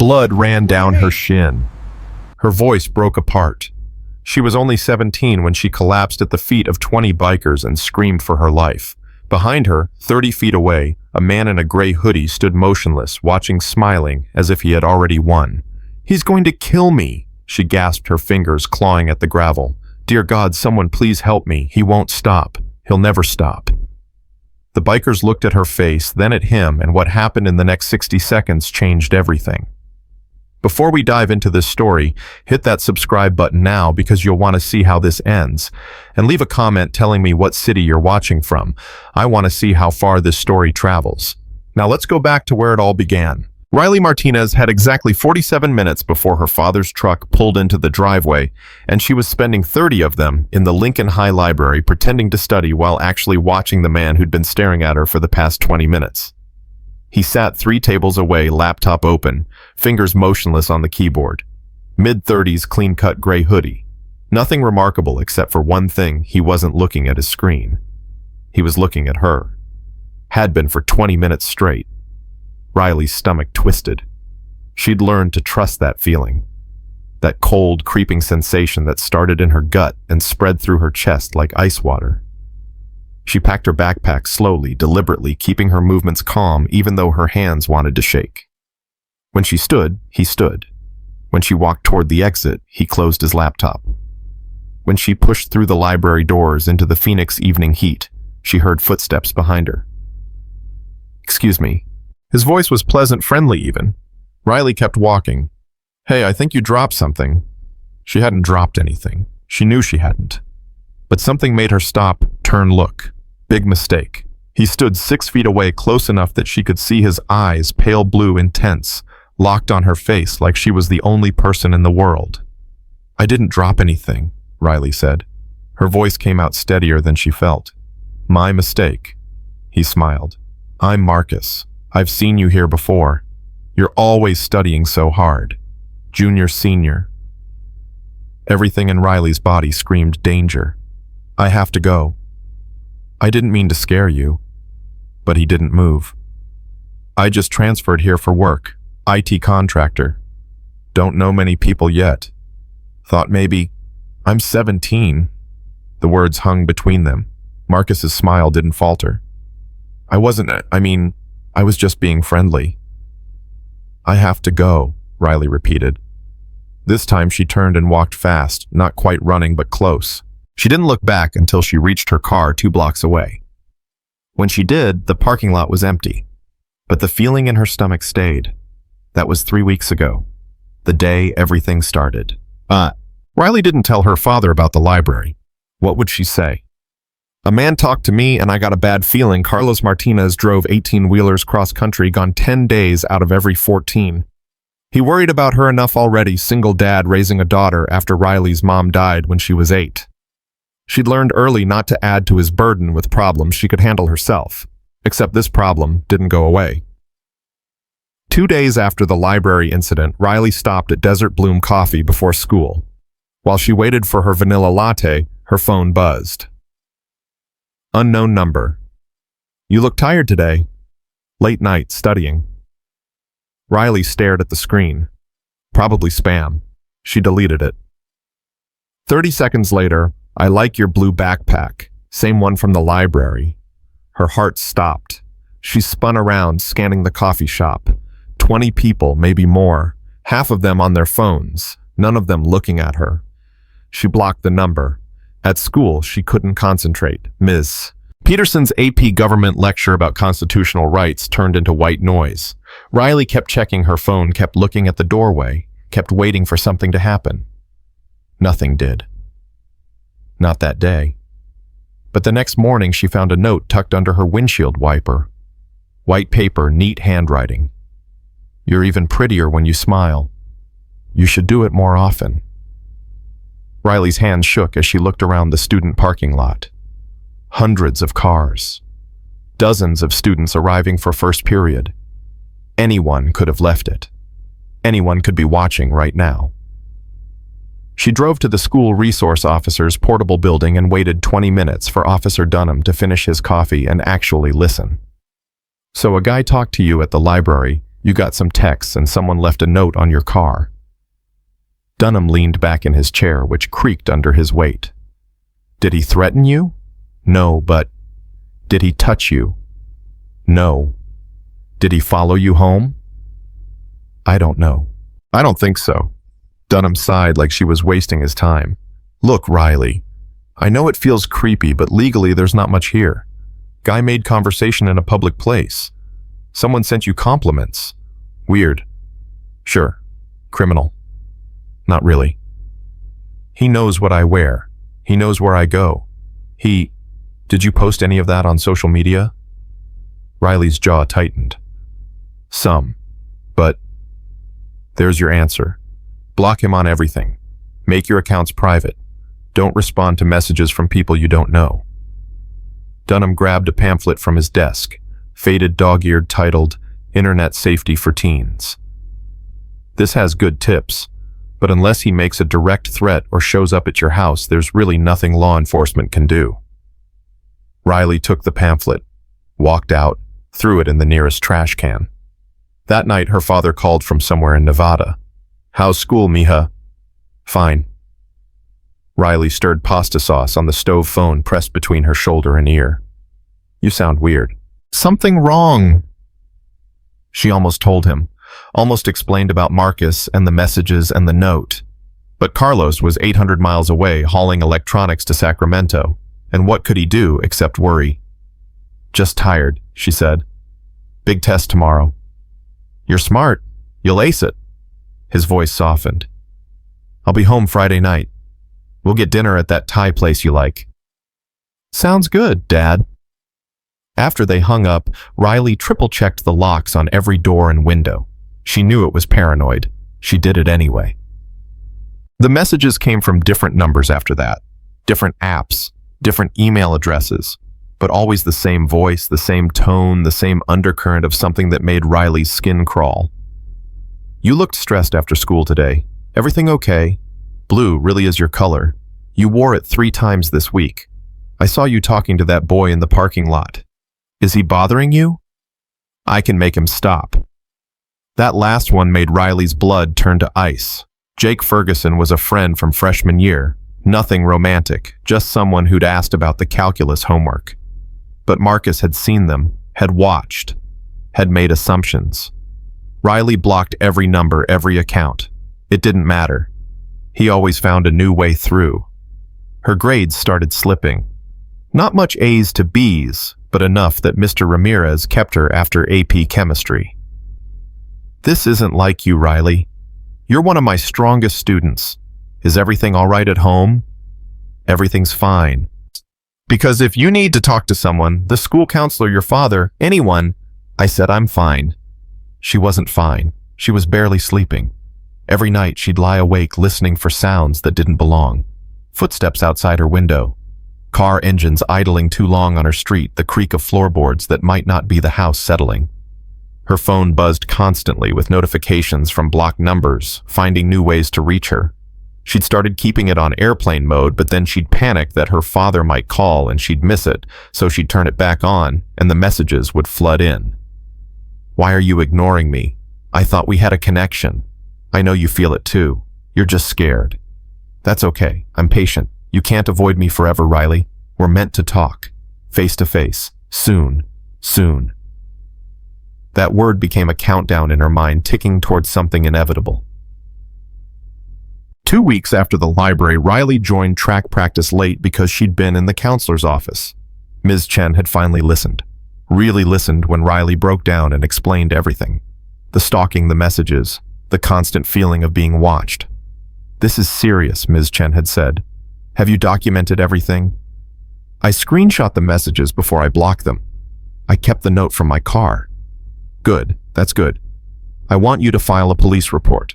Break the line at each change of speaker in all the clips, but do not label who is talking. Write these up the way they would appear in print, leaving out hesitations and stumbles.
Blood ran down her shin. Her voice broke apart. She was only 17 when she collapsed at the feet of 20 bikers and screamed for her life. Behind her, 30 feet away, a man in a gray hoodie stood motionless, watching, smiling, as if he had already won. "He's going to kill me," she gasped, her fingers clawing at the gravel. "Dear God, someone please help me. He won't stop. He'll never stop." The bikers looked at her face, then at him, and what happened in the next 60 seconds changed everything. Before we dive into this story, hit that subscribe button now because you'll want to see how this ends. And leave a comment telling me what city you're watching from. I want to see how far this story travels. Now let's go back to where it all began. Riley Martinez had exactly 47 minutes before her father's truck pulled into the driveway, and she was spending 30 of them in the Lincoln High Library pretending to study while actually watching the man who'd been staring at her for the past 20 minutes. He sat 3 tables away, laptop open, fingers motionless on the keyboard. Mid-30s, clean-cut gray hoodie. Nothing remarkable except for one thing: he wasn't looking at his screen. He was looking at her. Had been for 20 minutes straight. Riley's stomach twisted. She'd learned to trust that feeling. That cold, creeping sensation that started in her gut and spread through her chest like ice water. She packed her backpack slowly, deliberately, keeping her movements calm even though her hands wanted to shake. When she stood, he stood. When she walked toward the exit, he closed his laptop. When she pushed through the library doors into the Phoenix evening heat, she heard footsteps behind her. "Excuse me." His voice was pleasant, friendly even. Riley kept walking. "Hey, I think you dropped something." She hadn't dropped anything. She knew she hadn't. But something made her stop, turn, look. Big mistake. He stood 6 feet away, close enough that she could see his eyes, pale blue, intense, locked on her face like she was the only person in the world. "I didn't drop anything," Riley said. Her voice came out steadier than she felt. "My mistake." He smiled. "I'm Marcus. I've seen you here before. You're always studying so hard. Junior, senior." Everything in Riley's body screamed danger. "I have to go." "I didn't mean to scare you." But he didn't move. "I just transferred here for work. IT contractor. Don't know many people yet. Thought maybe—" "I'm 17. The words hung between them. Marcus's smile didn't falter. I was just being friendly." "I have to go," Riley repeated. This time she turned and walked fast, not quite running but close. She didn't look back until she reached her car 2 blocks away. When she did, the parking lot was empty. But the feeling in her stomach stayed. That was 3 weeks ago. The day everything started. Riley didn't tell her father about the library. What would she say? "A man talked to me and I got a bad feeling. Carlos Martinez drove 18-wheelers cross-country, gone 10 days out of every 14. He worried about her enough already, single dad raising a daughter after Riley's mom died when she was 8. She'd learned early not to add to his burden with problems she could handle herself. Except this problem didn't go away. 2 days after the library incident, Riley stopped at Desert Bloom Coffee before school. While she waited for her vanilla latte, her phone buzzed. Unknown number. "You look tired today." "Late night, studying." Riley stared at the screen. Probably spam. She deleted it. 30 seconds later, "I like your blue backpack. Same one from the library." Her heart stopped. She spun around, scanning the coffee shop. 20 people, maybe more. Half of them on their phones, none of them looking at her. She blocked the number. At school, she couldn't concentrate. Ms. Peterson's AP government lecture about constitutional rights turned into white noise. Riley kept checking her phone, kept looking at the doorway, kept waiting for something to happen. Nothing did. Not that day. But the next morning she found a note tucked under her windshield wiper. White paper, neat handwriting. "You're even prettier when you smile. You should do it more often." Riley's hands shook as she looked around the student parking lot. Hundreds of cars. Dozens of students arriving for first period. Anyone could have left it. Anyone could be watching right now. She drove to the school resource officer's portable building and waited 20 minutes for Officer Dunham to finish his coffee and actually listen. "So a guy talked to you at the library You got some texts and someone left a note on your car. Dunham leaned back in his chair, which creaked under his weight. Did he threaten you? No, but did he touch you? No. Did he follow you home? I don't know. I don't think so. Dunham sighed like she was wasting his time. Look, Riley, I know it feels creepy, but legally there's not much here. Guy made conversation in a public place. Someone sent you compliments. Weird. Sure. Criminal. Not really. He knows what I wear. He knows where I go. Did you post any of that on social media? Riley's jaw tightened. Some. But there's your answer. Block him on everything. Make your accounts private. Don't respond to messages from people you don't know. Dunham grabbed a pamphlet from his desk, faded dog-eared, titled Internet Safety for Teens. This has good tips, but unless he makes a direct threat or shows up at your house, there's really nothing law enforcement can do. Riley took the pamphlet, walked out, threw it in the nearest trash can. That night, her father called from somewhere in Nevada. How's school, mija? Fine. Riley stirred pasta sauce on the stove phone pressed between her shoulder and ear. You sound weird. Something wrong. She almost told him, almost explained about Marcus and the messages and the note. But Carlos was 800 miles away hauling electronics to Sacramento, and what could he do except worry? Just tired, she said. Big test tomorrow. You're smart. You'll ace it. His voice softened. I'll be home Friday night. We'll get dinner at that Thai place you like. Sounds good, Dad. After they hung up, Riley triple-checked the locks on every door and window. She knew it was paranoid. She did it anyway. The messages came from different numbers after that, different apps, different email addresses, but always the same voice, the same tone, the same undercurrent of something that made Riley's skin crawl. You looked stressed after school today. Everything okay? Blue really is your color. You wore it 3 times this week. I saw you talking to that boy in the parking lot. Is he bothering you? I can make him stop. That last one made Riley's blood turn to ice. Jake Ferguson was a friend from freshman year. Nothing romantic, just someone who'd asked about the calculus homework. But Marcus had seen them, had watched, had made assumptions. Riley blocked every number, every account. It didn't matter. He always found a new way through. Her grades started slipping. Not much A's to B's, but enough that Mr. Ramirez kept her after AP Chemistry. This isn't like you, Riley. You're one of my strongest students. Is everything all right at home? Everything's fine. Because if you need to talk to someone, the school counselor, your father, anyone, I said I'm fine. She wasn't fine. She was barely sleeping. Every night she'd lie awake listening for sounds that didn't belong. Footsteps outside her window. Car engines idling too long on her street, the creak of floorboards that might not be the house settling. Her phone buzzed constantly with notifications from blocked numbers, finding new ways to reach her. She'd started keeping it on airplane mode, but then she'd panic that her father might call and she'd miss it, so she'd turn it back on and the messages would flood in. Why are you ignoring me? I thought we had a connection. I know you feel it too. You're just scared. That's okay. I'm patient. You can't avoid me forever, Riley. We're meant to talk. Face to face. Soon. Soon. That word became a countdown in her mind, ticking towards something inevitable. 2 weeks after the library, Riley joined track practice late because she'd been in the counselor's office. Ms. Chen had finally listened. Really listened when Riley broke down and explained everything. The stalking, the messages, the constant feeling of being watched. This is serious, Ms. Chen had said. Have you documented everything? I screenshot the messages before I blocked them. I kept the note from my car. Good, that's good. I want you to file a police report.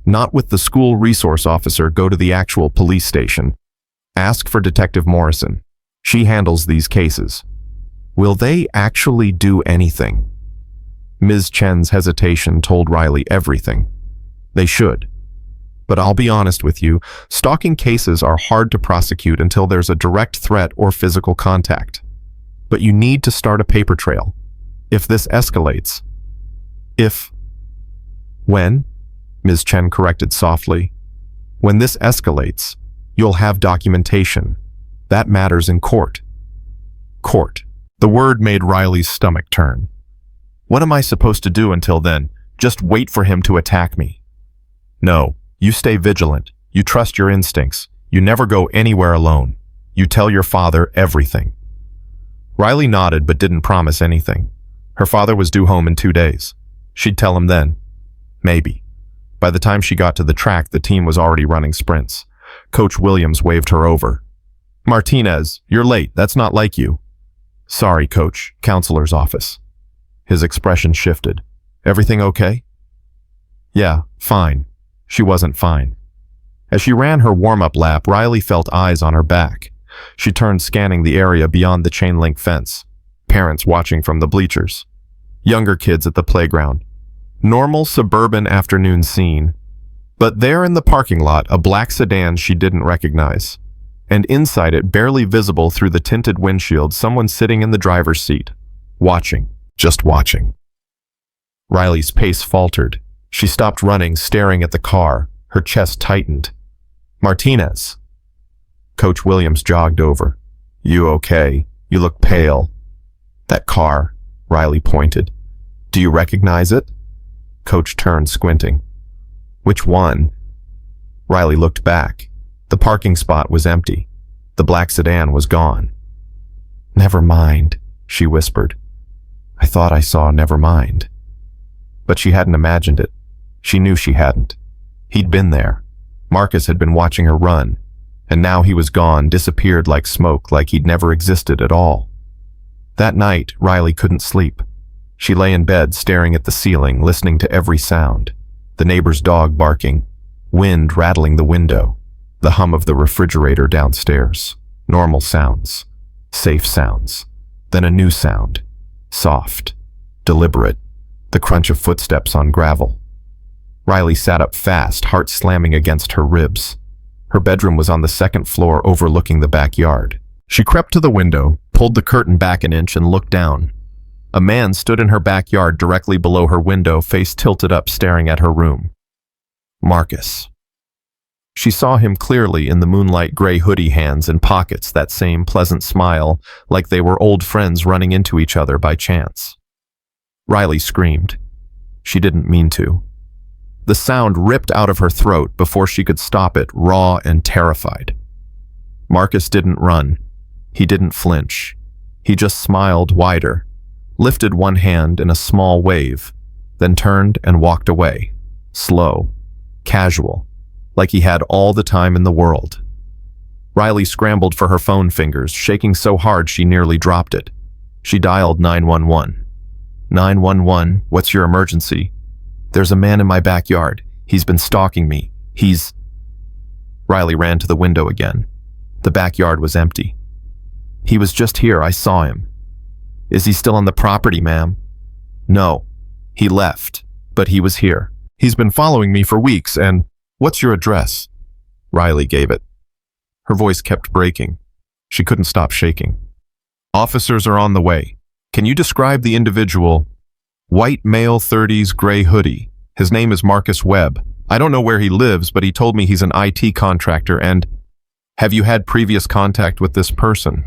Not with the school resource officer, go to the actual police station. Ask for Detective Morrison. She handles these cases. Will they actually do anything? Ms. Chen's hesitation told Riley everything. They should. But I'll be honest with you, stalking cases are hard to prosecute until there's a direct threat or physical contact. But you need to start a paper trail. If this escalates, if When? Ms. Chen corrected softly. When this escalates, you'll have documentation. That matters in court. Court. The word made Riley's stomach turn. What am I supposed to do until then? Just wait for him to attack me? No, you stay vigilant. You trust your instincts. You never go anywhere alone. You tell your father everything. Riley nodded but didn't promise anything. Her father was due home in 2 days. She'd tell him then. Maybe. By the time she got to the track, the team was already running sprints. Coach Williams waved her over. Martinez, you're late. That's not like you. Sorry, Coach. Counselor's office. His expression shifted. Everything okay? Yeah, fine. She wasn't fine. As she ran her warm-up lap, Riley felt eyes on her back. She turned, scanning the area beyond the chain-link fence. Parents watching from the bleachers. Younger kids at the playground. Normal suburban afternoon scene. But there in the parking lot, a black sedan she didn't recognize. And inside it, barely visible through the tinted windshield, someone sitting in the driver's seat. Watching. Just watching. Riley's pace faltered. She stopped running, staring at the car. Her chest tightened. Martinez. Coach Williams jogged over. You okay? You look pale. That car, Riley pointed. Do you recognize it? Coach turned, squinting. Which one? Riley looked back. The parking spot was empty. The black sedan was gone. Never mind, she whispered. I thought I saw never mind. But she hadn't imagined it. She knew she hadn't. He'd been there. Marcus had been watching her run, and now he was gone, disappeared like smoke, like he'd never existed at all. That night, Riley couldn't sleep. She lay in bed, staring at the ceiling, listening to every sound. The neighbor's dog barking, wind rattling the window, the hum of the refrigerator downstairs. Normal sounds, safe sounds. Then a new sound, soft, deliberate, the crunch of footsteps on gravel. Riley sat up fast, heart slamming against her ribs. Her bedroom was on the second floor, overlooking the backyard. She crept to the window, pulled the curtain back an inch, and looked down. A man stood in her backyard directly below her window, face tilted up, staring at her room. Marcus. She saw him clearly in the moonlight, gray hoodie, hands in pockets, that same pleasant smile, like they were old friends running into each other by chance. Riley screamed. She didn't mean to. The sound ripped out of her throat before she could stop it, raw and terrified. Marcus didn't run. He didn't flinch. He just smiled wider, lifted one hand in a small wave, then turned and walked away, slow, casual, like he had all the time in the world. Riley scrambled for her phone, fingers shaking so hard she nearly dropped it. She dialed 911. 911, what's your emergency? There's a man in my backyard. He's been stalking me. Riley ran to the window again. The backyard was empty. He was just here. I saw him. Is he still on the property, ma'am? No. He left, but he was here. He's been following me for weeks, and what's your address? Riley gave it. Her voice kept breaking. She couldn't stop shaking. Officers are on the way. Can you describe the individual? White male, 30s, gray hoodie. His name is Marcus Webb. I don't know where he lives, but he told me he's an IT contractor. And have you had previous contact with this person?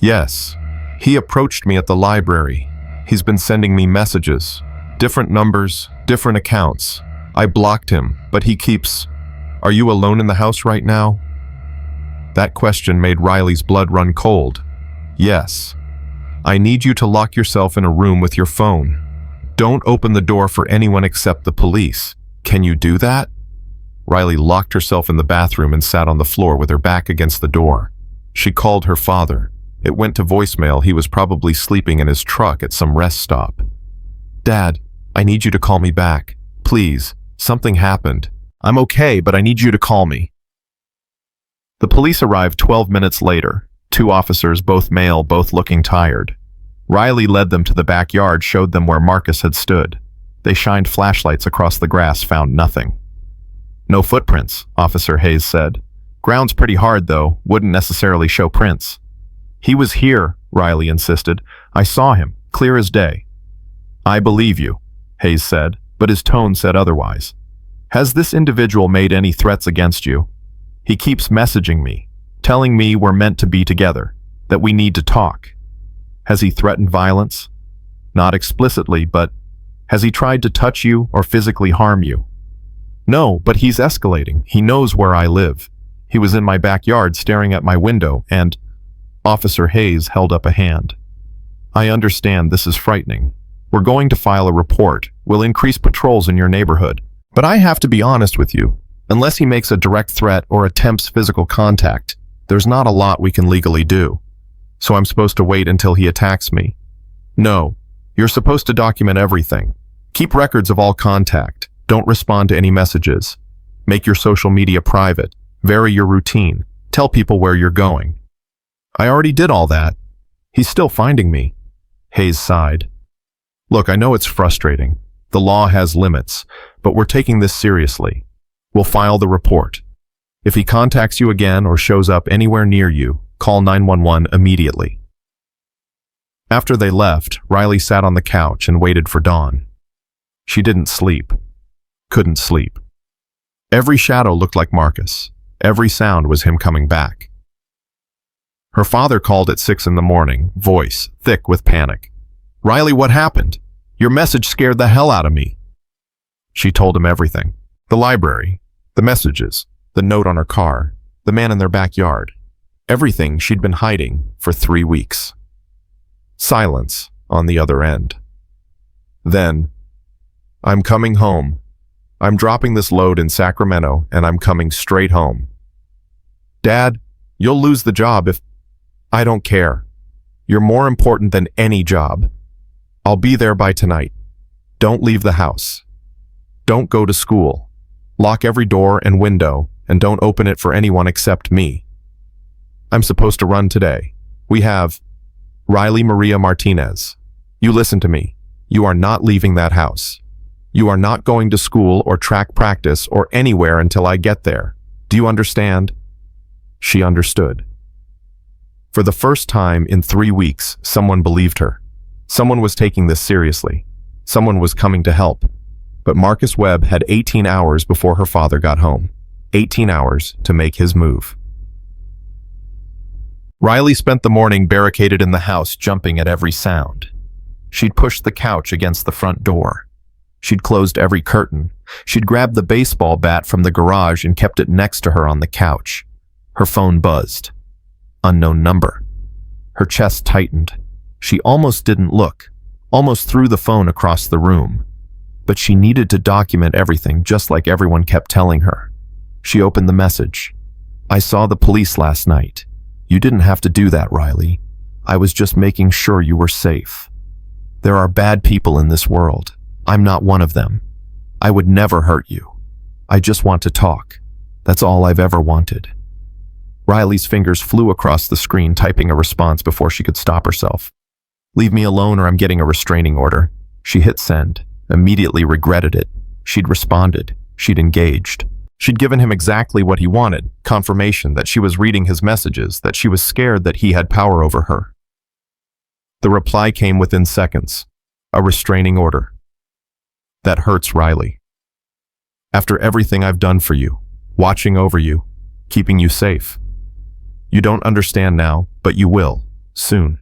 Yes. He approached me at the library. He's been sending me messages. Different numbers, different accounts. I blocked him, but he keeps... Are you alone in the house right now? That question made Riley's blood run cold. Yes. I need you to lock yourself in a room with your phone. Don't open the door for anyone except the police. Can you do that? Riley locked herself in the bathroom and sat on the floor with her back against the door. She called her father. It went to voicemail. He was probably sleeping in his truck at some rest stop. Dad, I need you to call me back. Please, something happened. I'm okay, but I need you to call me. The police arrived 12 minutes later. 2 officers, both male, both looking tired. Riley led them to the backyard, showed them where Marcus had stood. They shined flashlights across the grass, found nothing. No footprints, Officer Hayes said. Ground's pretty hard, though, wouldn't necessarily show prints. He was here, Riley insisted. I saw him, clear as day. I believe you, Hayes said, but his tone said otherwise. Has this individual made any threats against you? He keeps messaging me, telling me we're meant to be together, that we need to talk. Has he threatened violence? Not explicitly, but has he tried to touch you or physically harm you? No, but he's escalating. He knows where I live. He was in my backyard staring at my window and Officer Hayes held up a hand. I understand this is frightening. We're going to file a report. We'll increase patrols in your neighborhood. But I have to be honest with you. Unless he makes a direct threat or attempts physical contact, there's not a lot we can legally do. So I'm supposed to wait until he attacks me? No. You're supposed to document everything. Keep records of all contact. Don't respond to any messages. Make your social media private. Vary your routine. Tell people where you're going. I already did all that. He's still finding me. Hayes sighed. Look, I know it's frustrating. The law has limits, but we're taking this seriously. We'll file the report. If he contacts you again or shows up anywhere near you, call 911 immediately. After they left, Riley sat on the couch and waited for dawn. She didn't sleep. Couldn't sleep. Every shadow looked like Marcus. Every sound was him coming back. Her father called at 6 in the morning, voice thick with panic. Riley, what happened? Your message scared the hell out of me. She told him everything. The library, the messages, the note on her car, the man in their backyard. Everything she'd been hiding for 3 weeks. Silence on the other end. Then, I'm coming home. I'm dropping this load in Sacramento and I'm coming straight home. Dad, you'll lose the job if... I don't care. You're more important than any job. I'll be there by tonight. Don't leave the house. Don't go to school. Lock every door and window and don't open it for anyone except me. I'm supposed to run today. We have Riley Maria Martinez. You listen to me. You are not leaving that house. You are not going to school or track practice or anywhere until I get there. Do you understand? She understood. For the first time in 3 weeks, someone believed her. Someone was taking this seriously. Someone was coming to help. But Marcus Webb had 18 hours before her father got home. 18 hours to make his move. Riley spent the morning barricaded in the house, jumping at every sound. She'd pushed the couch against the front door. She'd closed every curtain. She'd grabbed the baseball bat from the garage and kept it next to her on the couch. Her phone buzzed. Unknown number. Her chest tightened. She almost didn't look, almost threw the phone across the room. But she needed to document everything, just like everyone kept telling her. She opened the message. I saw the police last night. You didn't have to do that, Riley. I was just making sure you were safe. There are bad people in this world. I'm not one of them. I would never hurt you. I just want to talk. That's all I've ever wanted. Riley's fingers flew across the screen, typing a response before she could stop herself. Leave me alone or I'm getting a restraining order. She hit send, immediately regretted it. She'd responded. She'd engaged. She'd given him exactly what he wanted, confirmation that she was reading his messages, that she was scared that he had power over her. The reply came within seconds. A restraining order. That hurts, Riley. After everything I've done for you, watching over you, keeping you safe. You don't understand now, but you will, soon.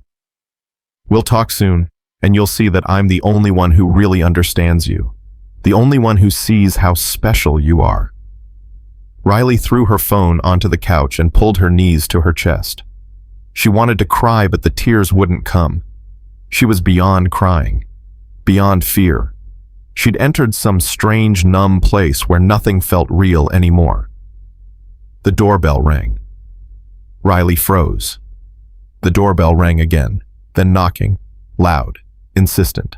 We'll talk soon, and you'll see that I'm the only one who really understands you. The only one who sees how special you are. Riley threw her phone onto the couch and pulled her knees to her chest. She wanted to cry, but the tears wouldn't come. She was beyond crying, beyond fear. She'd entered some strange, numb place where nothing felt real anymore. The doorbell rang. Riley froze. The doorbell rang again, then knocking, loud, insistent.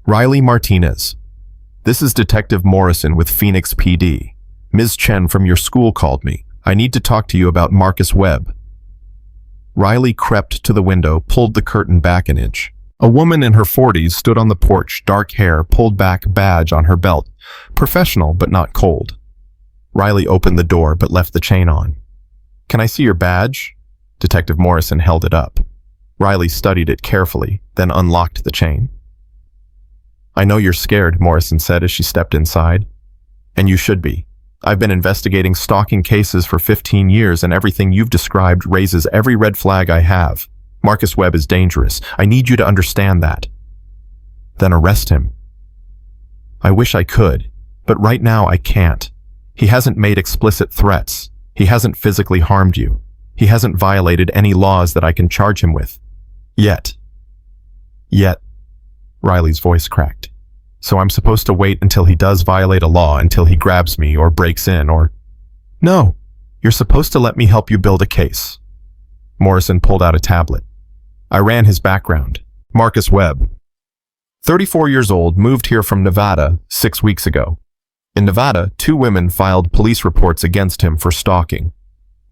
Riley Martinez. This is Detective Morrison with Phoenix PD. Ms. Chen from your school called me. I need to talk to you about Marcus Webb. Riley crept to the window, pulled the curtain back an inch. A woman in her 40s stood on the porch, dark hair, pulled back, badge on her belt. Professional, but not cold. Riley opened the door, but left the chain on. Can I see your badge? Detective Morrison held it up. Riley studied it carefully, then unlocked the chain. I know you're scared, Morrison said as she stepped inside. And you should be. I've been investigating stalking cases for 15 years and everything you've described raises every red flag I have. Marcus Webb is dangerous. I need you to understand that. Then arrest him. I wish I could, but right now I can't. He hasn't made explicit threats. He hasn't physically harmed you. He hasn't violated any laws that I can charge him with. Yet. Riley's voice cracked. So I'm supposed to wait until he does violate a law, until he grabs me or breaks in or... No, you're supposed to let me help you build a case. Morrison pulled out a tablet. I ran his background. Marcus Webb. 34 years old, moved here from Nevada 6 weeks ago. In Nevada, 2 women filed police reports against him for stalking.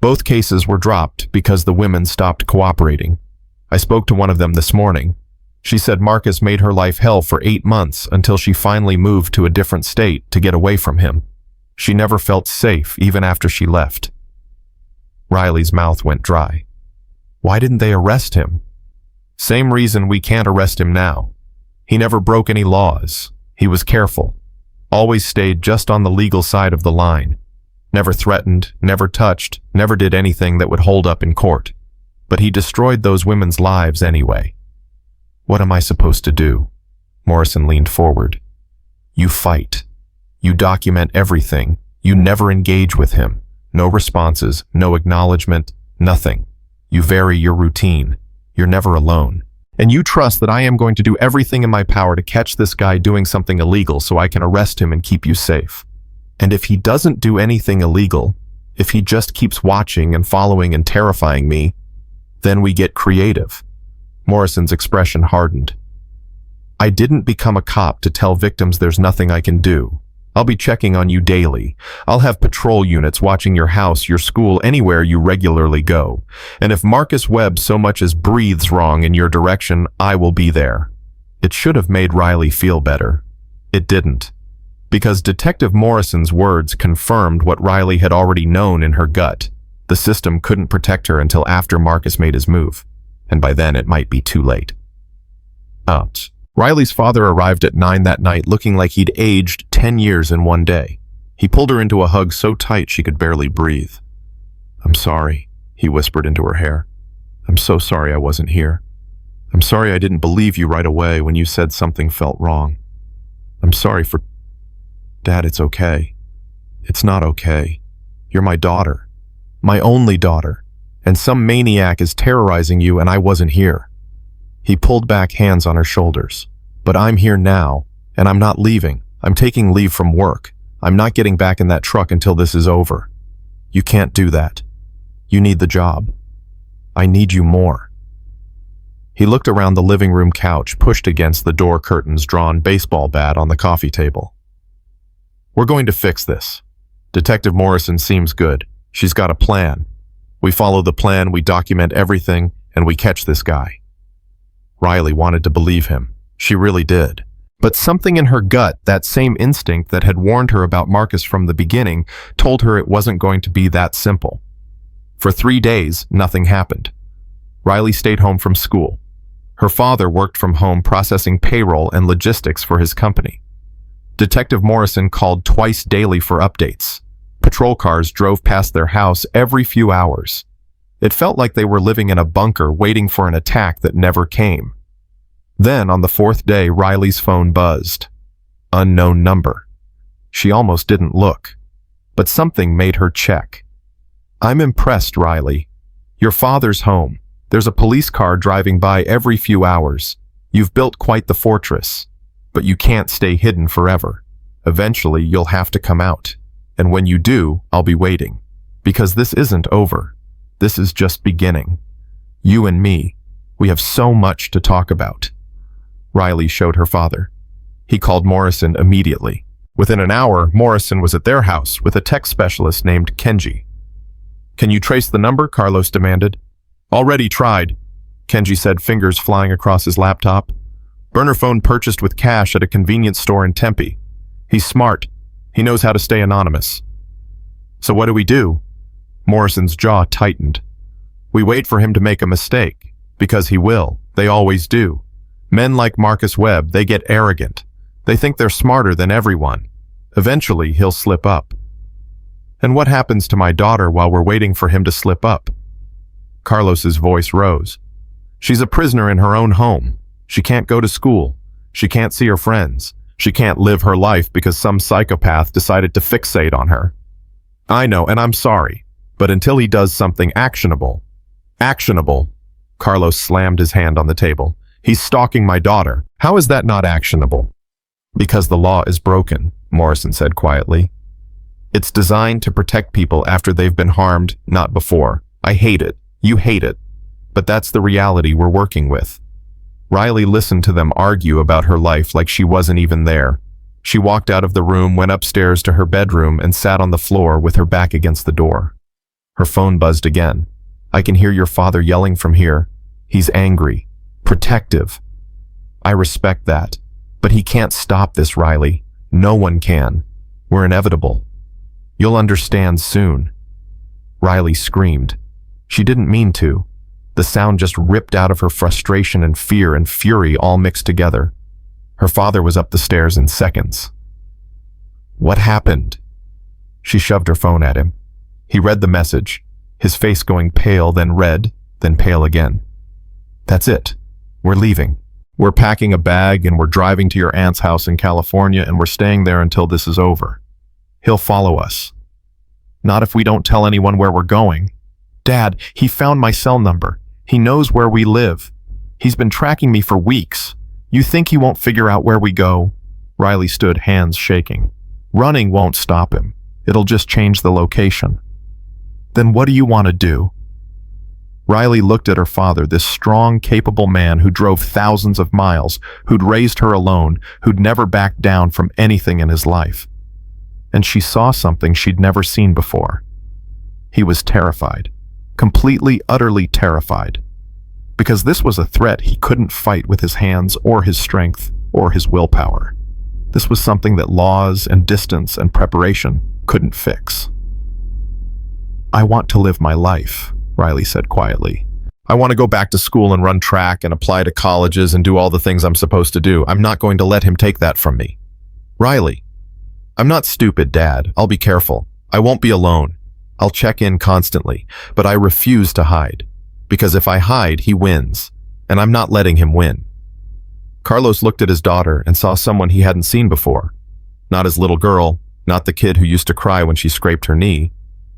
Both cases were dropped because the women stopped cooperating. I spoke to one of them this morning. She said Marcus made her life hell for 8 months until she finally moved to a different state to get away from him. She never felt safe even after she left. Riley's mouth went dry. Why didn't they arrest him? Same reason we can't arrest him now. He never broke any laws. He was careful. Always stayed just on the legal side of the line. Never threatened, never touched, never did anything that would hold up in court. But he destroyed those women's lives anyway. What am I supposed to do? Morrison leaned forward. You fight. You document everything. You never engage with him. No responses, no acknowledgement, nothing. You vary your routine. You're never alone. And you trust that I am going to do everything in my power to catch this guy doing something illegal so I can arrest him and keep you safe. And if he doesn't do anything illegal, if he just keeps watching and following and terrifying me, then we get creative. Morrison's expression hardened. I didn't become a cop to tell victims there's nothing I can do. I'll be checking on you daily. I'll have patrol units watching your house, your school, anywhere you regularly go. And if Marcus Webb so much as breathes wrong in your direction, I will be there. It should have made Riley feel better. It didn't. Because Detective Morrison's words confirmed what Riley had already known in her gut. The system couldn't protect her until after Marcus made his move. And by then it might be too late. Ouch. Riley's father arrived at 9 that night looking like he'd aged 10 years in one day. He pulled her into a hug so tight she could barely breathe. I'm sorry, he whispered into her hair. I'm so sorry I wasn't here. I'm sorry I didn't believe you right away when you said something felt wrong. I'm sorry for... Dad, it's okay. It's not okay. You're my daughter. My only daughter. And some maniac is terrorizing you and I wasn't here. He pulled back hands on her shoulders. But I'm here now, and I'm not leaving. I'm taking leave from work. I'm not getting back in that truck until this is over. You can't do that. You need the job. I need you more. He looked around the living room couch, pushed against the door curtains, drawn baseball bat on the coffee table. We're going to fix this. Detective Morrison seems good. She's got a plan. We follow the plan, we document everything, and we catch this guy. Riley wanted to believe him. She really did. But something in her gut, that same instinct that had warned her about Marcus from the beginning, told her it wasn't going to be that simple. For 3 days, nothing happened. Riley stayed home from school. Her father worked from home processing payroll and logistics for his company. Detective Morrison called twice daily for updates. Patrol cars drove past their house every few hours. It felt like they were living in a bunker waiting for an attack that never came. Then, on the 4th day, Riley's phone buzzed. Unknown number. She almost didn't look. But something made her check. I'm impressed, Riley. Your father's home. There's a police car driving by every few hours. You've built quite the fortress. But you can't stay hidden forever. Eventually, you'll have to come out. And when you do, I'll be waiting. Because this isn't over. This is just beginning. You and me, we have so much to talk about. Riley showed her father. He called Morrison immediately. Within an hour, Morrison was at their house with a tech specialist named Kenji. Can you trace the number? Carlos demanded. Already tried, Kenji said, fingers flying across his laptop. Burner phone purchased with cash at a convenience store in Tempe. He's smart. He knows how to stay anonymous. So what do we do? Morrison's jaw tightened. We wait for him to make a mistake, because he will. They always do. Men like Marcus Webb, they get arrogant. They think they're smarter than everyone. Eventually, he'll slip up. And what happens to my daughter while we're waiting for him to slip up? Carlos's voice rose. She's a prisoner in her own home. She can't go to school. She can't see her friends. She can't live her life because some psychopath decided to fixate on her. I know, and I'm sorry, but until he does something actionable. Actionable? Carlos slammed his hand on the table. He's stalking my daughter. How is that not actionable? Because the law is broken, Morrison said quietly. It's designed to protect people after they've been harmed, not before. I hate it. You hate it. But that's the reality we're working with. Riley listened to them argue about her life like she wasn't even there. She walked out of the room, went upstairs to her bedroom, and sat on the floor with her back against the door. Her phone buzzed again. I can hear your father yelling from here. He's angry. Protective. I respect that. But he can't stop this, Riley. No one can. We're inevitable. You'll understand soon. Riley screamed. She didn't mean to. The sound just ripped out of her frustration and fear and fury all mixed together. Her father was up the stairs in seconds. What happened? She shoved her phone at him. He read the message, his face going pale, then red, then pale again. That's it. We're leaving. We're packing a bag and we're driving to your aunt's house in California and we're staying there until this is over. He'll follow us. Not if we don't tell anyone where we're going. Dad, he found my cell number. He knows where we live. He's been tracking me for weeks. You think he won't figure out where we go? Riley stood, hands shaking. Running won't stop him. It'll just change the location. Then what do you want to do? Riley looked at her father, this strong, capable man who drove thousands of miles, who'd raised her alone, who'd never backed down from anything in his life. And she saw something she'd never seen before. He was terrified. Completely, utterly terrified. Because this was a threat he couldn't fight with his hands or his strength or his willpower. This was something that laws and distance and preparation couldn't fix. I want to live my life, Riley said quietly. I want to go back to school and run track and apply to colleges and do all the things I'm supposed to do. I'm not going to let him take that from me. Riley, I'm not stupid, Dad. I'll be careful. I won't be alone. I'll check in constantly, but I refuse to hide. Because if I hide, he wins, and I'm not letting him win. Carlos looked at his daughter and saw someone he hadn't seen before. Not his little girl, not the kid who used to cry when she scraped her knee,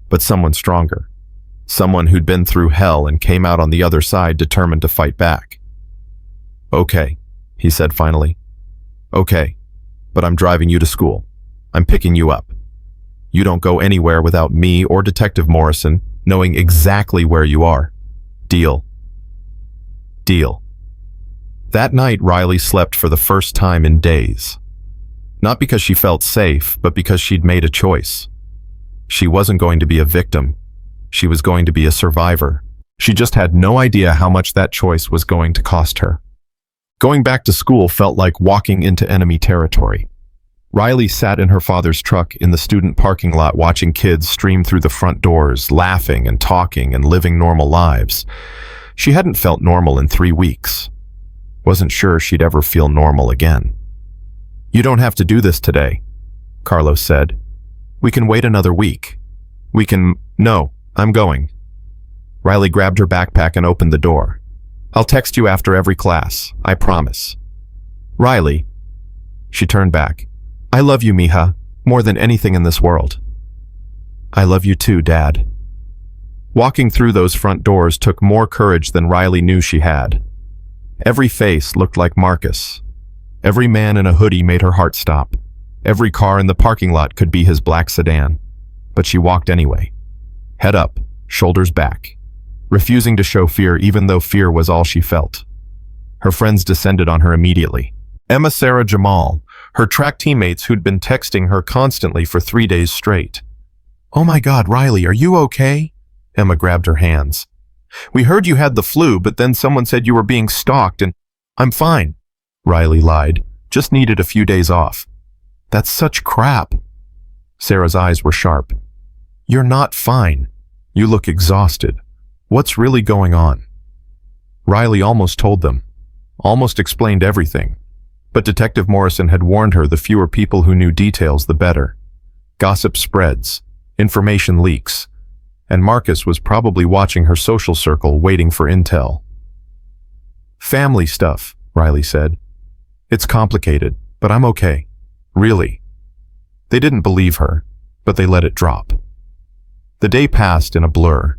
but someone stronger. Someone who'd been through hell and came out on the other side determined to fight back. Okay, he said finally. Okay, but I'm driving you to school. I'm picking you up. You don't go anywhere without me or Detective Morrison knowing exactly where you are. Deal. Deal. That night, Riley slept for the first time in days. Not because she felt safe, but because she'd made a choice. She wasn't going to be a victim. She was going to be a survivor. She just had no idea how much that choice was going to cost her. Going back to school felt like walking into enemy territory. Riley sat in her father's truck in the student parking lot watching kids stream through the front doors, laughing and talking and living normal lives. She hadn't felt normal in 3 weeks. Wasn't sure she'd ever feel normal again. You don't have to do this today, Carlos said. We can wait another week. No, I'm going. Riley grabbed her backpack and opened the door. I'll text you after every class, I promise. Riley. She turned back. I love you, mija, more than anything in this world. I love you too, Dad. Walking through those front doors took more courage than Riley knew she had. Every face looked like Marcus. Every man in a hoodie made her heart stop. Every car in the parking lot could be his black sedan. But she walked anyway. Head up, shoulders back, refusing to show fear even though fear was all she felt. Her friends descended on her immediately. Emma, Sarah, Jamal, her track teammates who'd been texting her constantly for 3 days straight. Oh my God, Riley, are you okay? Emma grabbed her hands. We heard you had the flu, but then someone said you were being stalked and I'm fine. Riley lied. Just needed a few days off. That's such crap. Sarah's eyes were sharp. You're not fine. You look exhausted. What's really going on? Riley almost told them. Almost explained everything. But Detective Morrison had warned her the fewer people who knew details, the better. Gossip spreads, information leaks, and Marcus was probably watching her social circle waiting for intel. Family stuff, Riley said. It's complicated, but I'm okay. Really. They didn't believe her, but they let it drop. The day passed in a blur.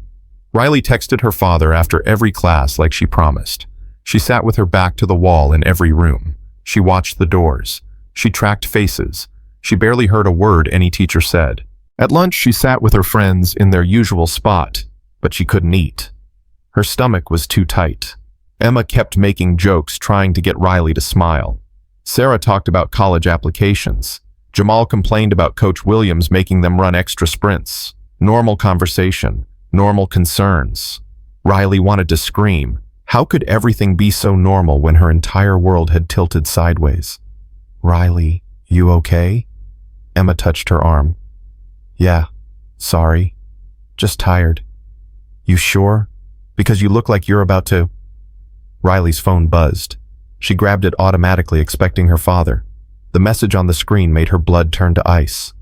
Riley texted her father after every class like she promised. She sat with her back to the wall in every room. She watched the doors. She tracked faces. She barely heard a word any teacher said. At lunch, she sat with her friends in their usual spot, but she couldn't eat. Her stomach was too tight. Emma kept making jokes, trying to get Riley to smile. Sarah talked about college applications. Jamal complained about Coach Williams making them run extra sprints. Normal conversation, normal concerns. Riley wanted to scream. How could everything be so normal when her entire world had tilted sideways? Riley, you okay? Emma touched her arm. Yeah, sorry. Just tired. You sure? Because you look like you're about to... Riley's phone buzzed. She grabbed it automatically, expecting her father. The message on the screen made her blood turn to ice.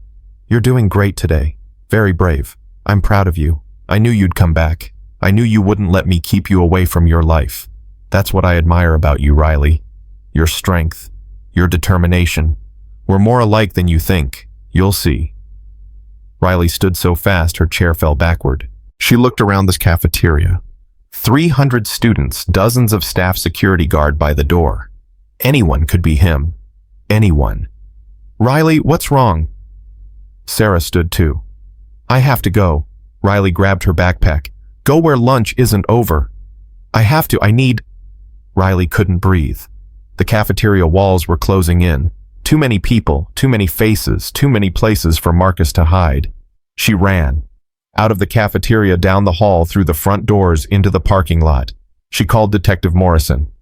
You're doing great today. Very brave. I'm proud of you. I knew you'd come back. I knew you wouldn't let me keep you away from your life. That's what I admire about you, Riley. Your strength. Your determination. We're more alike than you think. You'll see. Riley stood so fast her chair fell backward. She looked around this cafeteria. 300 students, dozens of staff, security guard by the door. Anyone could be him. Anyone. Riley, what's wrong? Sarah stood too. I have to go. Riley grabbed her backpack. Go where lunch isn't over. I have to, I need... Riley couldn't breathe. The cafeteria walls were closing in. Too many people, too many faces, too many places for Marcus to hide. She ran. Out of the cafeteria, down the hall, through the front doors, into the parking lot. She called Detective Morrison.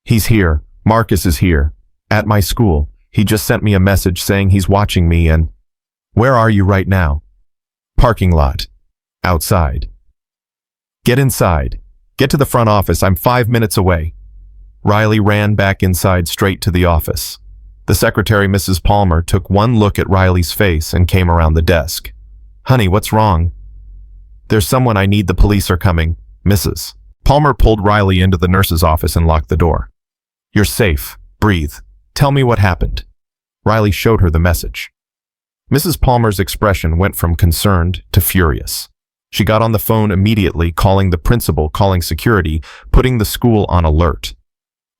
He's here. Marcus is here. At my school. He just sent me a message saying he's watching me and... Where are you right now? Parking lot. Outside. Get inside. Get to the front office. I'm 5 minutes away. Riley ran back inside, straight to the office. The secretary, Mrs. Palmer, took one look at Riley's face and came around the desk. Honey, what's wrong? There's someone I need. The police are coming. Mrs. Palmer pulled Riley into the nurse's office and locked the door. You're safe. Breathe. Tell me what happened. Riley showed her the message. Mrs. Palmer's expression went from concerned to furious. She got on the phone immediately, calling the principal, calling security, putting the school on alert.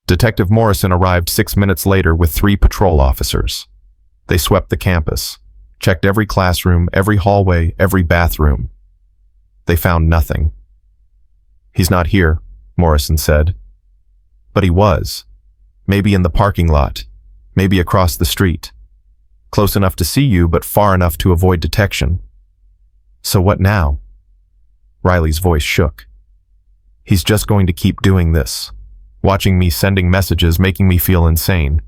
Detective Morrison arrived 6 minutes later with 3 patrol officers. They swept the campus, checked every classroom, every hallway, every bathroom. They found nothing. He's not here, Morrison said. But he was. Maybe in the parking lot. Maybe across the street. Close enough to see you, but far enough to avoid detection. So what now? Riley's voice shook. He's just going to keep doing this. Watching me, sending messages, making me feel insane.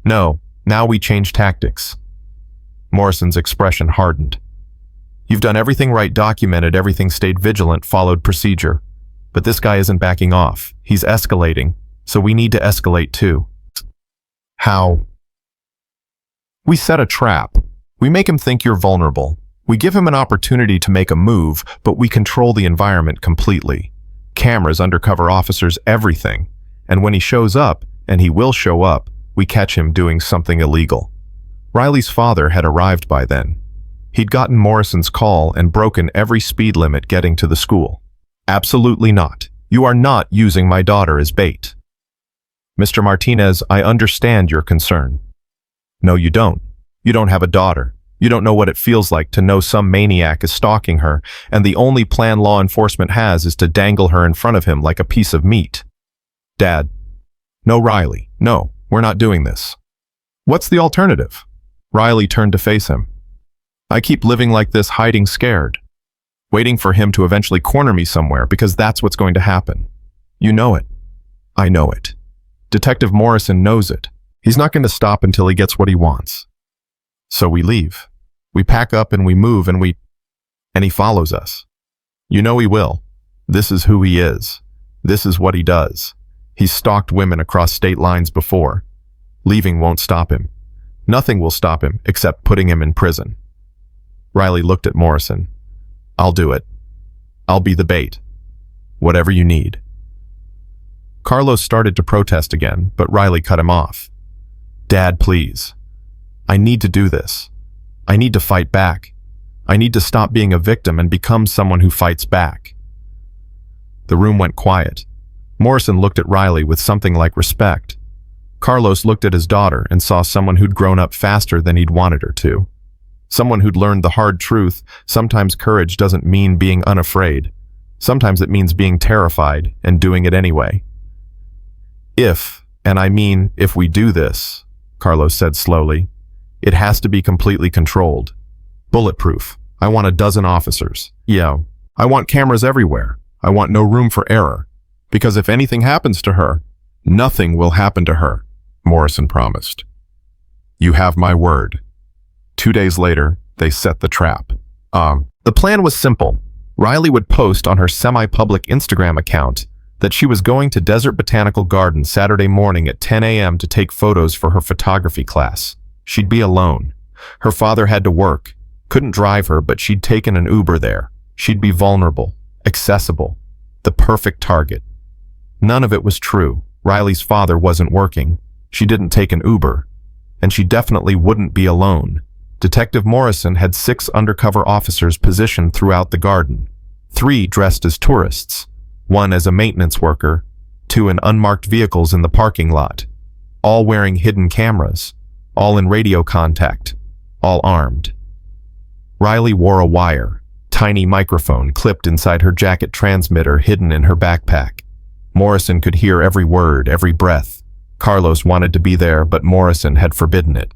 No, now we change tactics. Morrison's expression hardened. You've done everything right, documented everything, stayed vigilant, followed procedure. But this guy isn't backing off. He's escalating. So we need to escalate too. How? We set a trap. We make him think you're vulnerable. We give him an opportunity to make a move, but we control the environment completely. Cameras, undercover officers, everything. And when he shows up, and he will show up, we catch him doing something illegal. Riley's father had arrived by then. He'd gotten Morrison's call and broken every speed limit getting to the school. Absolutely not. You are not using my daughter as bait. Mr. Martinez, I understand your concern. No, you don't. You don't have a daughter. You don't know what it feels like to know some maniac is stalking her, and the only plan law enforcement has is to dangle her in front of him like a piece of meat. Dad. No, Riley. No, we're not doing this. What's the alternative? Riley turned to face him. I keep living like this, hiding scared. Waiting for him to eventually corner me somewhere, because that's what's going to happen. You know it. I know it. Detective Morrison knows it. He's not going to stop until he gets what he wants. So we leave. We pack up and we move and he follows us. You know he will. This is who he is. This is what he does. He's stalked women across state lines before. Leaving won't stop him. Nothing will stop him except putting him in prison. Riley looked at Morrison. I'll do it. I'll be the bait. Whatever you need. Carlos started to protest again, but Riley cut him off. Dad, please. I need to do this. I need to fight back. I need to stop being a victim and become someone who fights back. The room went quiet. Morrison looked at Riley with something like respect. Carlos looked at his daughter and saw someone who'd grown up faster than he'd wanted her to. Someone who'd learned the hard truth. Sometimes courage doesn't mean being unafraid. Sometimes it means being terrified and doing it anyway. If, and I mean if we do this, Carlos said slowly, it has to be completely controlled. Bulletproof. I want a dozen officers. Yeah. I want cameras everywhere. I want no room for error. Because if anything happens to her, nothing will happen to her, Morrison promised. You have my word. 2 days later, they set the trap. The plan was simple. Riley would post on her semi-public Instagram account that she was going to Desert Botanical Garden Saturday morning at 10 a.m. to take photos for her photography class. She'd be alone. Her father had to work, couldn't drive her, but she'd taken an Uber there. She'd be vulnerable, accessible, the perfect target. None of it was true. Riley's father wasn't working. She didn't take an Uber. And she definitely wouldn't be alone. Detective Morrison had 6 undercover officers positioned throughout the garden. 3 dressed as tourists, 1 as a maintenance worker, 2 in unmarked vehicles in the parking lot, all wearing hidden cameras, all in radio contact, all armed. Riley wore a wire, tiny microphone clipped inside her jacket transmitter hidden in her backpack. Morrison could hear every word, every breath. Carlos wanted to be there, but Morrison had forbidden it.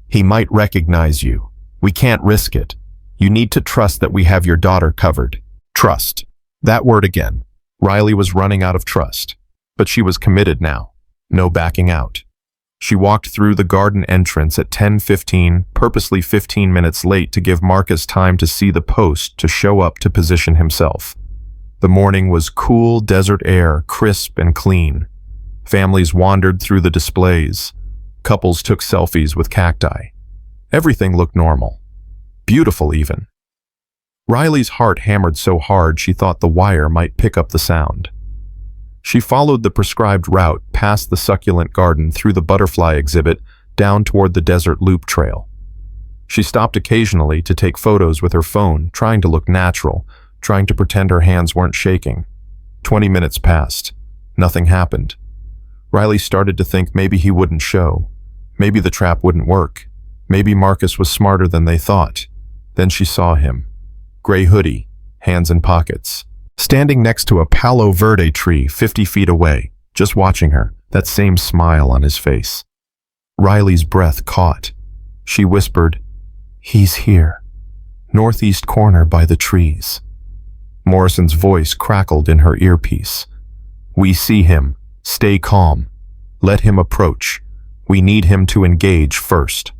He might recognize you. We can't risk it. You need to trust that we have your daughter covered. Trust. That word again. Riley was running out of trust. But she was committed now. No backing out. She walked through the garden entrance at 10:15, purposely 15 minutes late to give Marcus time to see the post to show up to position himself. The morning was cool desert air, crisp and clean. Families wandered through the displays. Couples took selfies with cacti. Everything looked normal. Beautiful even. Riley's heart hammered so hard she thought the wire might pick up the sound. She followed the prescribed route past the succulent garden through the butterfly exhibit down toward the desert loop trail. She stopped occasionally to take photos with her phone, trying to look natural, trying to pretend her hands weren't shaking. 20 minutes passed. Nothing happened. Riley started to think maybe he wouldn't show. Maybe the trap wouldn't work. Maybe Marcus was smarter than they thought. Then she saw him. Gray hoodie, hands in pockets, standing next to a Palo Verde tree 50 feet away, just watching her, that same smile on his face. Riley's breath caught. She whispered, "He's here. Northeast corner by the trees." Morrison's voice crackled in her earpiece. "We see him. Stay calm. Let him approach. We need him to engage first."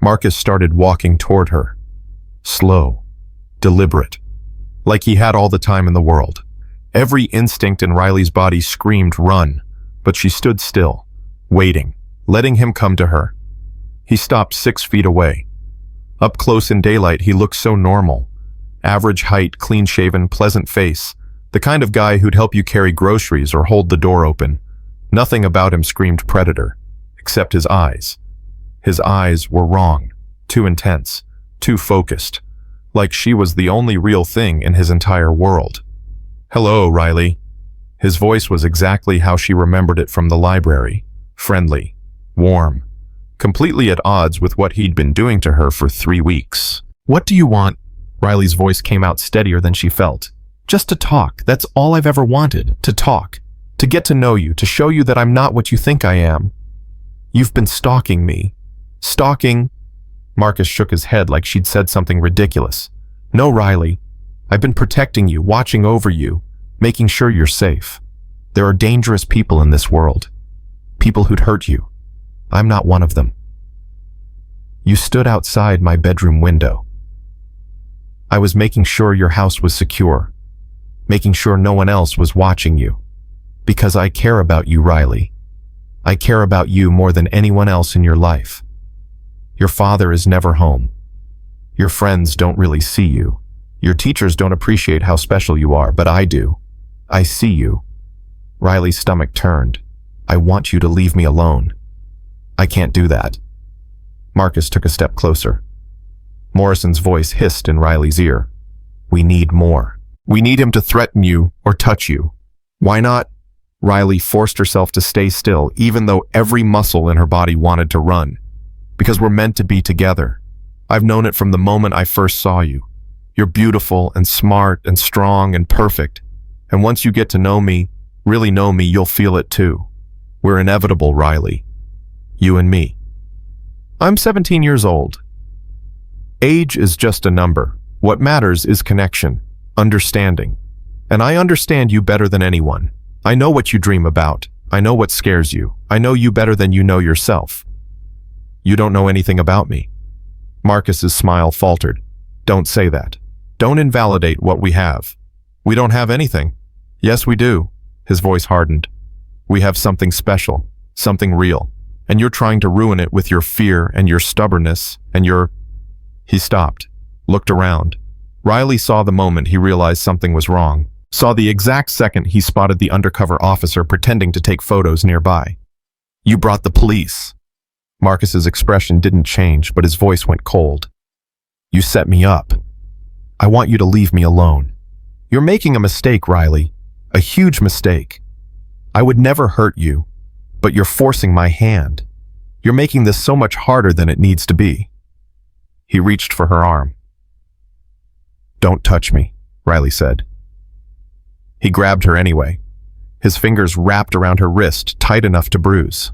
Marcus started walking toward her. Slow, deliberate, like he had all the time in the world. Every instinct in Riley's body screamed run, but she stood still, waiting, letting him come to her. He stopped 6 feet away. Up close in daylight, he looked so normal. Average height, clean-shaven, pleasant face, the kind of guy who'd help you carry groceries or hold the door open. Nothing about him screamed predator, except his eyes. His eyes were wrong, too intense, too focused, like she was the only real thing in his entire world. "Hello, Riley." His voice was exactly how she remembered it from the library, friendly, warm, completely at odds with what he'd been doing to her for 3 weeks. "What do you want?" Riley's voice came out steadier than she felt. "Just to talk. That's all I've ever wanted, to talk. To get to know you, to show you that I'm not what you think I am. You've been stalking me." "Stalking?" Marcus shook his head like she'd said something ridiculous. "No, Riley. I've been protecting you, watching over you, making sure you're safe. There are dangerous people in this world. People who'd hurt you. I'm not one of them. You stood outside my bedroom window. I was making sure your house was secure, making sure no one else was watching you. Because I care about you, Riley. I care about you more than anyone else in your life. Your father is never home. Your friends don't really see you. Your teachers don't appreciate how special you are, but I do. I see you." Riley's stomach turned. "I want you to leave me alone." "I can't do that." Marcus took a step closer. Morrison's voice hissed in Riley's ear. "We need more. We need him to threaten you or touch you." "Why not?" Riley forced herself to stay still, even though every muscle in her body wanted to run. "Because we're meant to be together. I've known it from the moment I first saw you. You're beautiful and smart and strong and perfect. And once you get to know me, really know me, you'll feel it too. We're inevitable, Riley. You and me." "I'm 17 years old." "Age is just a number. What matters is connection, understanding. And I understand you better than anyone. I know what you dream about. I know what scares you. I know you better than you know yourself." "You don't know anything about me." Marcus's smile faltered. "Don't say that. Don't invalidate what we have." "We don't have anything." "Yes, we do." His voice hardened. "We have something special, something real. And you're trying to ruin it with your fear and your stubbornness and your—" He stopped, looked around. Riley saw the moment he realized something was wrong, saw the exact second he spotted the undercover officer pretending to take photos nearby. "You brought the police." Marcus's expression didn't change, but his voice went cold. "You set me up. I want you to leave me alone. You're making a mistake, Riley. A huge mistake. I would never hurt you, but you're forcing my hand. You're making this so much harder than it needs to be." He reached for her arm. "Don't touch me," Riley said. He grabbed her anyway, his fingers wrapped around her wrist, tight enough to bruise.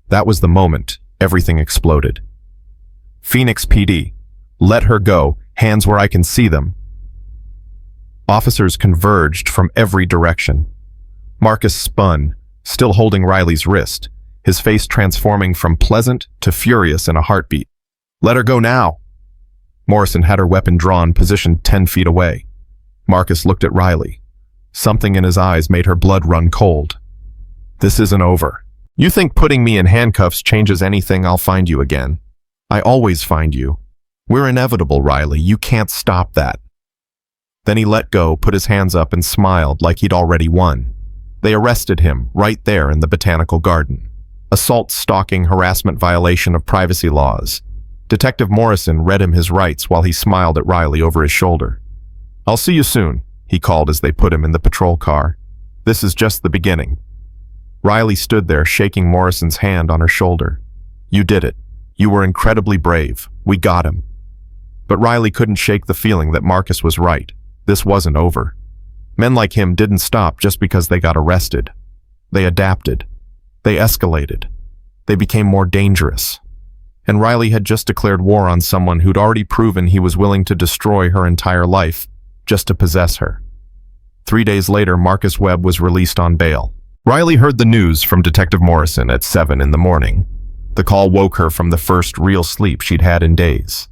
That was the moment everything exploded. "Phoenix PD, let her go, hands where I can see them." Officers converged from every direction. Marcus spun, still holding Riley's wrist, his face transforming from pleasant to furious in a heartbeat. "Let her go now." Morrison had her weapon drawn, positioned 10 feet away. Marcus looked at Riley. Something in his eyes made her blood run cold. "This isn't over. You think putting me in handcuffs changes anything? I'll find you again. I always find you. We're inevitable, Riley. You can't stop that." Then he let go, put his hands up, and smiled like he'd already won. They arrested him right there in the botanical garden. Assault, stalking, harassment, violation of privacy laws. Detective Morrison read him his rights while he smiled at Riley over his shoulder. "I'll see you soon," he called as they put him in the patrol car. "This is just the beginning." Riley stood there, shaking Morrison's hand on her shoulder. "You did it. You were incredibly brave. We got him." But Riley couldn't shake the feeling that Marcus was right. This wasn't over. Men like him didn't stop just because they got arrested. They adapted. They escalated. They became more dangerous. And Riley had just declared war on someone who'd already proven he was willing to destroy her entire life just to possess her. 3 days later, Marcus Webb was released on bail. Riley heard the news from Detective Morrison at 7 in the morning. The call woke her from the first real sleep she'd had in days.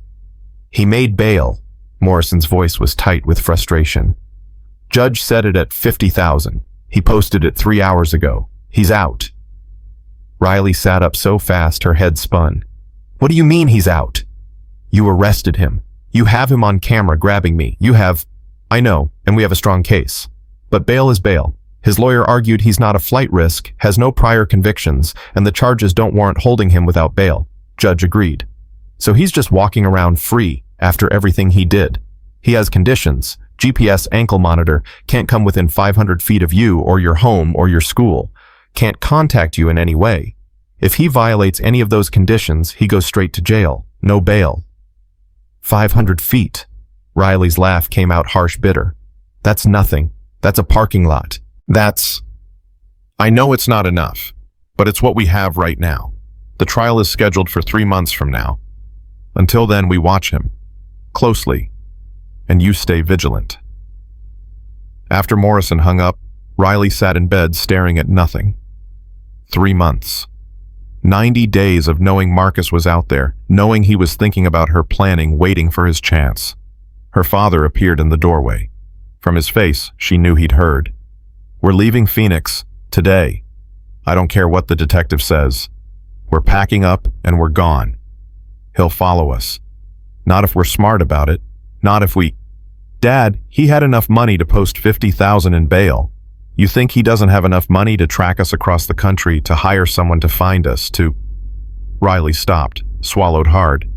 "He made bail." Morrison's voice was tight with frustration. "Judge set it at 50,000. He posted it 3 hours ago. He's out." Riley sat up so fast her head spun. "What do you mean he's out?" "You arrested him. You have him on camera grabbing me. You have—" "I know, and we have a strong case. But bail is bail. His lawyer argued he's not a flight risk, has no prior convictions, and the charges don't warrant holding him without bail." Judge agreed. "So he's just walking around free after everything he did. He has conditions. GPS ankle monitor, can't come within 500 feet of you or your home or your school, can't contact you in any way. If he violates any of those conditions, he goes straight to jail. No bail." 500 feet. Riley's laugh came out harsh, bitter. "That's nothing. That's a parking lot. I know it's not enough, but it's what we have right now. The trial is scheduled for 3 months from now. Until then, we watch him closely, and you stay vigilant." After Morrison hung up, Riley sat in bed staring at nothing. 3 months. 90 days of knowing Marcus was out there, knowing he was thinking about her, planning, waiting for his chance. Her father appeared in the doorway. From his face, she knew he'd heard. "We're leaving Phoenix today. I don't care what the detective says. We're packing up and we're gone. He'll follow us. Not if we're smart about it. Not if we... Dad, he had enough money to post $50,000 in bail. You think he doesn't have enough money to track us across the country, to hire someone to find us, to... Riley stopped, swallowed hard.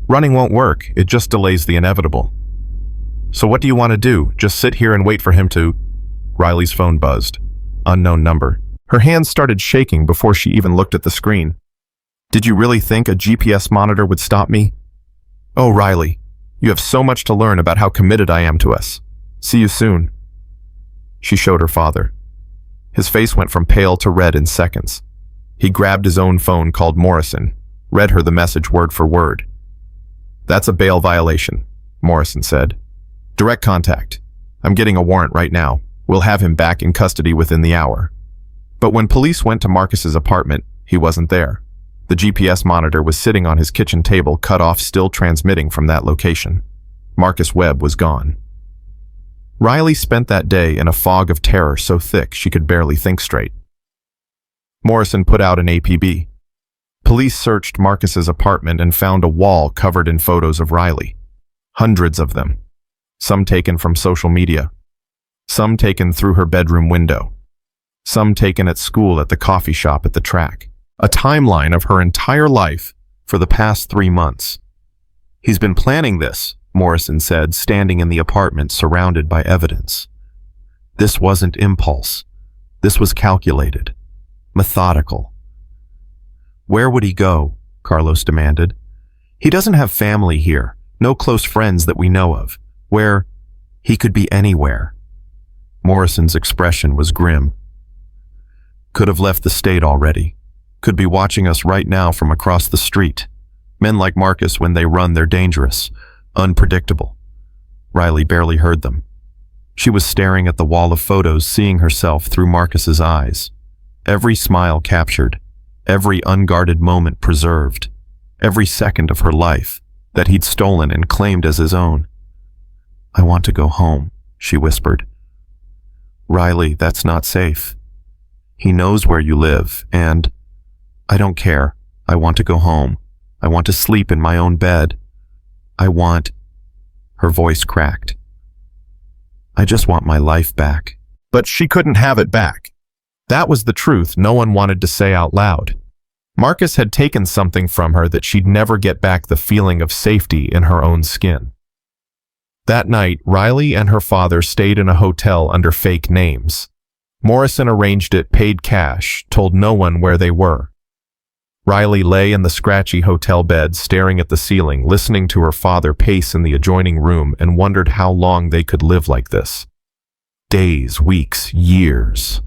Running won't work. It just delays the inevitable. So what do you want to do? Just sit here and wait for him to... Riley's phone buzzed. Unknown number. Her hands started shaking before she even looked at the screen. Did you really think a GPS monitor would stop me? Oh, Riley, you have so much to learn about how committed I am to us. See you soon. She showed her father. His face went from pale to red in seconds. He grabbed his own phone, called Morrison, read her the message word for word. That's a bail violation, Morrison said. Direct contact. I'm getting a warrant right now. We'll have him back in custody within the hour. But when police went to Marcus's apartment, he wasn't there. The GPS monitor was sitting on his kitchen table, cut off, still transmitting from that location. Marcus Webb was gone. Riley spent that day in a fog of terror so thick she could barely think straight. Morrison put out an APB. Police searched Marcus's apartment and found a wall covered in photos of Riley. Hundreds of them. Some taken from social media. Some taken through her bedroom window. Some taken at school, at the coffee shop, at the track. A timeline of her entire life for the past 3 months. He's been planning this, Morrison said, standing in the apartment surrounded by evidence. This wasn't impulse. This was calculated. Methodical. Where would he go? Carlos demanded. He doesn't have family here, no close friends that we know of. Where? He could be anywhere. Morrison's expression was grim. Could have left the state already. Could be watching us right now from across the street. Men like Marcus, when they run, they're dangerous, unpredictable. Riley barely heard them. She was staring at the wall of photos, seeing herself through Marcus's eyes. Every smile captured, every unguarded moment preserved, every second of her life that he'd stolen and claimed as his own. I want to go home, she whispered. Riley, that's not safe. He knows where you live, and I don't care. I want to go home. I want to sleep in my own bed. I want... Her voice cracked. I just want my life back. But she couldn't have it back. That was the truth no one wanted to say out loud. Marcus had taken something from her that she'd never get back, the feeling of safety in her own skin. That night, Riley and her father stayed in a hotel under fake names. Morrison arranged it, paid cash, told no one where they were. Riley lay in the scratchy hotel bed, staring at the ceiling, listening to her father pace in the adjoining room, and wondered how long they could live like this. Days, weeks, years.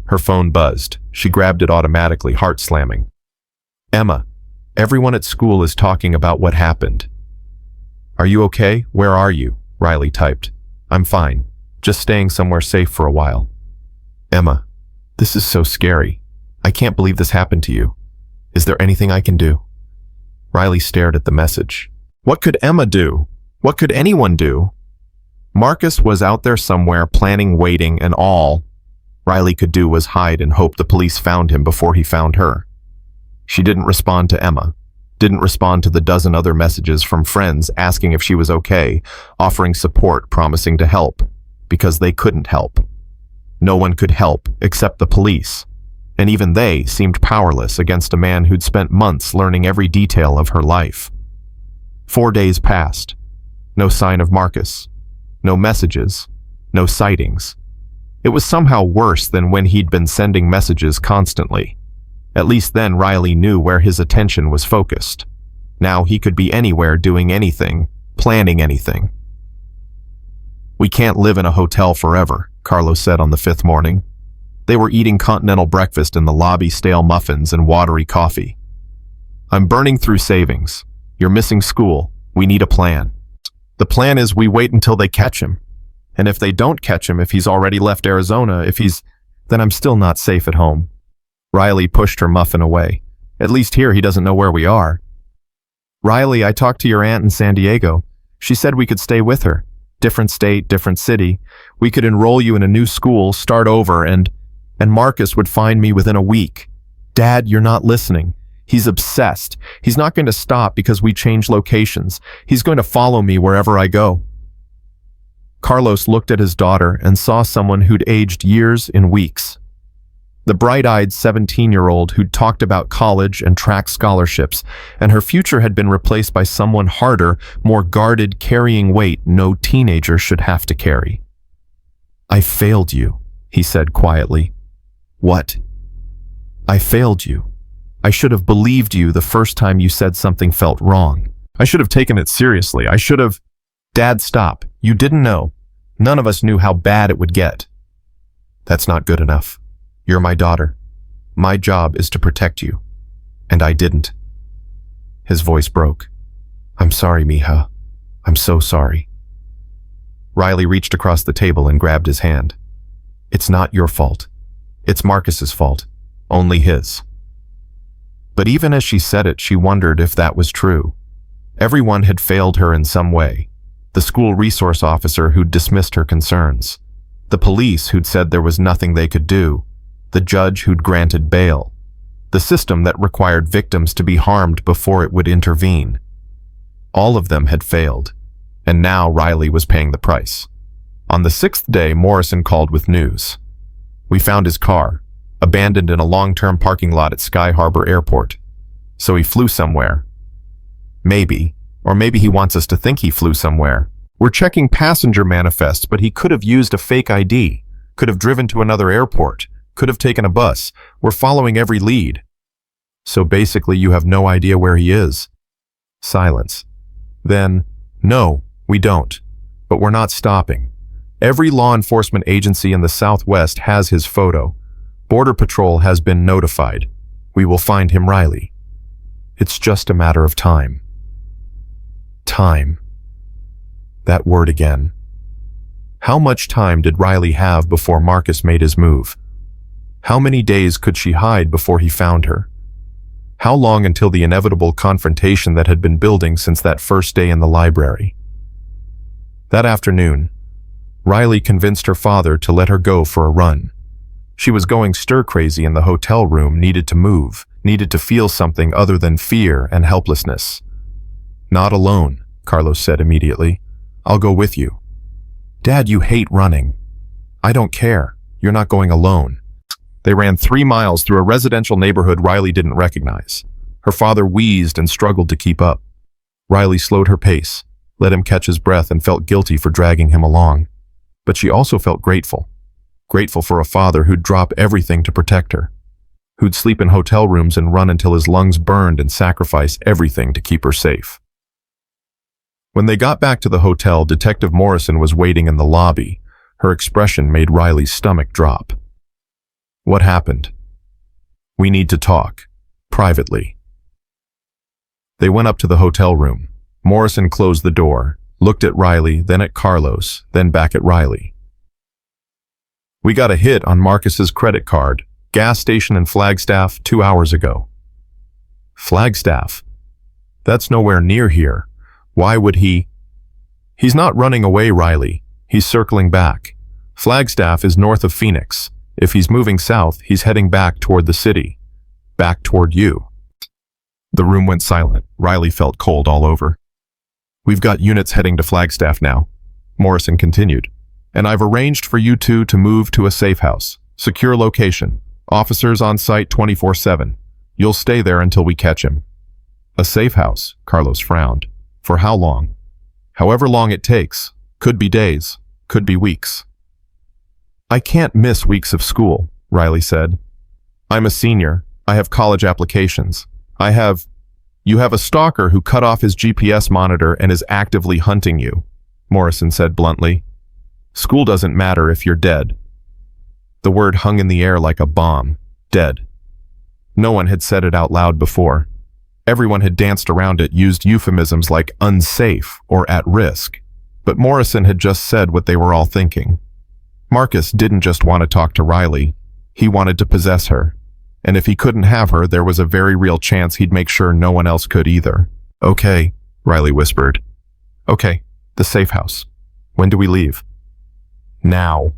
Her phone buzzed. She grabbed it automatically, heart slamming. Emma, everyone at school is talking about what happened. Are you okay? Where are you? Riley typed. I'm fine. Just staying somewhere safe for a while. Emma, this is so scary. I can't believe this happened to you. Is there anything I can do? Riley stared at the message. What could Emma do? What could anyone do? Marcus was out there somewhere, planning, waiting, and all Riley could do was hide and hope the police found him before he found her. She didn't respond to Emma, didn't respond to the dozen other messages from friends asking if she was okay, offering support, promising to help, because they couldn't help. No one could help except the police. And even they seemed powerless against a man who'd spent months learning every detail of her life. 4 days passed. No sign of Marcus. No messages. No sightings. It was somehow worse than when he'd been sending messages constantly. At least then Riley knew where his attention was focused. Now he could be anywhere, doing anything, planning anything. We can't live in a hotel forever, Carlos said on the 5th morning. They were eating continental breakfast in the lobby, stale muffins and watery coffee. I'm burning through savings. You're missing school. We need a plan. The plan is we wait until they catch him. And if they don't catch him, if he's already left Arizona, then I'm still not safe at home. Riley pushed her muffin away. At least here he doesn't know where we are. Riley, I talked to your aunt in San Diego. She said we could stay with her. Different state, different city. We could enroll you in a new school, start over, and and Marcus would find me within a week. Dad, you're not listening. He's obsessed. He's not going to stop because we change locations. He's going to follow me wherever I go." Carlos looked at his daughter and saw someone who'd aged years in weeks. The bright-eyed 17-year-old who'd talked about college and track scholarships, and her future had been replaced by someone harder, more guarded, carrying weight no teenager should have to carry. "I failed you," he said quietly. "What?" "I failed you. I should have believed you the first time you said something felt wrong. I should have taken it seriously. I should have—" "Dad, stop. You didn't know. None of us knew how bad it would get." "That's not good enough. You're my daughter. My job is to protect you. And I didn't." His voice broke. "I'm sorry, Mija. I'm so sorry." Riley reached across the table and grabbed his hand. "It's not your fault. It's Marcus's fault. Only his." But even as she said it, she wondered if that was true. Everyone had failed her in some way. The school resource officer who'd dismissed her concerns. The police who'd said there was nothing they could do. The judge who'd granted bail. The system that required victims to be harmed before it would intervene. All of them had failed, and now Riley was paying the price. On the 6th day, Morrison called with news. "We found his car, abandoned in a long-term parking lot at Sky Harbor Airport. So he flew somewhere. Maybe, or maybe he wants us to think he flew somewhere. We're checking passenger manifests, but he could have used a fake ID, could have driven to another airport, could have taken a bus. We're following every lead." "So basically you have no idea where he is?" Silence. Then, "No, we don't. But we're not stopping. Every law enforcement agency in the Southwest has his photo. Border Patrol has been notified. We will find him, Riley. It's just a matter of time." Time. That word again. How much time did Riley have before Marcus made his move? How many days could she hide before he found her? How long until the inevitable confrontation that had been building since that first day in the library? That afternoon, Riley convinced her father to let her go for a run. She was going stir-crazy in the hotel room, needed to move, needed to feel something other than fear and helplessness. "Not alone," Carlos said immediately. "I'll go with you." "Dad, you hate running." "I don't care. You're not going alone." They ran 3 miles through a residential neighborhood Riley didn't recognize. Her father wheezed and struggled to keep up. Riley slowed her pace, let him catch his breath, and felt guilty for dragging him along. But she also felt grateful. Grateful for a father who'd drop everything to protect her. Who'd sleep in hotel rooms and run until his lungs burned and sacrifice everything to keep her safe. When they got back to the hotel, Detective Morrison was waiting in the lobby. Her expression made Riley's stomach drop. "What happened?" "We need to talk. Privately." They went up to the hotel room. Morrison closed the door, looked at Riley, then at Carlos, then back at Riley. "We got a hit on Marcus's credit card, gas station in Flagstaff 2 hours ago." "Flagstaff? That's nowhere near here. Why would he—" "He's not running away, Riley. He's circling back. Flagstaff is north of Phoenix. If he's moving south, he's heading back toward the city. Back toward you." The room went silent. Riley felt cold all over. "We've got units heading to Flagstaff now," Morrison continued. "And I've arranged for you two to move to a safe house. Secure location. Officers on site 24/7. You'll stay there until we catch him." "A safe house?" Carlos frowned. "For how long?" "However long it takes. Could be days. Could be weeks." "I can't miss weeks of school," Riley said. "I'm a senior. I have college applications. You have a stalker who cut off his GPS monitor and is actively hunting you," Morrison said bluntly. "School doesn't matter if you're dead." The word hung in the air like a bomb. Dead. No one had said it out loud before. Everyone had danced around it, used euphemisms like unsafe or at risk. But Morrison had just said what they were all thinking. Marcus didn't just want to talk to Riley. He wanted to possess her. And if he couldn't have her, there was a very real chance he'd make sure no one else could either. "Okay," Riley whispered. "Okay, the safe house. When do we leave?" "Now."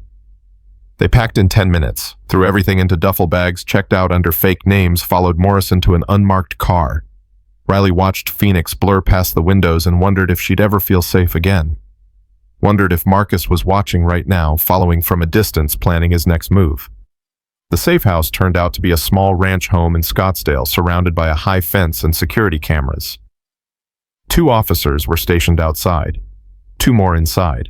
They packed in 10 minutes, threw everything into duffel bags, checked out under fake names, followed Morrison to an unmarked car. Riley watched Phoenix blur past the windows and wondered if she'd ever feel safe again. Wondered if Marcus was watching right now, following from a distance, planning his next move. The safe house turned out to be a small ranch home in Scottsdale, surrounded by a high fence and security cameras. 2 officers were stationed outside, 2 more inside.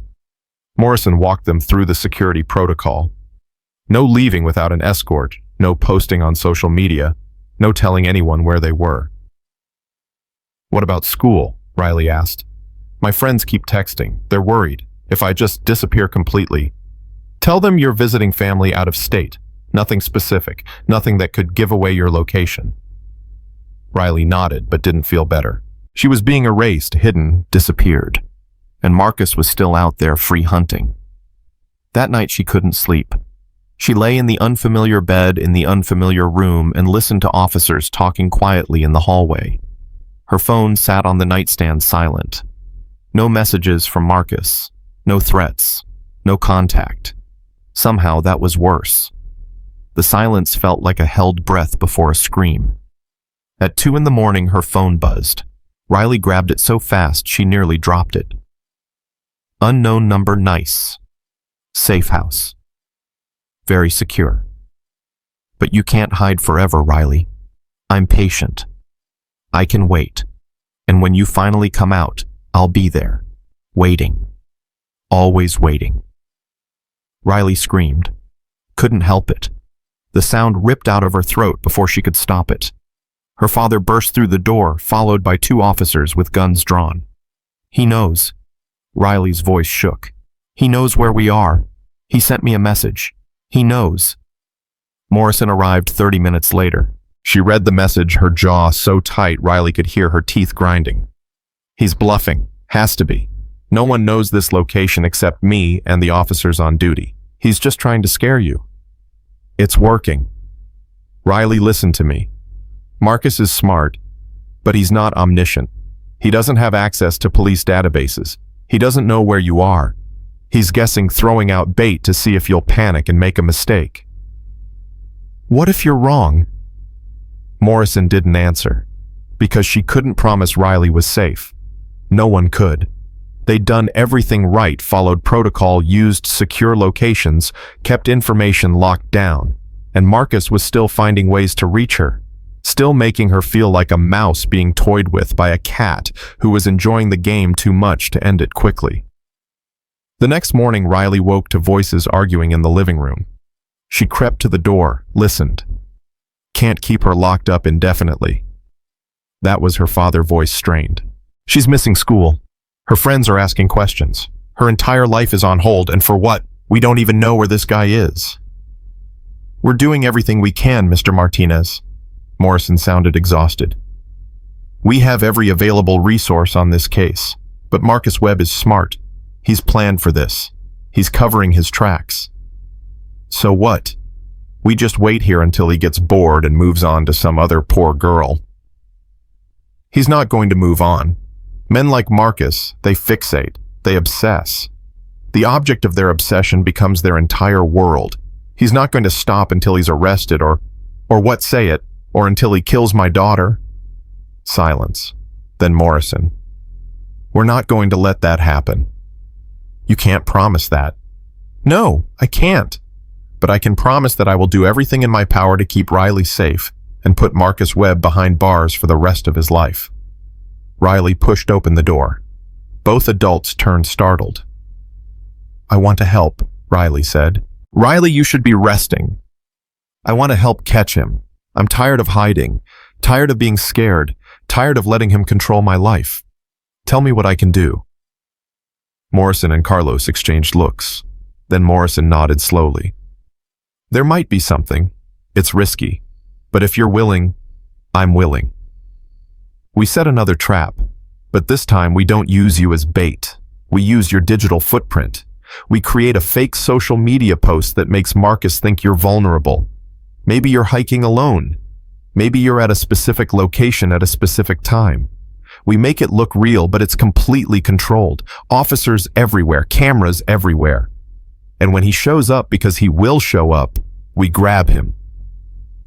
Morrison walked them through the security protocol. No leaving without an escort, no posting on social media, no telling anyone where they were. "What about school?" Riley asked. "My friends keep texting. They're worried. If I just disappear completely." "Tell them you're visiting family out of state. Nothing specific, nothing that could give away your location." Riley nodded, but didn't feel better. She was being erased, hidden, disappeared. And Marcus was still out there free hunting. That night she couldn't sleep. She lay in the unfamiliar bed in the unfamiliar room and listened to officers talking quietly in the hallway. Her phone sat on the nightstand silent. No messages from Marcus, no threats, no contact. Somehow that was worse. The silence felt like a held breath before a scream. At 2 in the morning, her phone buzzed. Riley grabbed it so fast she nearly dropped it. Unknown number, nice. Safe house. Very secure. But you can't hide forever, Riley. I'm patient. I can wait. And when you finally come out, I'll be there. Waiting. Always waiting. Riley screamed. Couldn't help it. The sound ripped out of her throat before she could stop it. Her father burst through the door, followed by 2 officers with guns drawn. "He knows." Riley's voice shook. "He knows where we are. He sent me a message. He knows." Morrison arrived 30 minutes later. She read the message, her jaw so tight Riley could hear her teeth grinding. "He's bluffing. Has to be. No one knows this location except me and the officers on duty. He's just trying to scare you." "It's working." "Riley, listen to me. Marcus is smart, but he's not omniscient. He doesn't have access to police databases. He doesn't know where you are. He's guessing, throwing out bait to see if you'll panic and make a mistake." "What if you're wrong?" Morrison didn't answer, because she couldn't promise Riley was safe. No one could. They'd done everything right, followed protocol, used secure locations, kept information locked down, and Marcus was still finding ways to reach her, still making her feel like a mouse being toyed with by a cat who was enjoying the game too much to end it quickly. The next morning, Riley woke to voices arguing in the living room. She crept to the door, listened. Can't keep her locked up indefinitely. That was her father's voice, strained. She's missing school. Her friends are asking questions. Her entire life is on hold, and for what? We don't even know where this guy is. We're doing everything we can, Mr. Martinez. Morrison sounded exhausted. We have every available resource on this case, but Marcus Webb is smart. He's planned for this. He's covering his tracks. So what? We just wait here until he gets bored and moves on to some other poor girl. He's not going to move on. Men like Marcus, they fixate, they obsess. The object of their obsession becomes their entire world. He's not going to stop until he's arrested or what, say it, or until he kills my daughter. Silence. Then Morrison. We're not going to let that happen. You can't promise that. No, I can't. But I can promise that I will do everything in my power to keep Riley safe and put Marcus Webb behind bars for the rest of his life. Riley pushed open the door. Both adults turned startled. I want to help, Riley said. Riley, you should be resting. I want to help catch him. I'm tired of hiding, tired of being scared, tired of letting him control my life. Tell me what I can do. Morrison and Carlos exchanged looks. Then Morrison nodded slowly. There might be something. It's risky. But if you're willing, I'm willing. We set another trap, but this time we don't use you as bait. We use your digital footprint. We create a fake social media post that makes Marcus think you're vulnerable. Maybe you're hiking alone. Maybe you're at a specific location at a specific time. We make it look real, but it's completely controlled. Officers everywhere, cameras everywhere. And when he shows up, because he will show up, we grab him.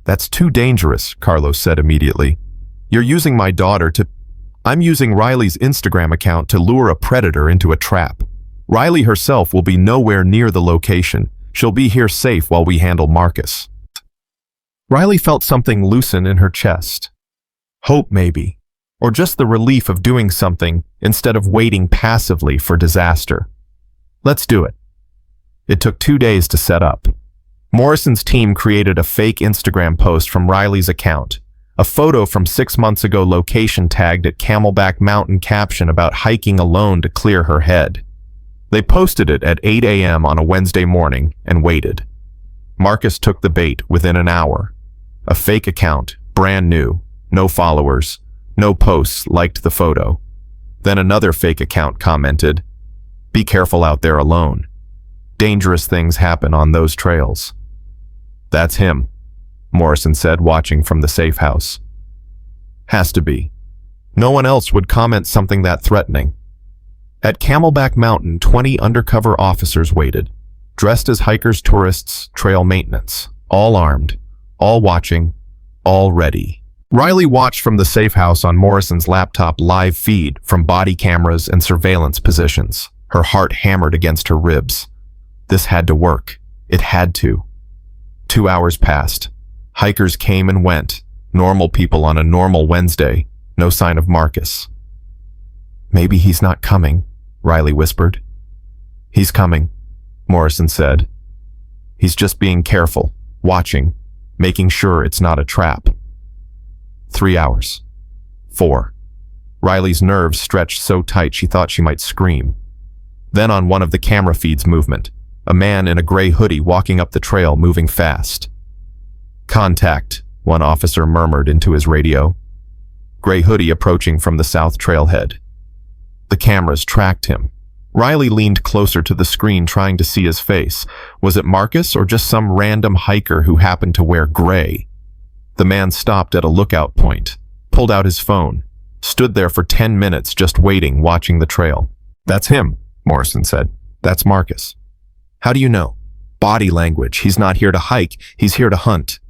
That's too dangerous, Carlos said immediately. You're using my daughter to... I'm using Riley's Instagram account to lure a predator into a trap. Riley herself will be nowhere near the location. She'll be here safe while we handle Marcus. Riley felt something loosen in her chest. Hope, maybe. Or just the relief of doing something instead of waiting passively for disaster. Let's do it. It took 2 days to set up. Morrison's team created a fake Instagram post from Riley's account, a photo from 6 months ago, location tagged at Camelback Mountain, caption about hiking alone to clear her head. They posted it at 8 a.m. on a Wednesday morning and waited. Marcus took the bait within an hour. A fake account, brand new, no followers, no posts, liked the photo. Then another fake account commented, "Be careful out there alone. Dangerous things happen on those trails." "That's him," Morrison said, watching from the safe house. "Has to be. No one else would comment something that threatening." At Camelback Mountain, 20 undercover officers waited, dressed as hikers, tourists, trail maintenance, all armed, all watching, all ready. Riley watched from the safe house on Morrison's laptop live feed from body cameras and surveillance positions. Her heart hammered against her ribs. This had to work. It had to. 2 hours passed. Hikers came and went, normal people on a normal Wednesday. No sign of Marcus. "Maybe he's not coming," Riley whispered. "He's coming," Morrison said. "He's just being careful, watching, making sure it's not a trap." 3 hours. 4. Riley's nerves stretched so tight she thought she might scream. Then on one of the camera feeds, movement. A man in a gray hoodie walking up the trail, moving fast. "Contact," one officer murmured into his radio. Gray hoodie approaching from the south trailhead. The cameras tracked him. Riley leaned closer to the screen, trying to see his face. Was it Marcus or just some random hiker who happened to wear gray? The man stopped at a lookout point, pulled out his phone, stood there for 10 minutes just waiting, watching the trail. "That's him," Morrison said. "That's Marcus." "How do you know?" "Body language. He's not here to hike. He's here to hunt."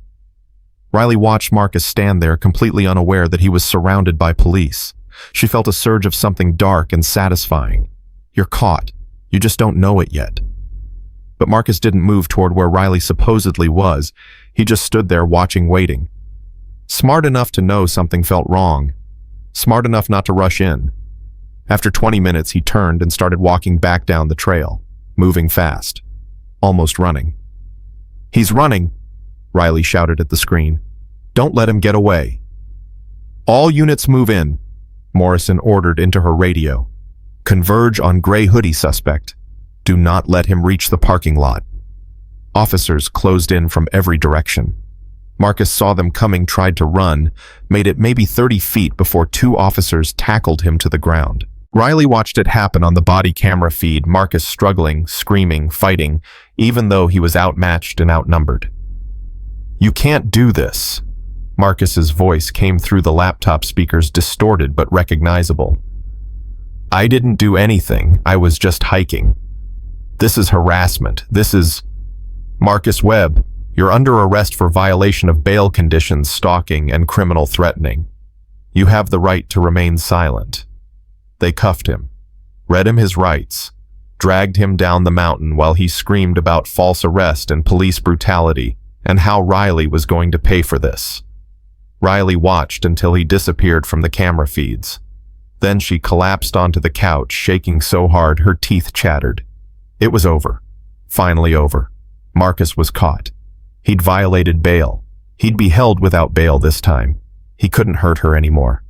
Riley watched Marcus stand there, completely unaware that he was surrounded by police. She felt a surge of something dark and satisfying. You're caught. You just don't know it yet. But Marcus didn't move toward where Riley supposedly was. He just stood there watching, waiting. Smart enough to know something felt wrong. Smart enough not to rush in. After 20 minutes, he turned and started walking back down the trail, moving fast, almost running. "He's running," Riley shouted at the screen. "Don't let him get away." "All units move in," Morrison ordered into her radio. "Converge on gray hoodie suspect. Do not let him reach the parking lot." Officers closed in from every direction. Marcus saw them coming, tried to run, made it maybe 30 feet before 2 officers tackled him to the ground. Riley watched it happen on the body camera feed, Marcus struggling, screaming, fighting, even though he was outmatched and outnumbered. "You can't do this." Marcus's voice came through the laptop speakers, distorted but recognizable. "I didn't do anything. I was just hiking. This is harassment. This is..." "Marcus Webb, you're under arrest for violation of bail conditions, stalking, and criminal threatening. You have the right to remain silent." They cuffed him, read him his rights, dragged him down the mountain while he screamed about false arrest and police brutality and how Riley was going to pay for this. Riley watched until he disappeared from the camera feeds. Then she collapsed onto the couch, shaking so hard her teeth chattered. It was over. Finally over. Marcus was caught. He'd violated bail. He'd be held without bail this time. He couldn't hurt her anymore.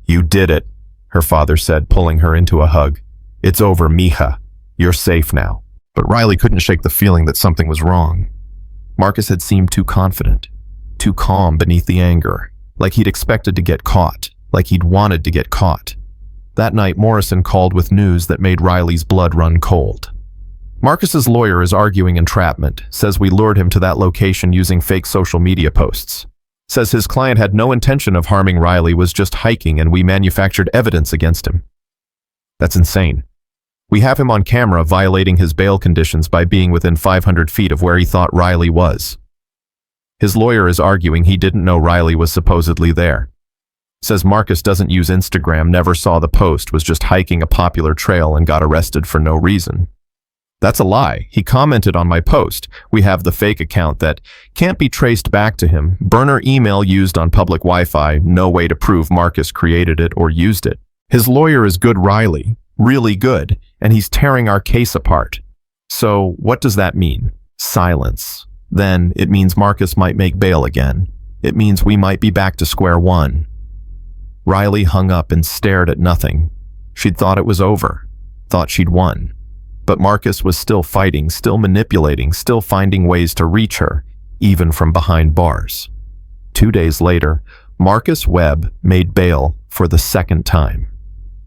"You did it," her father said, pulling her into a hug. "It's over, mija. You're safe now." But Riley couldn't shake the feeling that something was wrong. Marcus had seemed too confident, too calm beneath the anger, like he'd expected to get caught, like he'd wanted to get caught. That night, Morrison called with news that made Riley's blood run cold. Marcus's lawyer is arguing entrapment, says we lured him to that location using fake social media posts. Says his client had no intention of harming Riley, was just hiking, and we manufactured evidence against him. That's insane. We have him on camera violating his bail conditions by being within 500 feet of where he thought Riley was. His lawyer is arguing he didn't know Riley was supposedly there. Says Marcus doesn't use Instagram, never saw the post, was just hiking a popular trail and got arrested for no reason. That's a lie. He commented on my post. We have the fake account that can't be traced back to him. Burner email used on public Wi-Fi. No way to prove Marcus created it or used it. His lawyer is good Riley, really good, and he's tearing our case apart. So what does that mean? Silence. Then it means Marcus might make bail again. It means we might be back to square one. Riley hung up and stared at nothing. She'd thought it was over, thought she'd won. But Marcus was still fighting, still manipulating, still finding ways to reach her, even from behind bars. 2 days later, Marcus Webb made bail for the second time.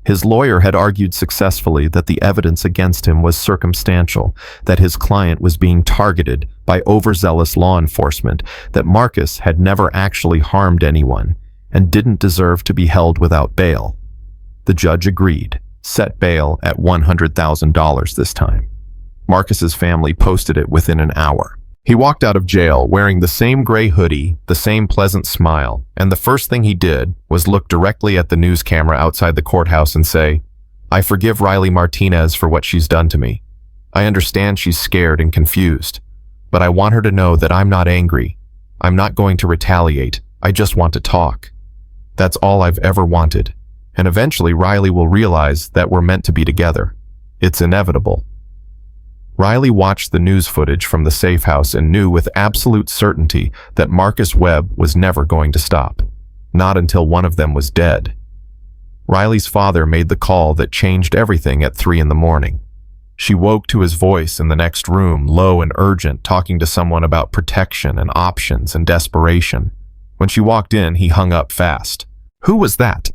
His lawyer had argued successfully that the evidence against him was circumstantial, that his client was being targeted by overzealous law enforcement, that Marcus had never actually harmed anyone and didn't deserve to be held without bail. The judge agreed, set bail at $100,000 this time. Marcus's family posted it within an hour. He walked out of jail wearing the same gray hoodie, the same pleasant smile, and the first thing he did was look directly at the news camera outside the courthouse and say, "I forgive Riley Martinez for what she's done to me. I understand she's scared and confused, but I want her to know that I'm not angry. I'm not going to retaliate. I just want to talk. That's all I've ever wanted. And eventually Riley will realize that we're meant to be together. It's inevitable." Riley watched the news footage from the safe house and knew with absolute certainty that Marcus Webb was never going to stop. Not until one of them was dead. Riley's father made the call that changed everything at 3 in the morning. She woke to his voice in the next room, low and urgent, talking to someone about protection and options and desperation. When she walked in, he hung up fast. "Who was that?"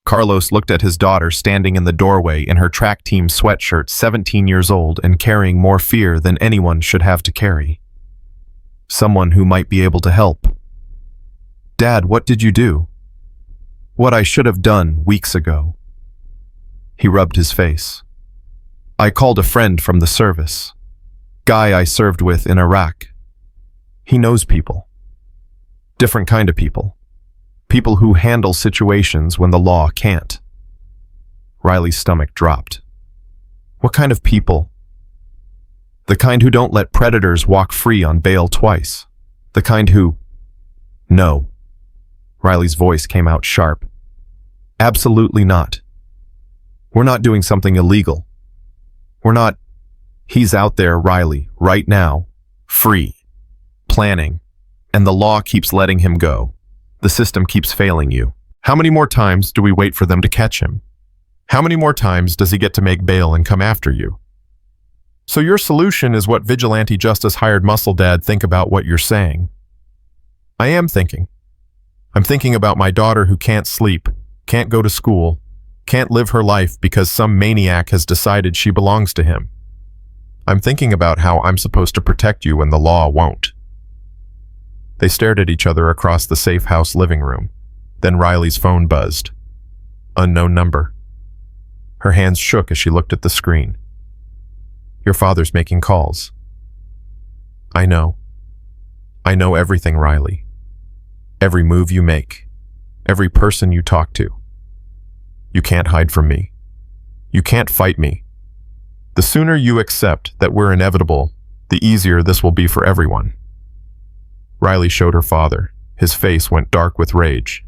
Carlos looked at his daughter standing in the doorway in her track team sweatshirt, 17 years old and carrying more fear than anyone should have to carry. Someone who might be able to help. "Dad, what did you do?" "What I should have done weeks ago." He rubbed his face. "I called a friend from the service. Guy I served with in Iraq. He knows people. Different kind of people. People who handle situations when the law can't." Riley's stomach dropped. "What kind of people?" "The kind who don't let predators walk free on bail twice. The kind who—" "No." Riley's voice came out sharp. "Absolutely not. We're not doing something illegal. We're not—" "He's out there, Riley, right now, free, planning, and the law keeps letting him go. The system keeps failing you. How many more times do we wait for them to catch him? How many more times does he get to make bail and come after you? So your solution is what vigilante justice hired muscle dad think about what you're saying. I am thinking. I'm thinking about my daughter who can't sleep, can't go to school, can't live her life because some maniac has decided she belongs to him. I'm thinking about how I'm supposed to protect you when the law won't." They stared at each other across the safe house living room. Then Riley's phone buzzed. Unknown number. Her hands shook as she looked at the screen. "Your father's making calls." "I know. I know everything, Riley. Every move you make. Every person you talk to. You can't hide from me. You can't fight me. The sooner you accept that we're inevitable, the easier this will be for everyone." Riley showed her father. His face went dark with rage.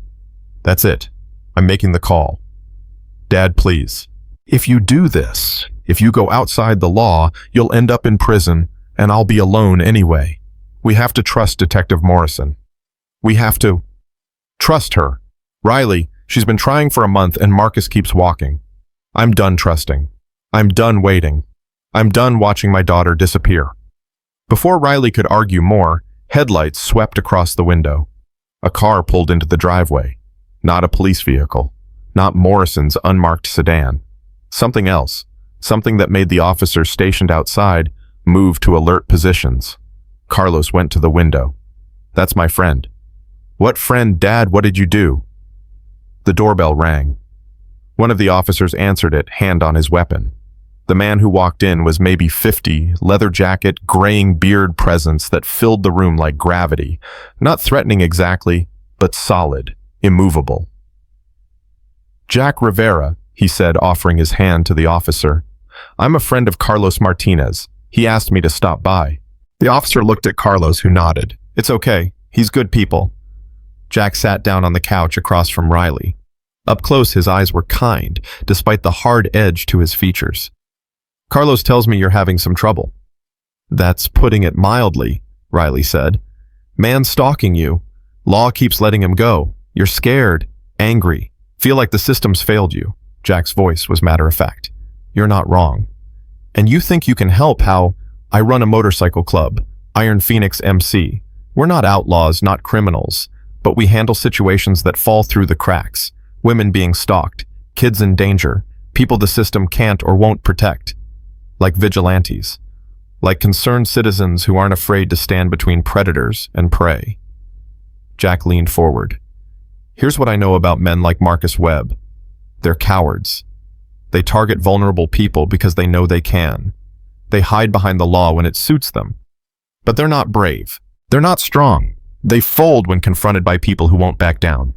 "That's it. I'm making the call. Dad, please. If you do this, if you go outside the law, you'll end up in prison, and I'll be alone anyway. We have to trust Detective Morrison. We have to trust her. Riley, she's been trying for a month and Marcus keeps walking. I'm done trusting. I'm done waiting. I'm done watching my daughter disappear." Before Riley could argue more, headlights swept across the window. A car pulled into the driveway. Not a police vehicle. Not Morrison's unmarked sedan. Something else. Something that made the officers stationed outside move to alert positions. Carlos went to the window. "That's my friend." "What friend, Dad? What did you do?" The doorbell rang. One of the officers answered it, hand on his weapon. The man who walked in was maybe 50, leather jacket, graying beard presence that filled the room like gravity. Not threatening exactly, but solid, immovable. "Jack Rivera," he said, offering his hand to the officer. "I'm a friend of Carlos Martinez. He asked me to stop by." The officer looked at Carlos, who nodded. "It's okay. He's good people." Jack sat down on the couch across from Riley. Up close, his eyes were kind, despite the hard edge to his features. "Carlos tells me you're having some trouble." "That's putting it mildly," Riley said. "Man's stalking you. Law keeps letting him go. You're scared, angry, feel like the system's failed you." Jack's voice was matter-of-fact. "You're not wrong. And you think you can help how I run a motorcycle club, Iron Phoenix MC. We're not outlaws, not criminals, but we handle situations that fall through the cracks. Women being stalked, kids in danger, people the system can't or won't protect. Like vigilantes. Like concerned citizens who aren't afraid to stand between predators and prey." Jack leaned forward. "Here's what I know about men like Marcus Webb. They're cowards. They target vulnerable people because they know they can. They hide behind the law when it suits them. But they're not brave. They're not strong. They fold when confronted by people who won't back down."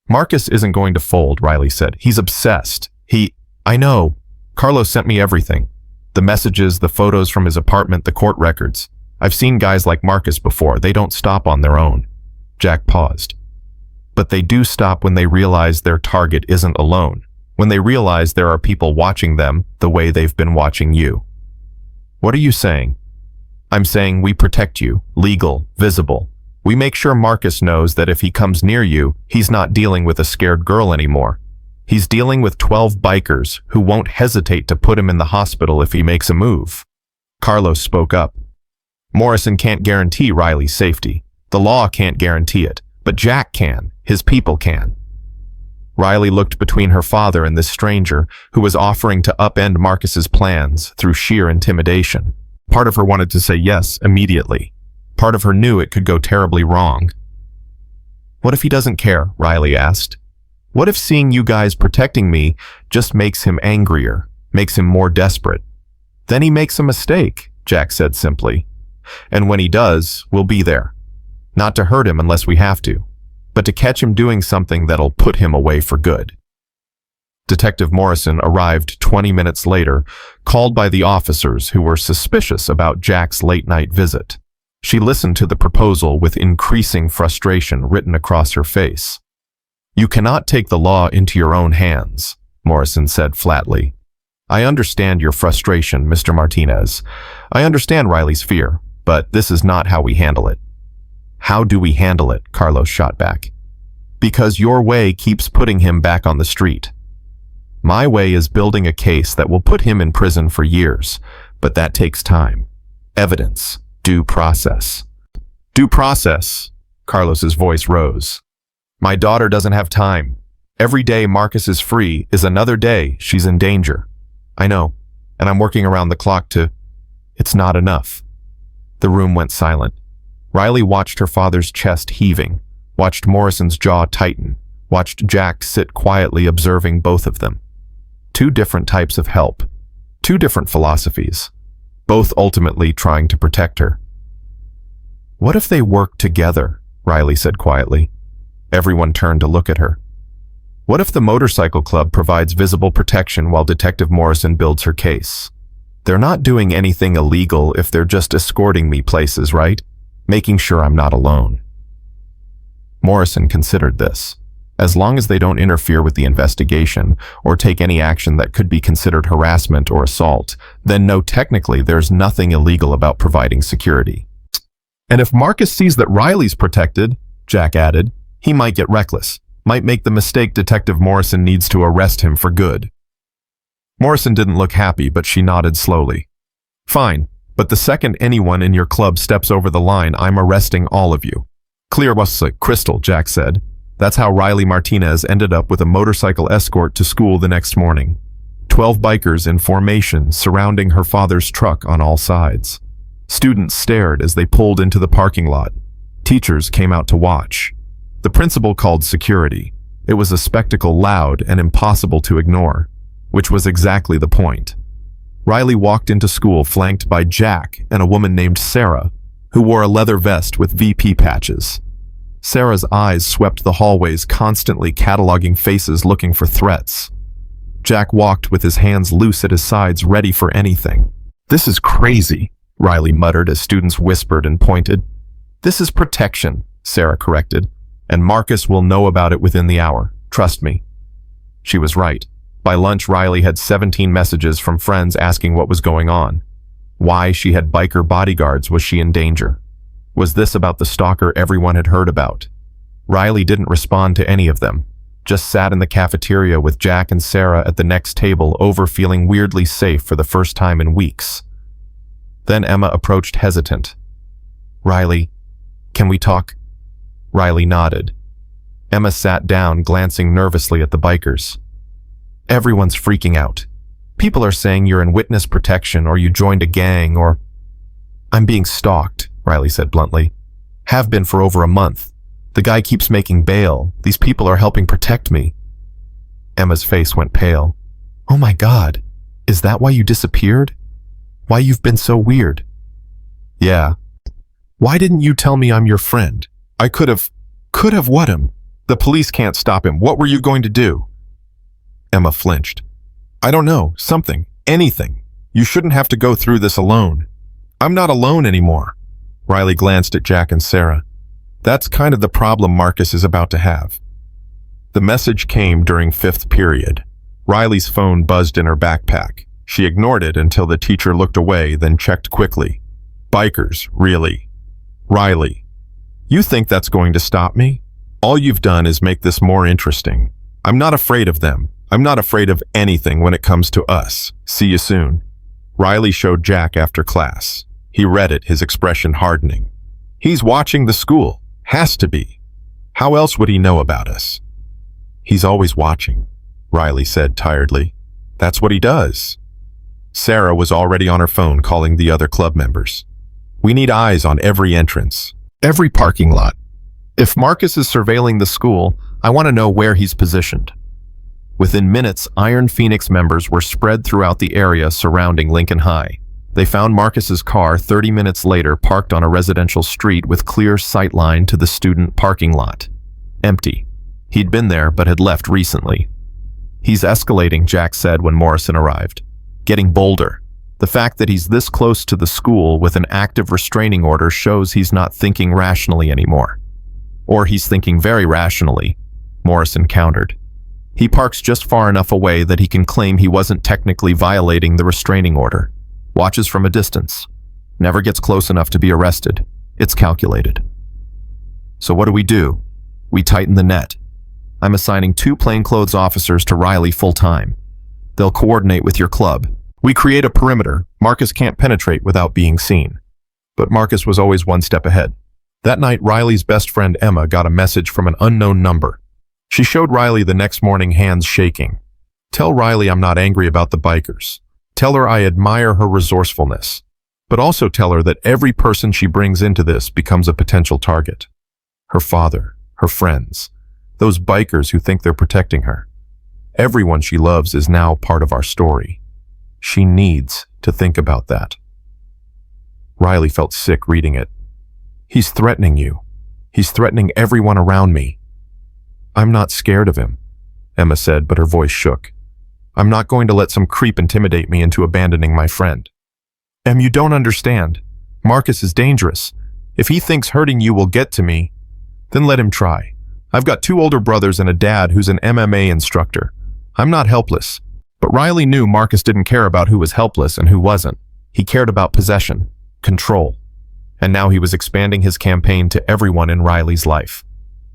"Marcus isn't going to fold," Riley said. "He's obsessed. I know. Carlos sent me everything. The messages, the photos from his apartment, the court records. I've seen guys like Marcus before. They don't stop on their own." Jack paused. "But they do stop when they realize their target isn't alone. When they realize there are people watching them the way they've been watching you." "What are you saying?" "I'm saying we protect you, legal, visible. We make sure Marcus knows that if he comes near you, he's not dealing with a scared girl anymore. He's dealing with 12 bikers who won't hesitate to put him in the hospital if he makes a move." Carlos spoke up. "Morrison can't guarantee Riley's safety. The law can't guarantee it, but Jack can. His people can." Riley looked between her father and this stranger who was offering to upend Marcus's plans through sheer intimidation. Part of her wanted to say yes immediately. Part of her knew it could go terribly wrong. "What if he doesn't care?" Riley asked. "What if seeing you guys protecting me just makes him angrier, makes him more desperate?" "Then he makes a mistake," Jack said simply. "And when he does, we'll be there. Not to hurt him unless we have to, but to catch him doing something that'll put him away for good." Detective Morrison arrived 20 minutes later, called by the officers who were suspicious about Jack's late-night visit. She listened to the proposal with increasing frustration written across her face. "You cannot take the law into your own hands," Morrison said flatly. "I understand your frustration, Mr. Martinez. I understand Riley's fear, but this is not how we handle it." "How do we handle it?" Carlos shot back. "Because your way keeps putting him back on the street. My way is building a case that will put him in prison for years, but that takes time. Evidence. Due process." "Due process?" Carlos's voice rose. "My daughter doesn't have time. Every day Marcus is free is another day she's in danger. I know, and I'm working around the clock to... It's not enough." The room went silent. Riley watched her father's chest heaving, watched Morrison's jaw tighten, watched Jack sit quietly observing both of them. Two different types of help, two different philosophies, both ultimately trying to protect her. "What if they work together?" Riley said quietly. Everyone turned to look at her. "What if the motorcycle club provides visible protection while Detective Morrison builds her case? They're not doing anything illegal if they're just escorting me places, right? Making sure I'm not alone." Morrison considered this. As long as they don't interfere with the investigation or take any action that could be considered harassment or assault, then no, technically there's nothing illegal about providing security. "And if Marcus sees that Riley's protected," Jack added, "he might get reckless, might make the mistake Detective Morrison needs to arrest him for good." Morrison didn't look happy, but she nodded slowly. "Fine, but the second anyone in your club steps over the line, I'm arresting all of you." "Clear was crystal," Jack said. That's how Riley Martinez ended up with a motorcycle escort to school the next morning. 12 bikers in formation surrounding her father's truck on all sides. Students stared as they pulled into the parking lot. Teachers came out to watch. The principal called security. It was a spectacle loud and impossible to ignore. which was exactly the point. Riley walked into school flanked by Jack and a woman named Sarah, who wore a leather vest with VP patches. Sarah's eyes swept the hallways, constantly cataloging faces looking for threats. Jack walked with his hands loose at his sides, ready for anything. "This is crazy," Riley muttered as students whispered and pointed. "This is protection," Sarah corrected, "and Marcus will know about it within the hour. Trust me." She was right. By lunch, Riley had 17 messages from friends asking what was going on. Why she had biker bodyguards? Was she in danger? Was this about the stalker everyone had heard about? Riley didn't respond to any of them, just sat in the cafeteria with Jack and Sarah at the next table, over feeling weirdly safe for the first time in weeks. Then Emma approached, hesitant. "Riley, can we talk?" Riley nodded. Emma sat down, glancing nervously at the bikers. "Everyone's freaking out. People are saying you're in witness protection, or you joined a gang, or—" "I'm being stalked," Riley said bluntly. "Have been for over a month. The guy keeps making bail. These people are helping protect me." Emma's face went pale. "Oh my God, is that why you disappeared? Why you've been so weird?" "Yeah." "Why didn't you tell me I'm your friend? I could have what him? The police can't stop him. What were you going to do?" Emma flinched. "I don't know, something, anything. You shouldn't have to go through this alone." "I'm not alone anymore." Riley glanced at Jack and Sarah. "That's kind of the problem Marcus is about to have." The message came during 5th period. Riley's phone buzzed in her backpack. She ignored it until the teacher looked away, then checked quickly. "Bikers, really? Riley, you think that's going to stop me? All you've done is make this more interesting. I'm not afraid of them. I'm not afraid of anything when it comes to us. See you soon." Riley showed Jack after class. He read it, his expression hardening. "He's watching the school. Has to be. How else would he know about us?" "He's always watching," Riley said tiredly. "That's what he does." Sarah was already on her phone calling the other club members. "We need eyes on every entrance, every parking lot. If Marcus is surveilling the school, I want to know where he's positioned." Within minutes, Iron Phoenix members were spread throughout the area surrounding Lincoln High. They found Marcus's car 30 minutes later parked on a residential street with clear sightline to the student parking lot. Empty. He'd been there but had left recently. "He's escalating," Jack said when Morrison arrived. "Getting bolder. The fact that he's this close to the school with an active restraining order shows he's not thinking rationally anymore." "Or he's thinking very rationally," Morrison countered. "He parks just far enough away that he can claim he wasn't technically violating the restraining order. Watches from a distance. Never gets close enough to be arrested. It's calculated." "So what do? We tighten the net. I'm assigning 2 plainclothes officers to Riley full-time. They'll coordinate with your club. We create a perimeter. Marcus can't penetrate without being seen." But Marcus was always one step ahead. That night, Riley's best friend Emma got a message from an unknown number. She showed Riley the next morning, hands shaking. "Tell Riley I'm not angry about the bikers. Tell her I admire her resourcefulness. But also tell her that every person she brings into this becomes a potential target. Her father, her friends, those bikers who think they're protecting her. Everyone she loves is now part of our story. She needs to think about that." Riley felt sick reading it. "He's threatening you. He's threatening everyone around me." "I'm not scared of him," Emma said, but her voice shook. "I'm not going to let some creep intimidate me into abandoning my friend." "Em, you don't understand. Marcus is dangerous. If he thinks hurting you will get to me, then let him try. I've got 2 older brothers and a dad who's an MMA instructor. I'm not helpless." But Riley knew Marcus didn't care about who was helpless and who wasn't. He cared about possession, control. And now he was expanding his campaign to everyone in Riley's life.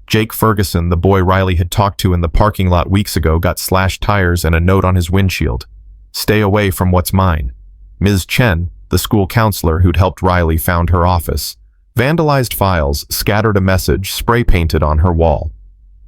Jake Ferguson, the boy Riley had talked to in the parking lot weeks ago, got slashed tires and a note on his windshield. "Stay away from what's mine." Ms. Chen, the school counselor who'd helped Riley, found her office. Vandalized files, scattered a message, spray-painted on her wall.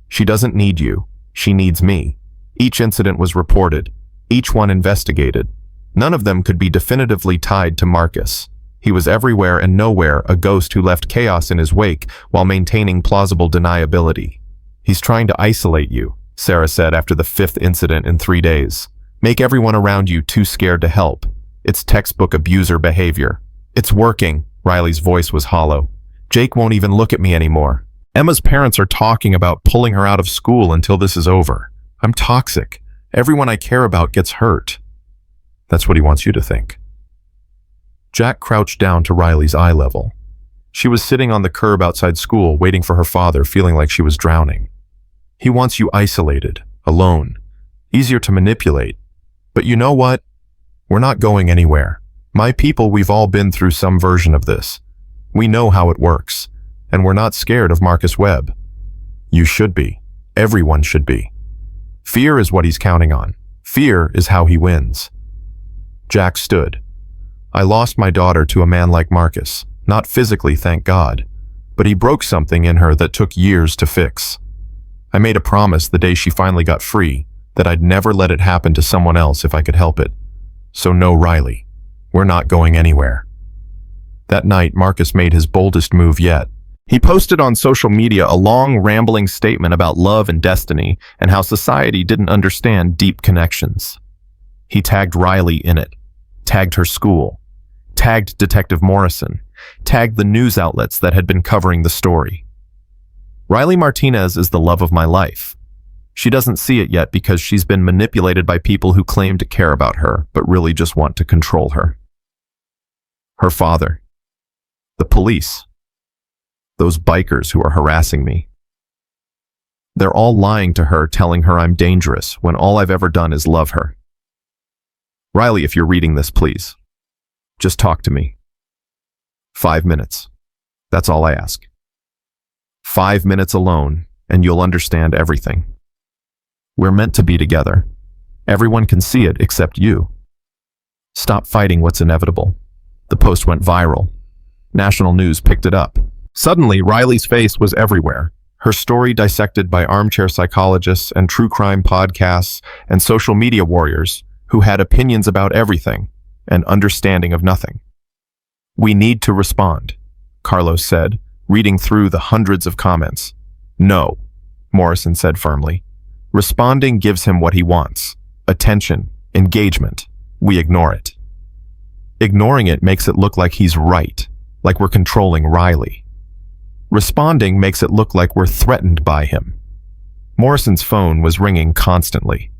"She doesn't need you. She needs me." Each incident was reported. Each one investigated. None of them could be definitively tied to Marcus. He was everywhere and nowhere, a ghost who left chaos in his wake while maintaining plausible deniability. "He's trying to isolate you," Sarah said after the 5th incident in 3 days. Make everyone around you too scared to help. It's textbook abuser behavior. It's working. Riley's voice was hollow. Jake won't even look at me anymore. Emma's parents are talking about pulling her out of school until this is over. I'm toxic. Everyone I care about gets hurt. That's what he wants you to think. Jack crouched down to Riley's eye level. She was sitting on the curb outside school, waiting for her father, feeling like she was drowning. He wants you isolated, alone, easier to manipulate. But you know what? We're not going anywhere. My people, we've all been through some version of this. We know how it works, and we're not scared of Marcus Webb. You should be. Everyone should be. Fear is what he's counting on. Fear is how he wins. Jack stood. I lost my daughter to a man like Marcus, not physically, thank God, but he broke something in her that took years to fix. I made a promise the day she finally got free that I'd never let it happen to someone else if I could help it. So no, Riley, we're not going anywhere. That night, Marcus made his boldest move yet. He posted on social media a long, rambling statement about love and destiny and how society didn't understand deep connections. He tagged Riley in it, tagged her school, tagged Detective Morrison, tagged the news outlets that had been covering the story. Riley Martinez is the love of my life. She doesn't see it yet because she's been manipulated by people who claim to care about her, but really just want to control her. Her father. The police. Those bikers who are harassing me. They're all lying to her, telling her I'm dangerous, when all I've ever done is love her. Riley, if you're reading this, please, just talk to me. 5 minutes. That's all I ask. 5 minutes alone, and you'll understand everything. We're meant to be together. Everyone can see it except you. Stop fighting what's inevitable. The post went viral. National news picked it up. Suddenly, Riley's face was everywhere. Her story dissected by armchair psychologists and true crime podcasts and social media warriors who had opinions about everything and understanding of nothing. We need to respond, Carlos said, reading through the hundreds of comments. No, Morrison said firmly. Responding gives him what he wants. Attention, engagement. We ignore it. Ignoring it makes it look like he's right, like we're controlling Riley. Responding makes it look like we're threatened by him. Morrison's phone was ringing constantly.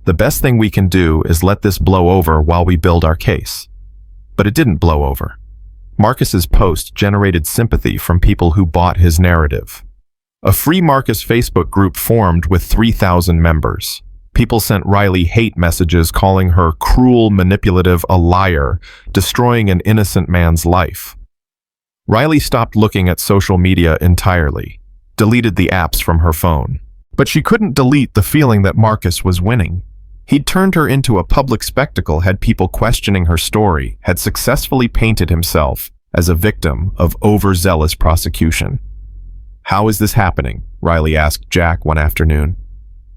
The best thing we can do is let this blow over while we build our case. But it didn't blow over. Marcus's post generated sympathy from people who bought his narrative. A Free Marcus Facebook group formed with 3,000 members. People sent Riley hate messages calling her cruel, manipulative, a liar, destroying an innocent man's life. Riley stopped looking at social media entirely, deleted the apps from her phone. But she couldn't delete the feeling that Marcus was winning. He'd turned her into a public spectacle, had people questioning her story, had successfully painted himself as a victim of overzealous prosecution. How is this happening? Riley asked Jack one afternoon.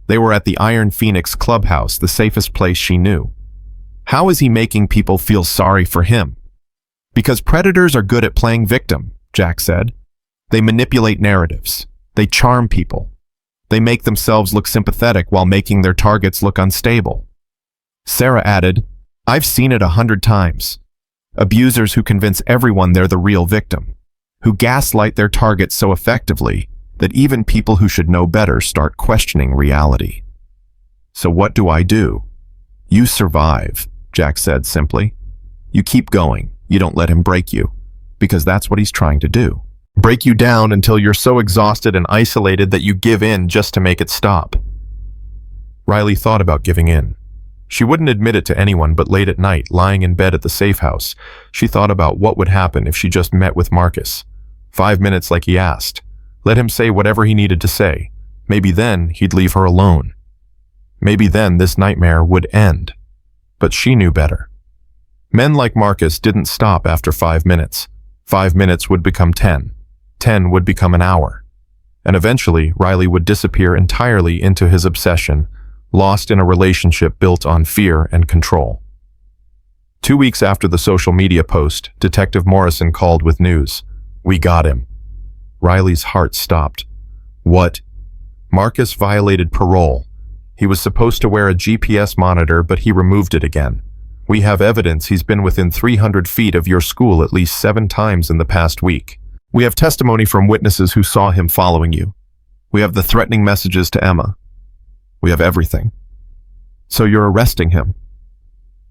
They were at the Iron Phoenix clubhouse, the safest place she knew. How is he making people feel sorry for him? Because predators are good at playing victim, Jack said. They manipulate narratives. They charm people. They make themselves look sympathetic while making their targets look unstable. Sarah added, I've seen it 100 times. Abusers who convince everyone they're the real victim, who gaslight their targets so effectively that even people who should know better start questioning reality. So what do? You survive, Jack said simply. You keep going. You don't let him break you, because that's what he's trying to do. Break you down until you're so exhausted and isolated that you give in just to make it stop. Riley thought about giving in. She wouldn't admit it to anyone, but late at night, lying in bed at the safe house, she thought about what would happen if she just met with Marcus. 5 minutes like he asked. Let him say whatever he needed to say. Maybe then he'd leave her alone. Maybe then this nightmare would end. But she knew better. Men like Marcus didn't stop after 5 minutes. 5 minutes would become 10. 10 would become an hour. And eventually, Riley would disappear entirely into his obsession, lost in a relationship built on fear and control. 2 weeks after the social media post, Detective Morrison called with news. We got him. Riley's heart stopped. What? Marcus violated parole. He was supposed to wear a GPS monitor, but he removed it again. We have evidence he's been within 300 feet of your school at least 7 times in the past week. We have testimony from witnesses who saw him following you. We have the threatening messages to Emma. We have everything. So you're arresting him.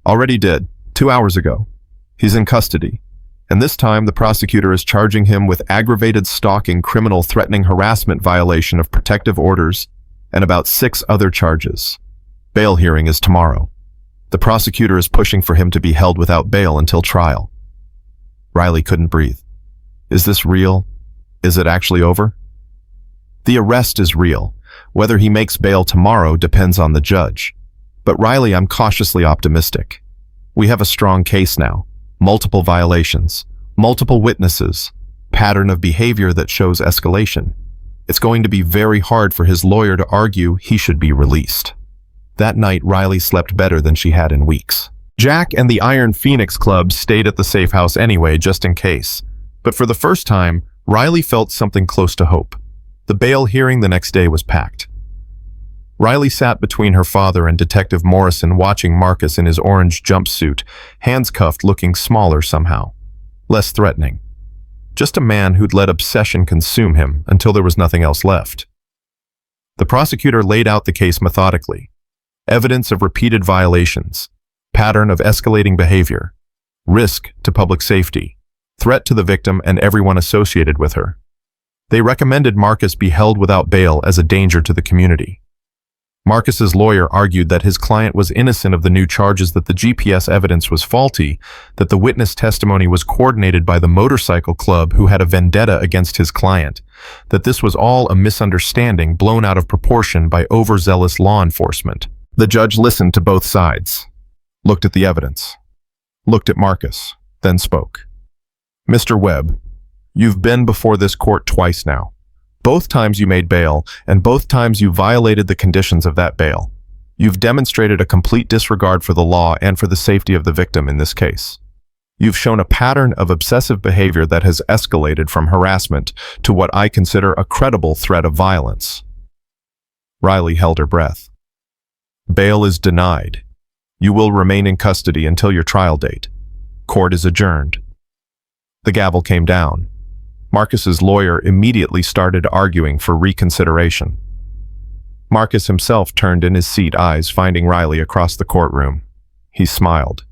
Already did, 2 hours ago. He's in custody. And this time the prosecutor is charging him with aggravated stalking, criminal threatening harassment, violation of protective orders, and about 6 other charges. Bail hearing is tomorrow. The prosecutor is pushing for him to be held without bail until trial. Riley couldn't breathe. Is this real? Is it actually over? The arrest is real. Whether he makes bail tomorrow depends on the judge. But Riley, I'm cautiously optimistic. We have a strong case now. Multiple violations, multiple witnesses, pattern of behavior that shows escalation. It's going to be very hard for his lawyer to argue he should be released. That night, Riley slept better than she had in weeks. Jack and the Iron Phoenix Club stayed at the safe house anyway, just in case. But for the first time, Riley felt something close to hope. The bail hearing the next day was packed. Riley sat between her father and Detective Morrison, watching Marcus in his orange jumpsuit, hands cuffed, looking smaller somehow. Less threatening. Just a man who'd let obsession consume him until there was nothing else left. The prosecutor laid out the case methodically. Evidence of repeated violations, pattern of escalating behavior, risk to public safety, threat to the victim and everyone associated with her. They recommended Marcus be held without bail as a danger to the community. Marcus's lawyer argued that his client was innocent of the new charges, that the GPS evidence was faulty, that the witness testimony was coordinated by the motorcycle club who had a vendetta against his client, that this was all a misunderstanding blown out of proportion by overzealous law enforcement. The judge listened to both sides, looked at the evidence, looked at Marcus, then spoke. Mr. Webb, you've been before this court twice now. Both times you made bail, and both times you violated the conditions of that bail. You've demonstrated a complete disregard for the law and for the safety of the victim in this case. You've shown a pattern of obsessive behavior that has escalated from harassment to what I consider a credible threat of violence. Riley held her breath. Bail is denied. You will remain in custody until your trial date. Court is adjourned. The gavel came down. Marcus's lawyer immediately started arguing for reconsideration. Marcus himself turned in his seat, eyes finding Riley across the courtroom. He smiled.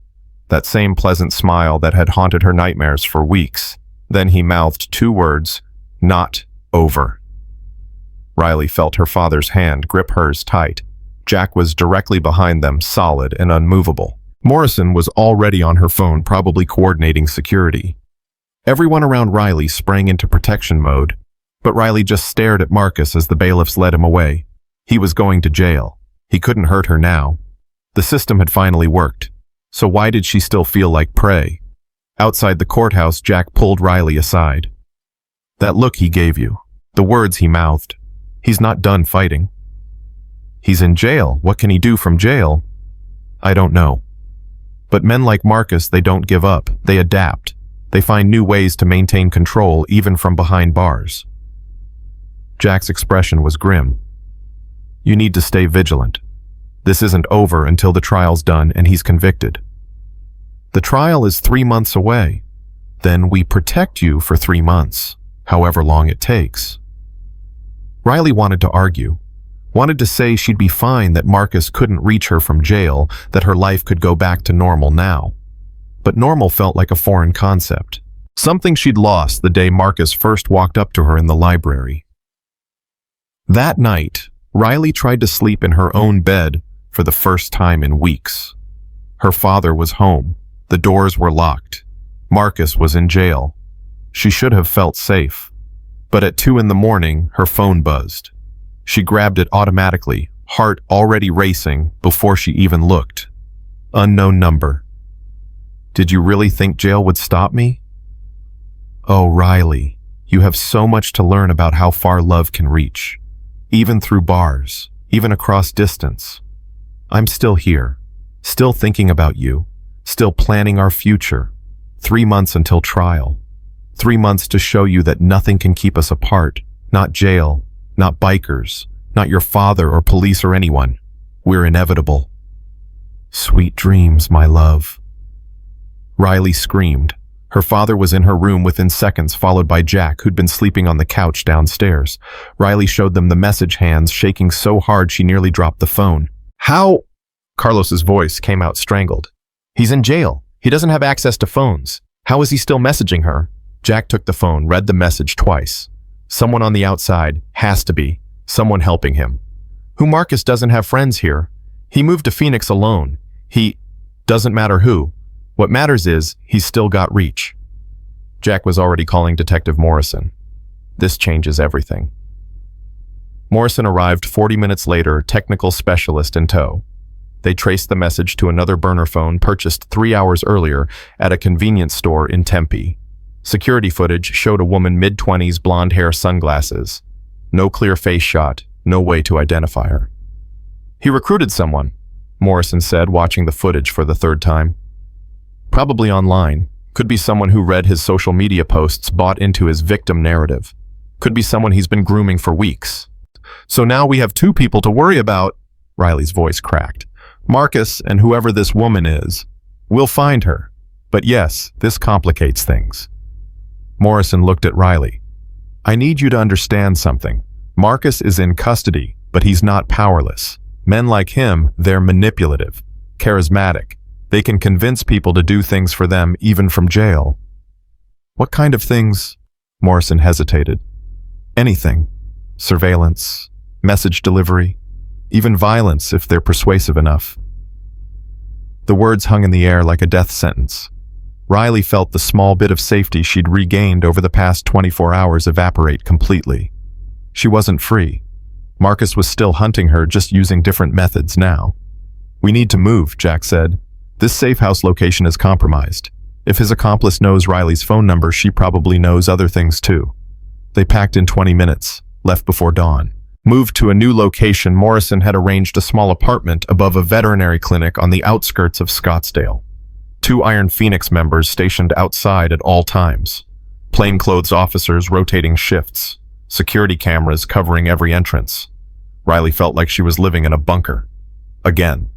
That same pleasant smile that had haunted her nightmares for weeks. Then he mouthed 2 words, "Not over." Riley felt her father's hand grip hers tight. Jack was directly behind them, solid and unmovable. Morrison was already on her phone, probably coordinating security. Everyone around Riley sprang into protection mode, but Riley just stared at Marcus as the bailiffs led him away. He was going to jail. He couldn't hurt her now. The system had finally worked. So why did she still feel like prey? Outside the courthouse, Jack pulled Riley aside. That look he gave you, the words he mouthed. He's not done fighting. He's in jail. What can he do from jail? I don't know. But men like Marcus, they don't give up. They adapt. They find new ways to maintain control, even from behind bars. Jack's expression was grim. You need to stay vigilant. This isn't over until the trial's done and he's convicted. The trial is 3 months away. Then we protect you for 3 months, however long it takes. Riley wanted to argue, wanted to say she'd be fine, that Marcus couldn't reach her from jail, that her life could go back to normal now. But normal felt like a foreign concept, something she'd lost the day Marcus first walked up to her in the library. That night, Riley tried to sleep in her own bed for the first time in weeks. Her father was home. The doors were locked. Marcus was in jail. She should have felt safe. But at 2 a.m, her phone buzzed. She grabbed it automatically, heart already racing before she even looked. Unknown number. Did you really think jail would stop me? Oh, Riley, you have so much to learn about how far love can reach. Even through bars, even across distance. I'm still here, still thinking about you, still planning our future. 3 months until trial. 3 months to show you that nothing can keep us apart. Not jail, not bikers, not your father or police or anyone. We're inevitable. Sweet dreams, my love. Riley screamed. Her father was in her room within seconds, followed by Jack, who'd been sleeping on the couch downstairs. Riley showed them the message, hands shaking so hard she nearly dropped the phone. How? Carlos's voice came out strangled. He's in jail. He doesn't have access to phones. How is he still messaging her? Jack took the phone, read the message twice. Someone on the outside, has to be. Someone helping him. Who? Marcus doesn't have friends here. He moved to Phoenix alone. Doesn't matter who. What matters is, he's still got reach. Jack was already calling Detective Morrison. This changes everything. Morrison arrived 40 minutes later, technical specialist in tow. They traced the message to another burner phone purchased 3 hours earlier at a convenience store in Tempe. Security footage showed a woman mid-20s, blonde hair, sunglasses. No clear face shot, no way to identify her. He recruited someone, Morrison said, watching the footage for the third time. Probably online. Could be someone who read his social media posts, bought into his victim narrative. Could be someone he's been grooming for weeks. So now we have 2 people to worry about, Riley's voice cracked. Marcus and whoever this woman is. We'll find her. But yes, this complicates things. Morrison looked at Riley. I need you to understand something. Marcus is in custody, but he's not powerless. Men like him, they're manipulative, charismatic. They can convince people to do things for them, even from jail. What kind of things? Morrison hesitated. Anything. Surveillance, message delivery, even violence if they're persuasive enough. The words hung in the air like a death sentence. Riley felt the small bit of safety she'd regained over the past 24 hours evaporate completely. She wasn't free. Marcus was still hunting her, just using different methods now. We need to move, Jack said. This safe house location is compromised. If his accomplice knows Riley's phone number, she probably knows other things too. They packed in 20 minutes, left before dawn. Moved to a new location, Morrison had arranged a small apartment above a veterinary clinic on the outskirts of Scottsdale. 2 Iron Phoenix members stationed outside at all times. Plainclothes officers rotating shifts. Security cameras covering every entrance. Riley felt like she was living in a bunker. Again.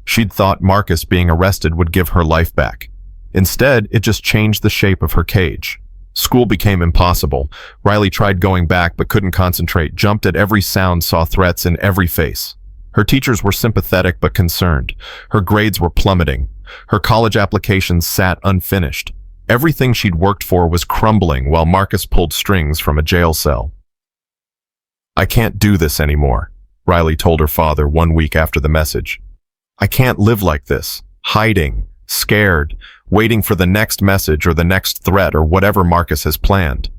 She'd thought Marcus being arrested would give her life back. Instead, it just changed the shape of her cage. School became impossible. Riley tried going back but couldn't concentrate, jumped at every sound, saw threats in every face. Her teachers were sympathetic but concerned. Her grades were plummeting. Her college applications sat unfinished. Everything she'd worked for was crumbling while Marcus pulled strings from a jail cell. I can't do this anymore, Riley told her father 1 week after the message. I can't live like this, hiding, scared, waiting for the next message or the next threat or whatever Marcus has planned.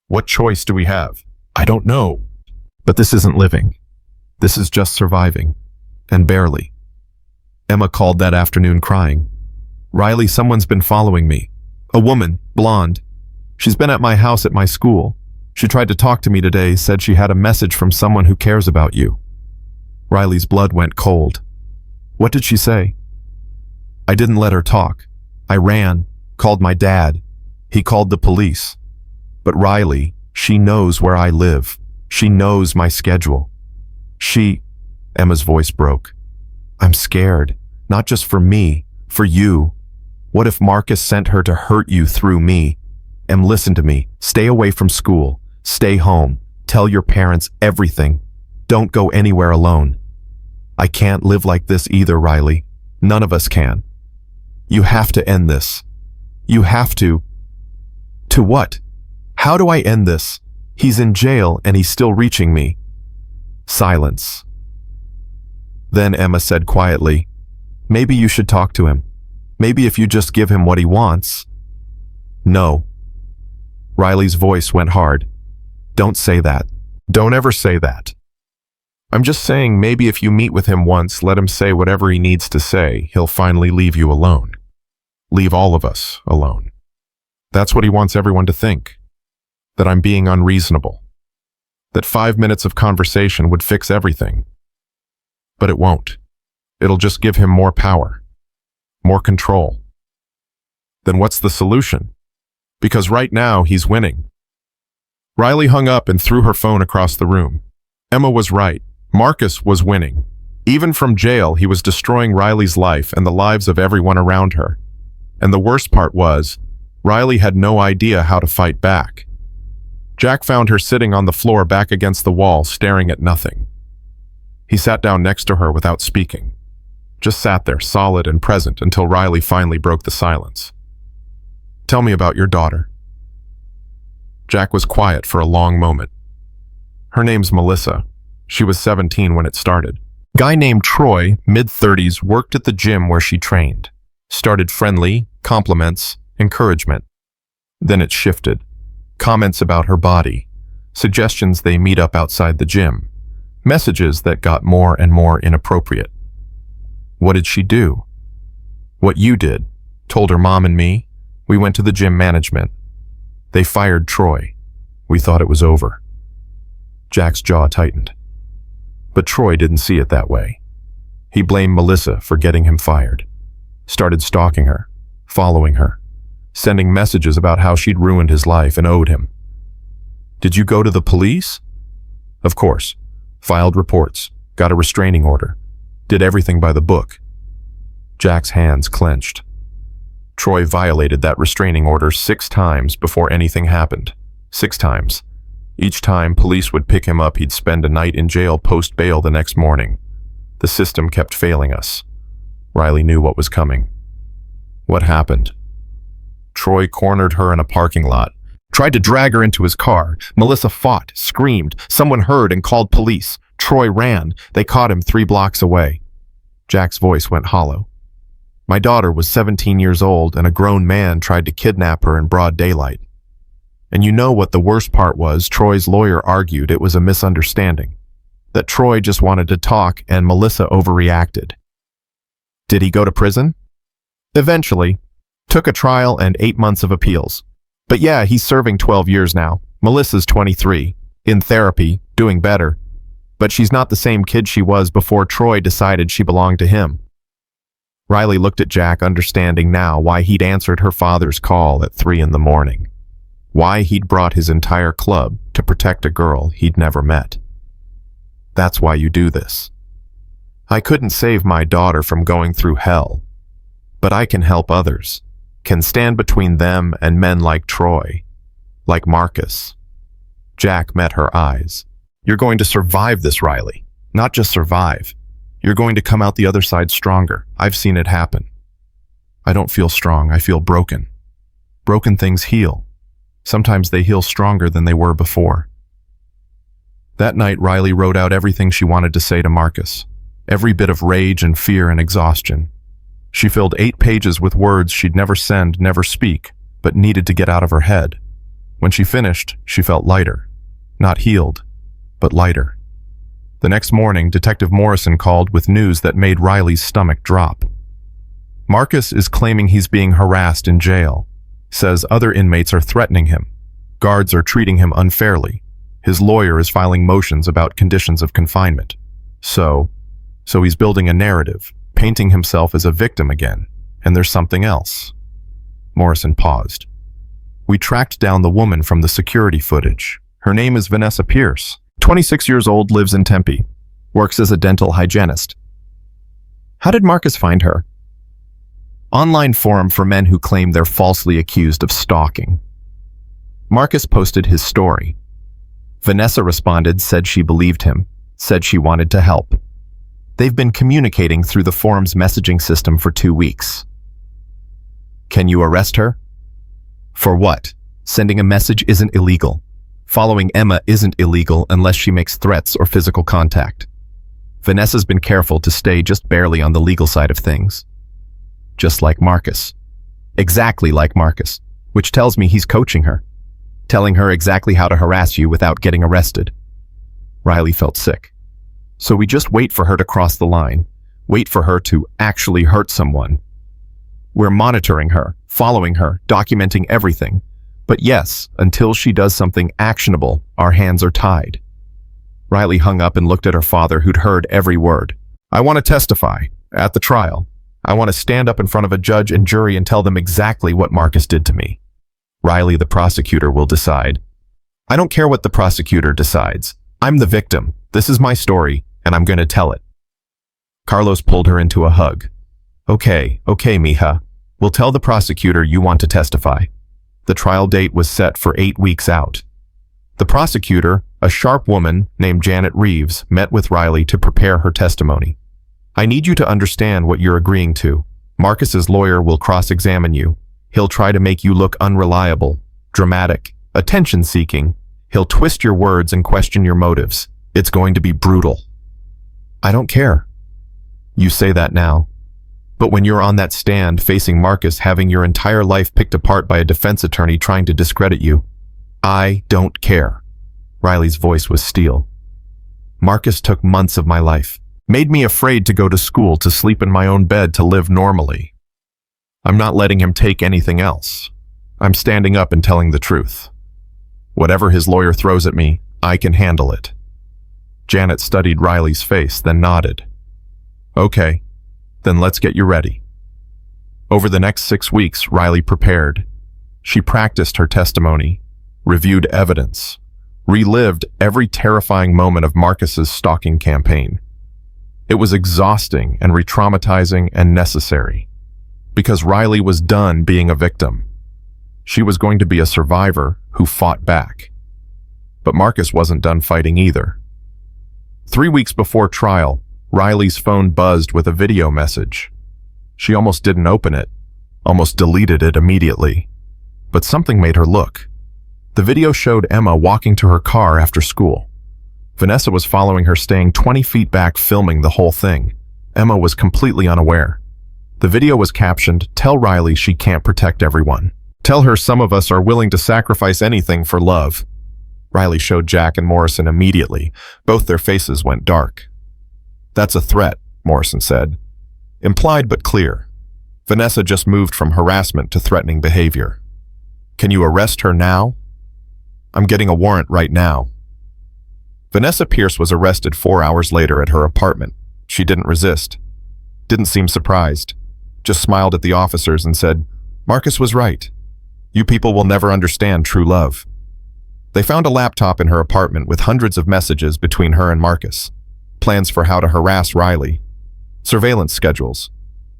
What choice do we have? I don't know. But this isn't living. This is just surviving. And barely. Emma called that afternoon crying. Riley, someone's been following me. A woman, blonde. She's been at my house at my school. She tried to talk to me today, said she had a message from someone who cares about you. Riley's blood went cold. What did she say? I didn't let her talk. I ran, called my dad. He called the police. But Riley, she knows where I live. She knows my schedule. Emma's voice broke. I'm scared, not just for me, for you. What if Marcus sent her to hurt you through me? Em, listen to me. Stay away from school. Stay home. Tell your parents everything. Don't go anywhere alone. I can't live like this either, Riley. None of us can. You have to end this. You have to. To what? How do I end this? He's in jail and he's still reaching me. Silence. Then Emma said quietly, maybe you should talk to him. Maybe if you just give him what he wants. No. Riley's voice went hard. Don't say that. Don't ever say that. I'm just saying maybe if you meet with him once, let him say whatever he needs to say, he'll finally leave you alone. Leave all of us alone. That's what he wants everyone to think. That I'm being unreasonable. That 5 minutes of conversation would fix everything. But it won't. It'll just give him more power. More control. Then what's the solution? Because right now he's winning. Riley hung up and threw her phone across the room. Emma was right. Marcus was winning. Even from jail, he was destroying Riley's life and the lives of everyone around her. And the worst part was, Riley had no idea how to fight back. Jack found her sitting on the floor back against the wall, staring at nothing. He sat down next to her without speaking. Just sat there, solid and present, until Riley finally broke the silence. "Tell me about your daughter." Jack was quiet for a long moment. "Her name's Melissa. She was 17 when it started. Guy named Troy, mid-30s, worked at the gym where she trained. Started friendly, compliments, encouragement. Then it shifted. Comments about her body, suggestions they meet up outside the gym, messages that got more and more inappropriate. What did she do? What you did. Told her mom and me. We went to the gym management. They fired Troy. We thought it was over." Jack's jaw tightened. But Troy didn't see it that way. He blamed Melissa for getting him fired. Started stalking her, following her, sending messages about how she'd ruined his life and owed him. "Did you go to the police?" "Of course. Filed reports, got a restraining order, did everything by the book." Jack's hands clenched. Troy violated that restraining order 6 times before anything happened. 6 times. Each time police would pick him up, he'd spend a night in jail post-bail the next morning. The system kept failing us. Riley knew what was coming. What happened? Troy cornered her in a parking lot, tried to drag her into his car. Melissa fought, screamed. Someone heard and called police. Troy ran. They caught him 3 blocks away. Jack's voice went hollow. "My daughter was 17 years old and a grown man tried to kidnap her in broad daylight. And you know what the worst part was? Troy's lawyer argued it was a misunderstanding. That Troy just wanted to talk and Melissa overreacted." "Did he go to prison?" "Eventually. Took a trial and 8 months of appeals. But yeah, he's serving 12 years now. Melissa's 23, in therapy, doing better. But she's not the same kid she was before Troy decided she belonged to him." Riley looked at Jack, understanding now why he'd answered her father's call at 3 in the morning. Why he'd brought his entire club to protect a girl he'd never met. "That's why you do this. I couldn't save my daughter from going through hell, but I can help others, can stand between them and men like Troy, like Marcus." Jack met her eyes. "You're going to survive this, Riley. Not just survive. You're going to come out the other side stronger. I've seen it happen." "I don't feel strong. I feel broken. Broken things heal. Sometimes they heal stronger than they were before." That night, Riley wrote out everything she wanted to say to Marcus. Every bit of rage and fear and exhaustion. She filled 8 pages with words she'd never send, never speak, but needed to get out of her head. When she finished, she felt lighter. Not healed, but lighter. The next morning, Detective Morrison called with news that made Riley's stomach drop. Marcus is claiming he's being harassed in jail. Says other inmates are threatening him. Guards are treating him unfairly. His lawyer is filing motions about conditions of confinement. So he's building a narrative, painting himself as a victim again. And there's something else. Morrison paused. "We tracked down the woman from the security footage. Her name is Vanessa Pierce. 26 years old, lives in Tempe. Works as a dental hygienist." "How did Marcus find her?" "Online forum for men who claim they're falsely accused of stalking." Marcus posted his story. Vanessa responded, said she believed him, said she wanted to help. They've been communicating through the forum's messaging system for 2 weeks. "Can you arrest her?" "For what? Sending a message isn't illegal. Following Emma isn't illegal unless she makes threats or physical contact. Vanessa's been careful to stay just barely on the legal side of things. Just like Marcus. Exactly like Marcus, which tells me he's coaching her, telling her exactly how to harass you without getting arrested." Riley felt sick. "So we just wait for her to cross the line, wait for her to actually hurt someone. We're monitoring her, following her, documenting everything. But yes, until she does something actionable, our hands are tied." Riley hung up and looked at her father, who'd heard every word. "I want to testify at the trial. I want to stand up in front of a judge and jury and tell them exactly what Marcus did to me." "Riley, the prosecutor, will decide." "I don't care what the prosecutor decides. I'm the victim. This is my story, and I'm going to tell it." Carlos pulled her into a hug. Okay, mija. We'll tell the prosecutor you want to testify. The trial date was set for 8 weeks out. The prosecutor, a sharp woman named Janet Reeves, met with Riley to prepare her testimony. I need you to understand what you're agreeing to. Marcus's lawyer will cross-examine you. He'll try to make you look unreliable, dramatic, attention-seeking. He'll twist your words and question your motives. It's going to be brutal. I don't care. You say that now. But when you're on that stand facing Marcus, having your entire life picked apart by a defense attorney trying to discredit you, I don't care. Riley's voice was steel. Marcus took months of my life, made me afraid to go to school, to sleep in my own bed, to live normally. I'm not letting him take anything else. I'm standing up and telling the truth. Whatever his lawyer throws at me, I can handle it. Janet studied Riley's face, then nodded. Okay, then let's get you ready. Over the next 6 weeks, Riley prepared. She practiced her testimony, reviewed evidence, relived every terrifying moment of Marcus's stalking campaign. It was exhausting and re-traumatizing and necessary, because Riley was done being a victim. She was going to be a survivor who fought back. But Marcus wasn't done fighting either. 3 weeks before trial, Riley's phone buzzed with a video message. She almost didn't open it, almost deleted it immediately. But something made her look. The video showed Emma walking to her car after school. Vanessa was following her, staying 20 feet back, filming the whole thing. Emma was completely unaware. The video was captioned, "Tell Riley she can't protect everyone. Tell her some of us are willing to sacrifice anything for love." Riley showed Jack and Morrison immediately. Both their faces went dark. "That's a threat," Morrison said. Implied but clear. Vanessa just moved from harassment to threatening behavior. "Can you arrest her now?" "I'm getting a warrant right now." Vanessa Pierce was arrested 4 hours later at her apartment. She didn't resist. Didn't seem surprised. Just smiled at the officers and said, "Marcus was right. You people will never understand true love." They found a laptop in her apartment with hundreds of messages between her and Marcus. Plans for how to harass Riley. Surveillance schedules.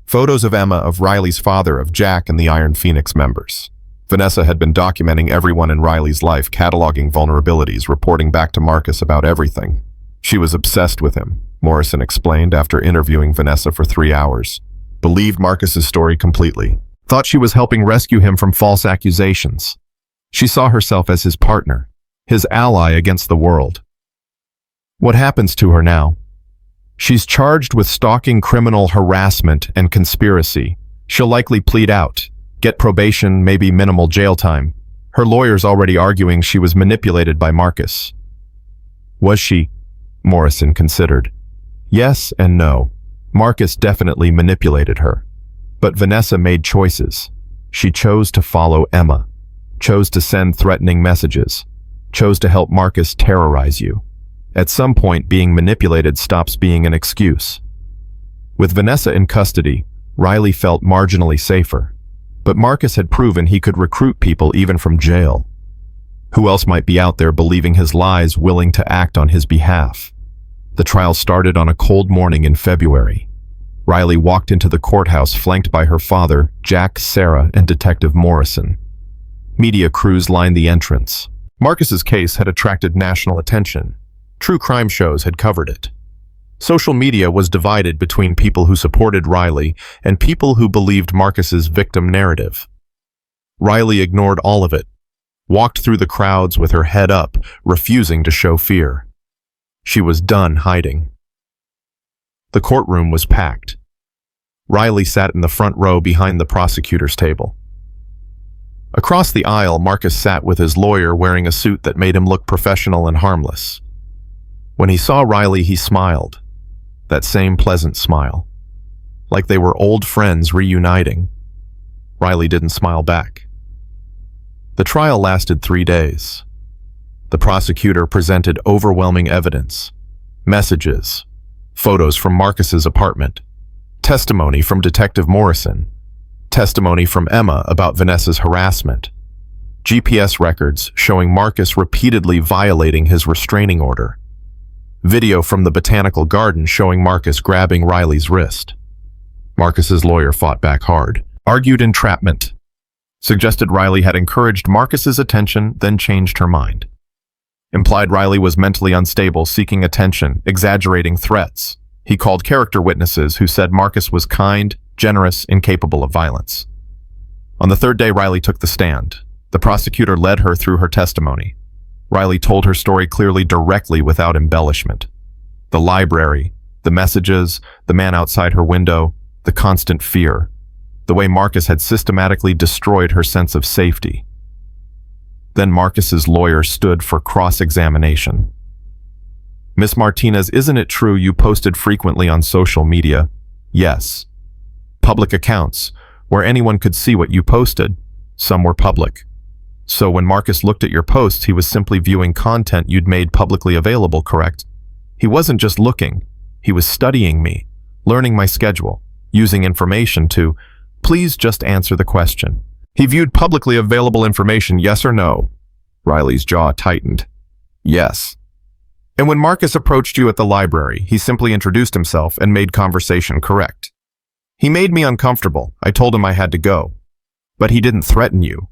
Photos of Emma, of Riley's father, of Jack, and the Iron Phoenix members. Vanessa had been documenting everyone in Riley's life, cataloging vulnerabilities, reporting back to Marcus about everything. She was obsessed with him, Morrison explained after interviewing Vanessa for 3 hours. Believed Marcus's story completely. Thought she was helping rescue him from false accusations. She saw herself as his partner, his ally against the world. What happens to her now? She's charged with stalking, criminal harassment, and conspiracy. She'll likely plead out, get probation, maybe minimal jail time. Her lawyer's already arguing she was manipulated by Marcus. Was she? Morrison considered. Yes and no. Marcus definitely manipulated her. But Vanessa made choices. She chose to follow Emma, chose to send threatening messages, chose to help Marcus terrorize you. At some point, being manipulated stops being an excuse. With Vanessa in custody, Riley felt marginally safer. But Marcus had proven he could recruit people even from jail. Who else might be out there believing his lies, willing to act on his behalf? The trial started on a cold morning in February. Riley walked into the courthouse flanked by her father, Jack, Sarah, and Detective Morrison. Media crews lined the entrance. Marcus's case had attracted national attention. True crime shows had covered it. Social media was divided between people who supported Riley and people who believed Marcus's victim narrative. Riley ignored all of it, walked through the crowds with her head up, refusing to show fear. She was done hiding. The courtroom was packed. Riley sat in the front row behind the prosecutor's table. Across the aisle, Marcus sat with his lawyer wearing a suit that made him look professional and harmless. When he saw Riley, he smiled. That same pleasant smile. Like they were old friends reuniting. Riley didn't smile back. The trial lasted 3 days. The prosecutor presented overwhelming evidence. Messages, photos from Marcus's apartment, testimony from Detective Morrison, testimony from Emma about Vanessa's harassment, GPS records showing Marcus repeatedly violating his restraining order, Video from the botanical garden showing Marcus grabbing Riley's wrist. Marcus's lawyer fought back hard, argued entrapment, suggested Riley had encouraged Marcus's attention, then changed her mind. Implied Riley was mentally unstable, seeking attention, exaggerating threats. He called character witnesses who said Marcus was kind, generous, incapable of violence. On the third day, Riley took the stand. The prosecutor led her through her testimony. Riley told her story clearly, directly, without embellishment. The library, the messages, the man outside her window, the constant fear, the way Marcus had systematically destroyed her sense of safety. Then Marcus's lawyer stood for cross-examination. Miss Martinez, isn't it true you posted frequently on social media? Yes. Public accounts, where anyone could see what you posted. Some were public. So when Marcus looked at your posts, he was simply viewing content you'd made publicly available, correct? He wasn't just looking. He was studying me, learning my schedule, using information to, please just answer the question. He viewed publicly available information, yes or no? Riley's jaw tightened. Yes. And when Marcus approached you at the library, he simply introduced himself and made conversation, correct? He made me uncomfortable. I told him I had to go. But he didn't threaten you.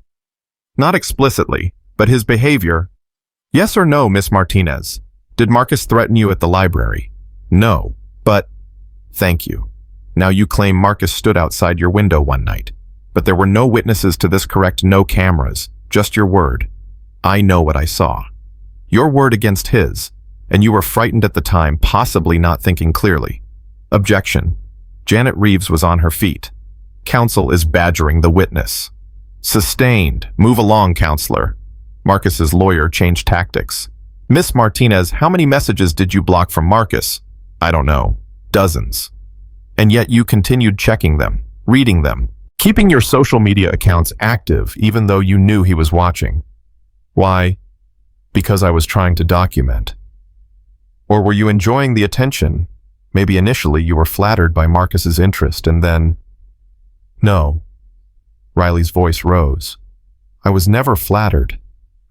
Not explicitly, but his behavior. Yes or no, Miss Martinez? Did Marcus threaten you at the library? No, but thank you. Now you claim Marcus stood outside your window one night, but there were no witnesses to this, correct? No cameras, just your word. I know what I saw. Your word against his, and you were frightened at the time, possibly not thinking clearly. Objection. Janet Reeves was on her feet. Counsel is badgering the witness. Sustained. Move along, counselor. Marcus's lawyer changed tactics. Miss Martinez, how many messages did you block from Marcus? I don't know. Dozens. And yet you continued checking them, reading them, keeping your social media accounts active even though you knew he was watching. Why? Because I was trying to document. Or were you enjoying the attention? Maybe initially you were flattered by Marcus's interest and then... No. Riley's voice rose. I was never flattered.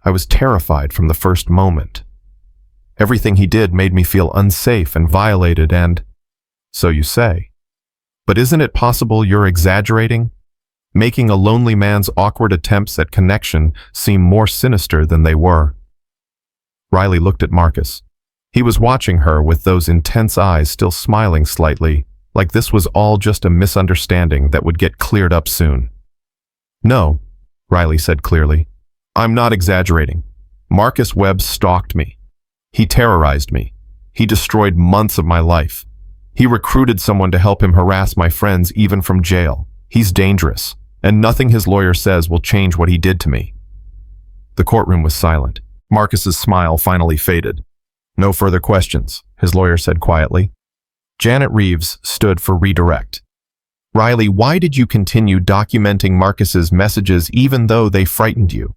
I was terrified from the first moment. Everything he did made me feel unsafe and violated and... So you say. But isn't it possible you're exaggerating? Making a lonely man's awkward attempts at connection seem more sinister than they were. Riley looked at Marcus. He was watching her with those intense eyes, still smiling slightly, like this was all just a misunderstanding that would get cleared up soon. No, Riley said clearly. I'm not exaggerating. Marcus Webb stalked me. He terrorized me. He destroyed months of my life. He recruited someone to help him harass my friends even from jail. He's dangerous, and nothing his lawyer says will change what he did to me. The courtroom was silent. Marcus's smile finally faded. No further questions, his lawyer said quietly. Janet Reeves stood for redirect. Riley, why did you continue documenting Marcus's messages even though they frightened you?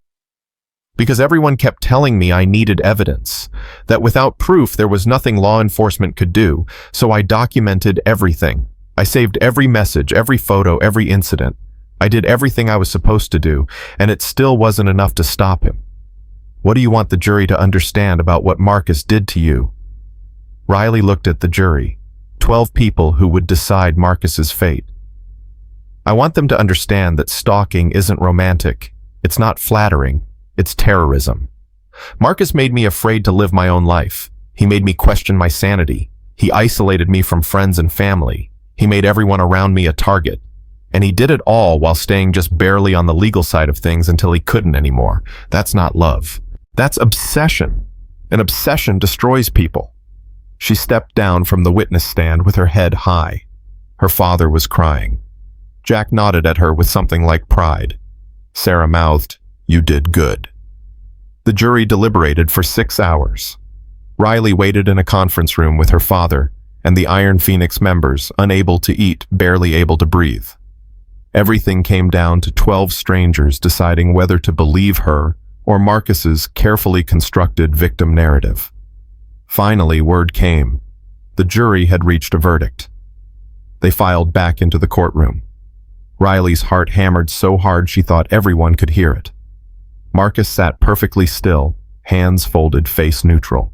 Because everyone kept telling me I needed evidence, that without proof there was nothing law enforcement could do, so I documented everything. I saved every message, every photo, every incident. I did everything I was supposed to do, and it still wasn't enough to stop him. What do you want the jury to understand about what Marcus did to you? Riley looked at the jury, 12 people who would decide Marcus's fate. I want them to understand that stalking isn't romantic. It's not flattering. It's terrorism. Marcus made me afraid to live my own life. He made me question my sanity. He isolated me from friends and family. He made everyone around me a target. And he did it all while staying just barely on the legal side of things until he couldn't anymore. That's not love. That's obsession. An obsession destroys people. She stepped down from the witness stand with her head high. Her father was crying. Jack nodded at her with something like pride. Sarah mouthed, "You did good." The jury deliberated for 6 hours. Riley waited in a conference room with her father and the Iron Phoenix members, unable to eat, barely able to breathe. Everything came down to 12 strangers deciding whether to believe her or Marcus's carefully constructed victim narrative. Finally, word came. The jury had reached a verdict. They filed back into the courtroom. Riley's heart hammered so hard she thought everyone could hear it. Marcus sat perfectly still, hands folded, face neutral.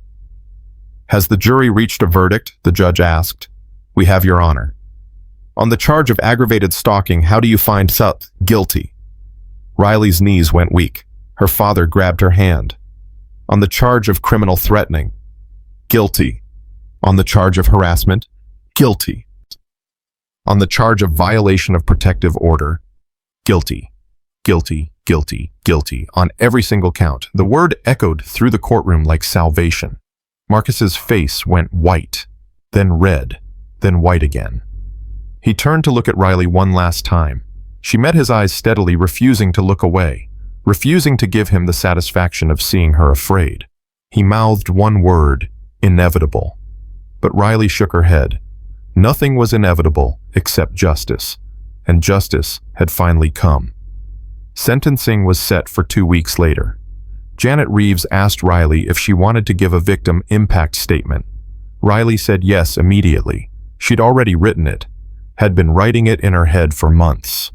Has the jury reached a verdict? The judge asked. We have, Your Honor. On the charge of aggravated stalking, how do you find guilty? Riley's knees went weak. Her father grabbed her hand. On the charge of criminal threatening, guilty. On the charge of harassment, guilty. On the charge of violation of protective order, guilty. Guilty, guilty, guilty. On every single count, the word echoed through the courtroom like salvation. Marcus's face went white, then red, then white again. He turned to look at Riley one last time. She met his eyes steadily, refusing to look away, refusing to give him the satisfaction of seeing her afraid. He mouthed one word, inevitable. But Riley shook her head. Nothing was inevitable except justice, and justice had finally come. Sentencing was set for 2 weeks later. Janet Reeves asked Riley if she wanted to give a victim impact statement. Riley said yes immediately. She'd already written it, had been writing it in her head for months.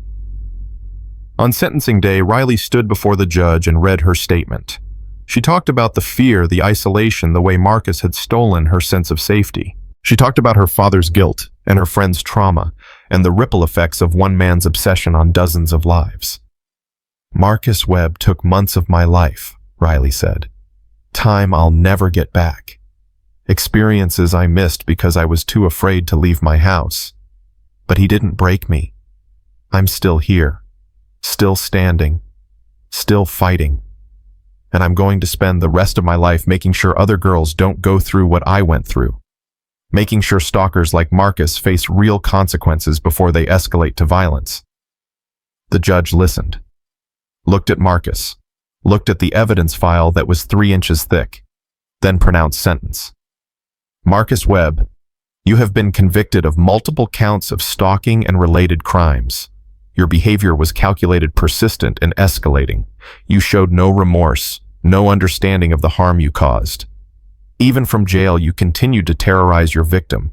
On sentencing day, Riley stood before the judge and read her statement. She talked about the fear, the isolation, the way Marcus had stolen her sense of safety. She talked about her father's guilt and her friend's trauma and the ripple effects of one man's obsession on dozens of lives. Marcus Webb took months of my life, Riley said. Time I'll never get back. Experiences I missed because I was too afraid to leave my house. But he didn't break me. I'm still here, still standing, still fighting. And I'm going to spend the rest of my life making sure other girls don't go through what I went through. Making sure stalkers like Marcus face real consequences before they escalate to violence. The judge listened, looked at Marcus, looked at the evidence file that was 3 inches thick, then pronounced sentence. Marcus Webb, you have been convicted of multiple counts of stalking and related crimes. Your behavior was calculated, persistent, and escalating. You showed no remorse, no understanding of the harm you caused. Even from jail, you continued to terrorize your victim.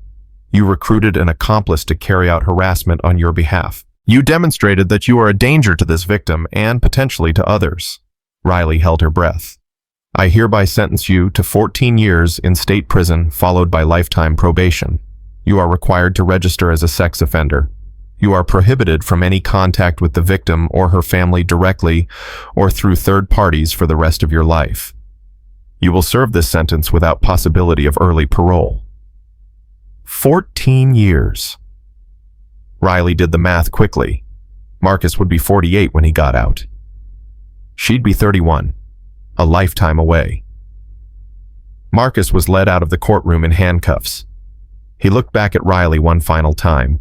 You recruited an accomplice to carry out harassment on your behalf. You demonstrated that you are a danger to this victim and potentially to others. Riley held her breath. I hereby sentence you to 14 years in state prison, followed by lifetime probation. You are required to register as a sex offender. You are prohibited from any contact with the victim or her family directly or through third parties for the rest of your life. You will serve this sentence without possibility of early parole. 14 years. Riley did the math quickly. Marcus would be 48 when he got out. She'd be 31, a lifetime away. Marcus was led out of the courtroom in handcuffs. He looked back at Riley one final time,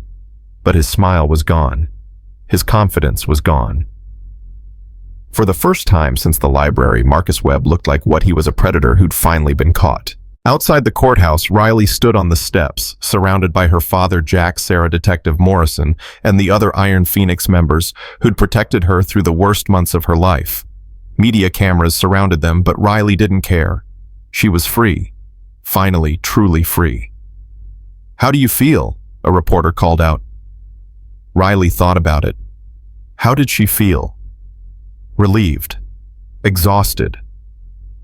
but his smile was gone. His confidence was gone. For the first time since the library, Marcus Webb looked like what he was, a predator who'd finally been caught. Outside the courthouse, Riley stood on the steps, surrounded by her father, Jack, Sarah, Detective Morrison, and the other Iron Phoenix members who'd protected her through the worst months of her life. Media cameras surrounded them, but Riley didn't care. She was free. Finally, truly free. How do you feel? A reporter called out. Riley thought about it. How did she feel? Relieved, exhausted,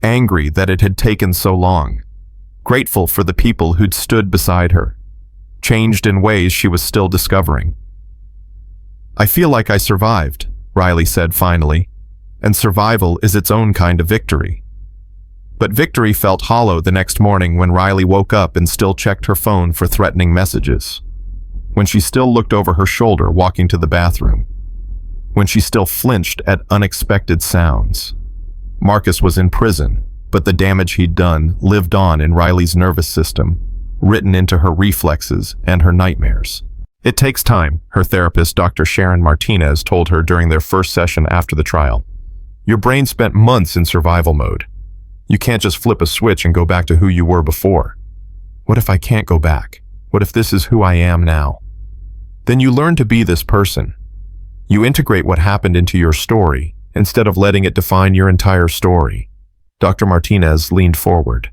angry that it had taken so long, grateful for the people who'd stood beside her, changed in ways she was still discovering. I feel like I survived, Riley said finally, and survival is its own kind of victory. But victory felt hollow the next morning when Riley woke up and still checked her phone for threatening messages, when she still looked over her shoulder walking to the bathroom, when she still flinched at unexpected sounds. Marcus was in prison, but the damage he'd done lived on in Riley's nervous system, written into her reflexes and her nightmares. It takes time, her therapist, Dr. Sharon Martinez, told her during their first session after the trial. Your brain spent months in survival mode. You can't just flip a switch and go back to who you were before. What if I can't go back? What if this is who I am now? Then you learn to be this person. You integrate what happened into your story instead of letting it define your entire story. Dr. Martinez leaned forward.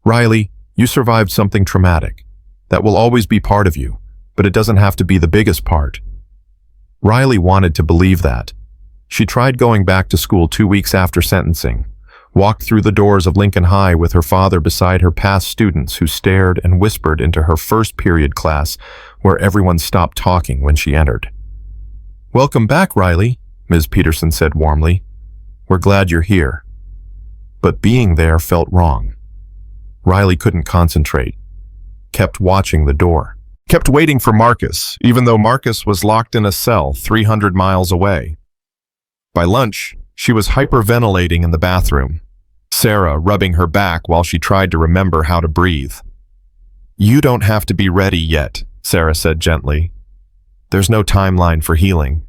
Riley, you survived something traumatic. That will always be part of you, but it doesn't have to be the biggest part. Riley wanted to believe that. She tried going back to school 2 weeks after sentencing, walked through the doors of Lincoln High with her father beside her past students who stared and whispered into her first period class where everyone stopped talking when she entered. "Welcome back, Riley," Ms. Peterson said warmly. "We're glad you're here." But being there felt wrong. Riley couldn't concentrate, kept watching the door, kept waiting for Marcus, even though Marcus was locked in a cell 300 miles away. By lunch, she was hyperventilating in the bathroom, Sarah rubbing her back while she tried to remember how to breathe. "You don't have to be ready yet," Sarah said gently. "There's no timeline for healing.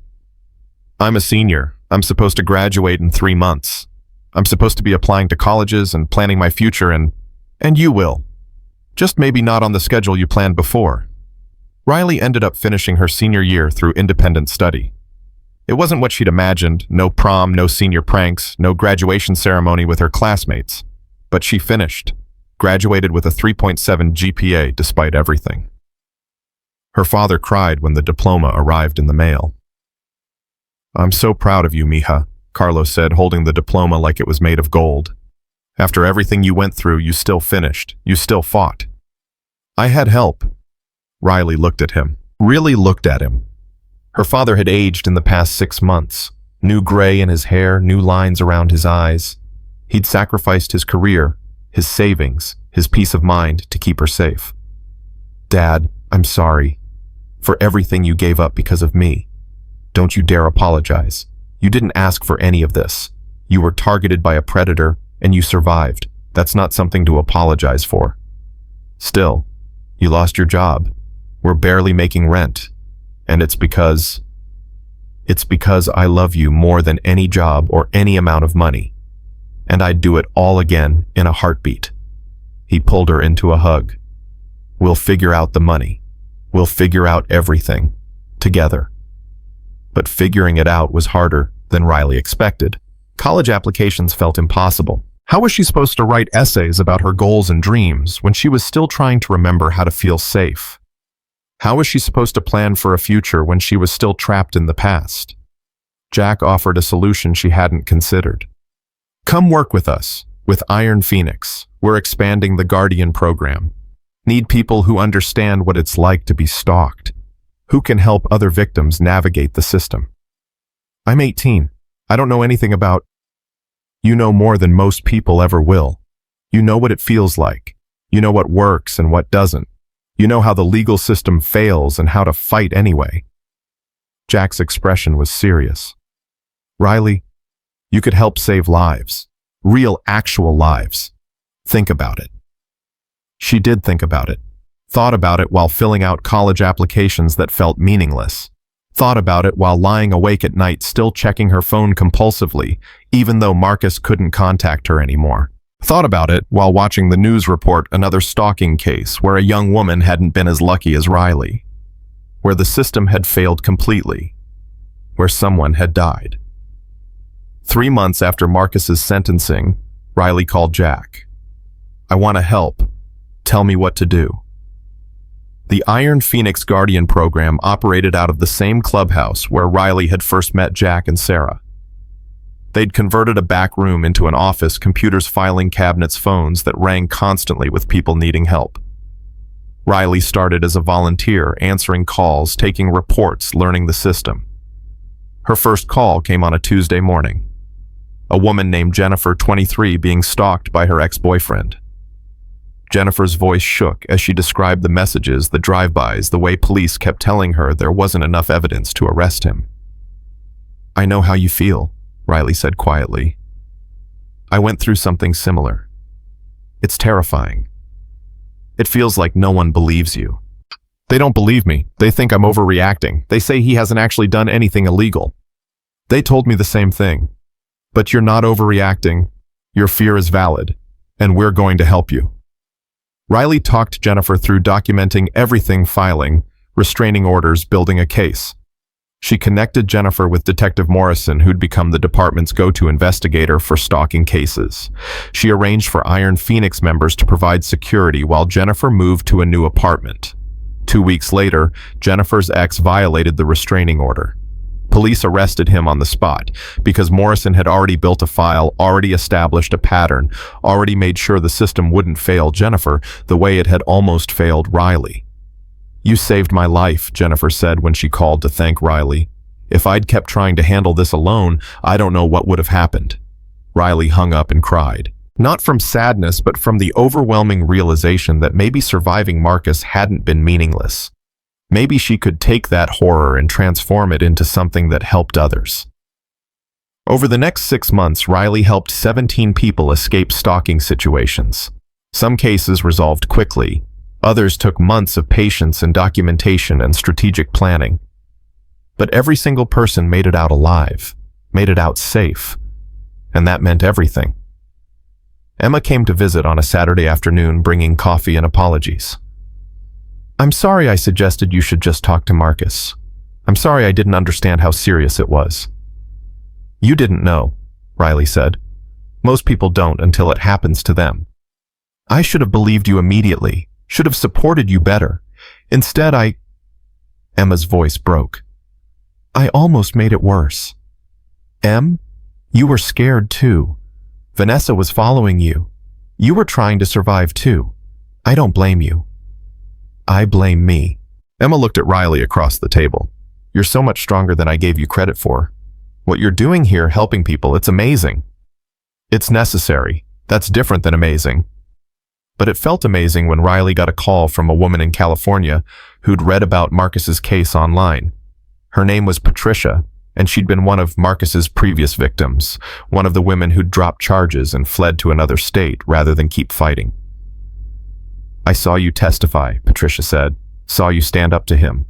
I'm a senior. I'm supposed to graduate in 3 months. I'm supposed to be applying to colleges and planning my future, and you will. Just maybe not on the schedule you planned before." Riley ended up finishing her senior year through independent study. It wasn't what she'd imagined, no prom, no senior pranks, no graduation ceremony with her classmates. But she finished, graduated with a 3.7 GPA despite everything. Her father cried when the diploma arrived in the mail. "I'm so proud of you, mija," Carlos said, holding the diploma like it was made of gold. "After everything you went through, you still finished. You still fought." "I had help." Riley looked at him, really looked at him. Her father had aged in the past 6 months, new gray in his hair, new lines around his eyes. He'd sacrificed his career, his savings, his peace of mind to keep her safe. "Dad, I'm sorry for everything you gave up because of me. Don't you dare apologize. You didn't ask for any of this. You were targeted by a predator, and you survived. That's not something to apologize for. Still, you lost your job. We're barely making rent. And it's because I love you more than any job or any amount of money. And I'd do it all again in a heartbeat." He pulled her into a hug. "We'll figure out the money. We'll figure out everything. Together." But figuring it out was harder than Riley expected. College applications felt impossible. How was she supposed to write essays about her goals and dreams when she was still trying to remember how to feel safe? How was she supposed to plan for a future when she was still trapped in the past? Jack offered a solution she hadn't considered. "Come work with us, with Iron Phoenix. We're expanding the Guardian program. Need people who understand what it's like to be stalked, who can help other victims navigate the system." "I'm 18. I don't know anything about—" "You know more than most people ever will. You know what it feels like. You know what works and what doesn't. You know how the legal system fails and how to fight anyway." Jack's expression was serious. "Riley, you could help save lives. Real, actual lives. Think about it." She did think about it. Thought about it while filling out college applications that felt meaningless. Thought about it while lying awake at night still checking her phone compulsively, even though Marcus couldn't contact her anymore. Thought about it while watching the news report another stalking case where a young woman hadn't been as lucky as Riley, where the system had failed completely, where someone had died. 3 months after Marcus's sentencing, Riley called Jack. "I want to help. Tell me what to do." The Iron Phoenix Guardian program operated out of the same clubhouse where Riley had first met Jack and Sarah. They'd converted a back room into an office, computers, filing cabinets, phones that rang constantly with people needing help. Riley started as a volunteer, answering calls, taking reports, learning the system. Her first call came on a Tuesday morning. A woman named Jennifer, 23, being stalked by her ex-boyfriend. Jennifer's voice shook as she described the messages, the drive-bys, the way police kept telling her there wasn't enough evidence to arrest him. "I know how you feel," Riley said quietly. "I went through something similar. It's terrifying. It feels like no one believes you. They don't believe me. They think I'm overreacting. They say he hasn't actually done anything illegal. They told me the same thing. But you're not overreacting. Your fear is valid, and we're going to help you." Riley talked Jennifer through documenting everything, filing, restraining orders, building a case. She connected Jennifer with Detective Morrison, who'd become the department's go-to investigator for stalking cases. She arranged for Iron Phoenix members to provide security while Jennifer moved to a new apartment. 2 weeks later, Jennifer's ex violated the restraining order. Police arrested him on the spot because Morrison had already built a file, already established a pattern, already made sure the system wouldn't fail Jennifer the way it had almost failed Riley. "You saved my life," Jennifer said when she called to thank Riley. "If I'd kept trying to handle this alone, I don't know what would have happened." Riley hung up and cried. Not from sadness, but from the overwhelming realization that maybe surviving Marcus hadn't been meaningless. Maybe she could take that horror and transform it into something that helped others. Over the next 6 months, Riley helped 17 people escape stalking situations. Some cases resolved quickly. Others took months of patience and documentation and strategic planning. But every single person made it out alive, made it out safe. And that meant everything. Emma came to visit on a Saturday afternoon, bringing coffee and apologies. "I'm sorry I suggested you should just talk to Marcus. I'm sorry I didn't understand how serious it was." "You didn't know," Riley said. "Most people don't until it happens to them. I should have believed you immediately, should have supported you better. Instead, Emma's voice broke. "I almost made it worse. Em, you were scared too. Vanessa was following you. You were trying to survive too. I don't blame you. I blame me." Emma looked at Riley across the table. "You're so much stronger than I gave you credit for. What you're doing here, helping people, it's amazing. It's necessary. That's different than amazing." But it felt amazing when Riley got a call from a woman in California who'd read about Marcus's case online. Her name was Patricia, and she'd been one of Marcus's previous victims, one of the women who'd dropped charges and fled to another state rather than keep fighting. "I saw you testify," Patricia said, "saw you stand up to him.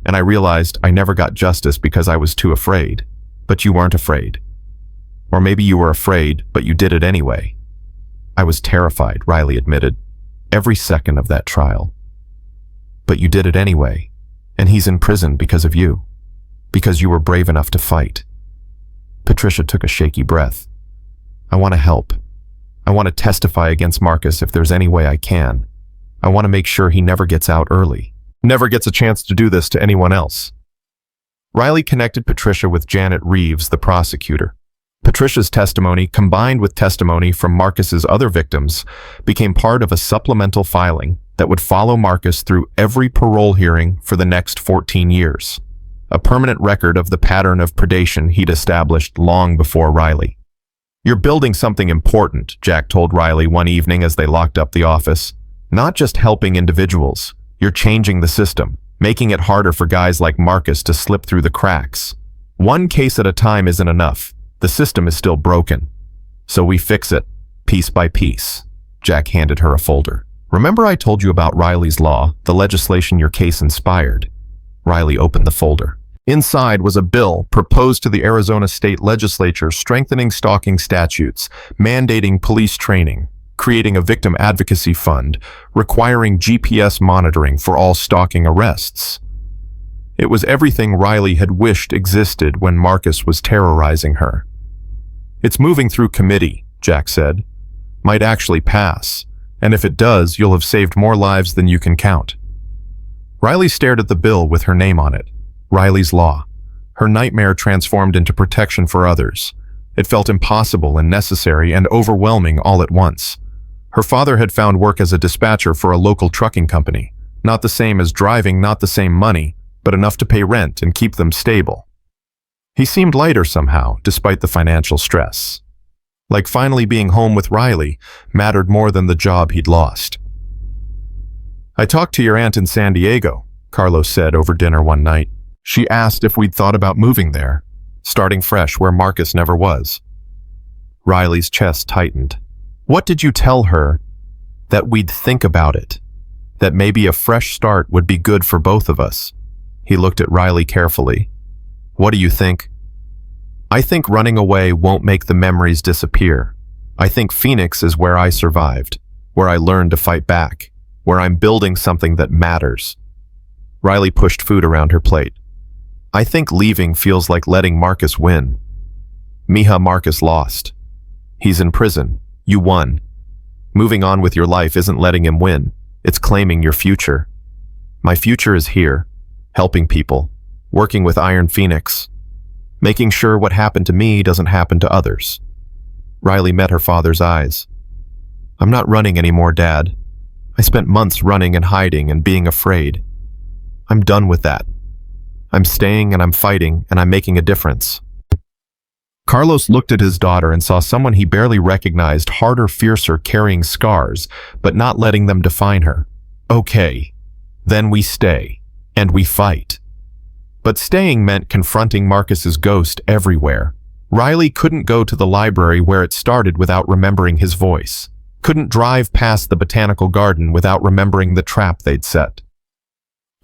And I realized I never got justice because I was too afraid. But you weren't afraid. Or maybe you were afraid, but you did it anyway." "I was terrified," Riley admitted, "every second of that trial. But you did it anyway, and he's in prison because of you. Because you were brave enough to fight." Patricia took a shaky breath. "I want to help. I want to testify against Marcus if there's any way I can. I want to make sure he never gets out early. Never gets a chance to do this to anyone else." Riley connected Patricia with Janet Reeves, the prosecutor. Patricia's testimony, combined with testimony from Marcus's other victims, became part of a supplemental filing that would follow Marcus through every parole hearing for the next 14 years. A permanent record of the pattern of predation he'd established long before Riley. "You're building something important," Jack told Riley one evening as they locked up the office. "Not just helping individuals, you're changing the system, making it harder for guys like Marcus to slip through the cracks. One case at a time isn't enough. The system is still broken. So we fix it, piece by piece." Jack handed her a folder. "Remember I told you about Riley's Law, the legislation your case inspired?" Riley opened the folder. Inside was a bill proposed to the Arizona State Legislature strengthening stalking statutes, mandating police training, creating a victim advocacy fund, requiring GPS monitoring for all stalking arrests. It was everything Riley had wished existed when Marcus was terrorizing her. "It's moving through committee," Jack said. "Might actually pass, and if it does, you'll have saved more lives than you can count." Riley stared at the bill with her name on it. Riley's Law. Her nightmare transformed into protection for others. It felt impossible and necessary and overwhelming all at once. Her father had found work as a dispatcher for a local trucking company. Not the same as driving, not the same money, but enough to pay rent and keep them stable. He seemed lighter somehow, despite the financial stress. Like finally being home with Riley mattered more than the job he'd lost. "I talked to your aunt in San Diego," Carlos said over dinner one night. "She asked if we'd thought about moving there, starting fresh where Marcus never was." Riley's chest tightened. "What did you tell her?" "That we'd think about it. That maybe a fresh start would be good for both of us." He looked at Riley carefully. "What do you think?" "I think running away won't make the memories disappear. I think Phoenix is where I survived, where I learned to fight back, where I'm building something that matters." Riley pushed food around her plate. "I think leaving feels like letting Marcus win. Mija, Marcus lost. He's in prison. You won. Moving on with your life isn't letting him win. It's claiming your future. My future is here, helping people, working with Iron Phoenix. making sure what happened to me doesn't happen to others. Riley met her father's eyes. I'm not running anymore, Dad. I spent months running and hiding and being afraid. I'm done with that. I'm staying and I'm fighting and I'm making a difference. Carlos looked at his daughter and saw someone he barely recognized, harder, fiercer, carrying scars, but not letting them define her. Okay, then we stay, and we fight. But staying meant confronting Marcus's ghost everywhere. Riley couldn't go to the library where it started without remembering his voice. Couldn't drive past the botanical garden without remembering the trap they'd set.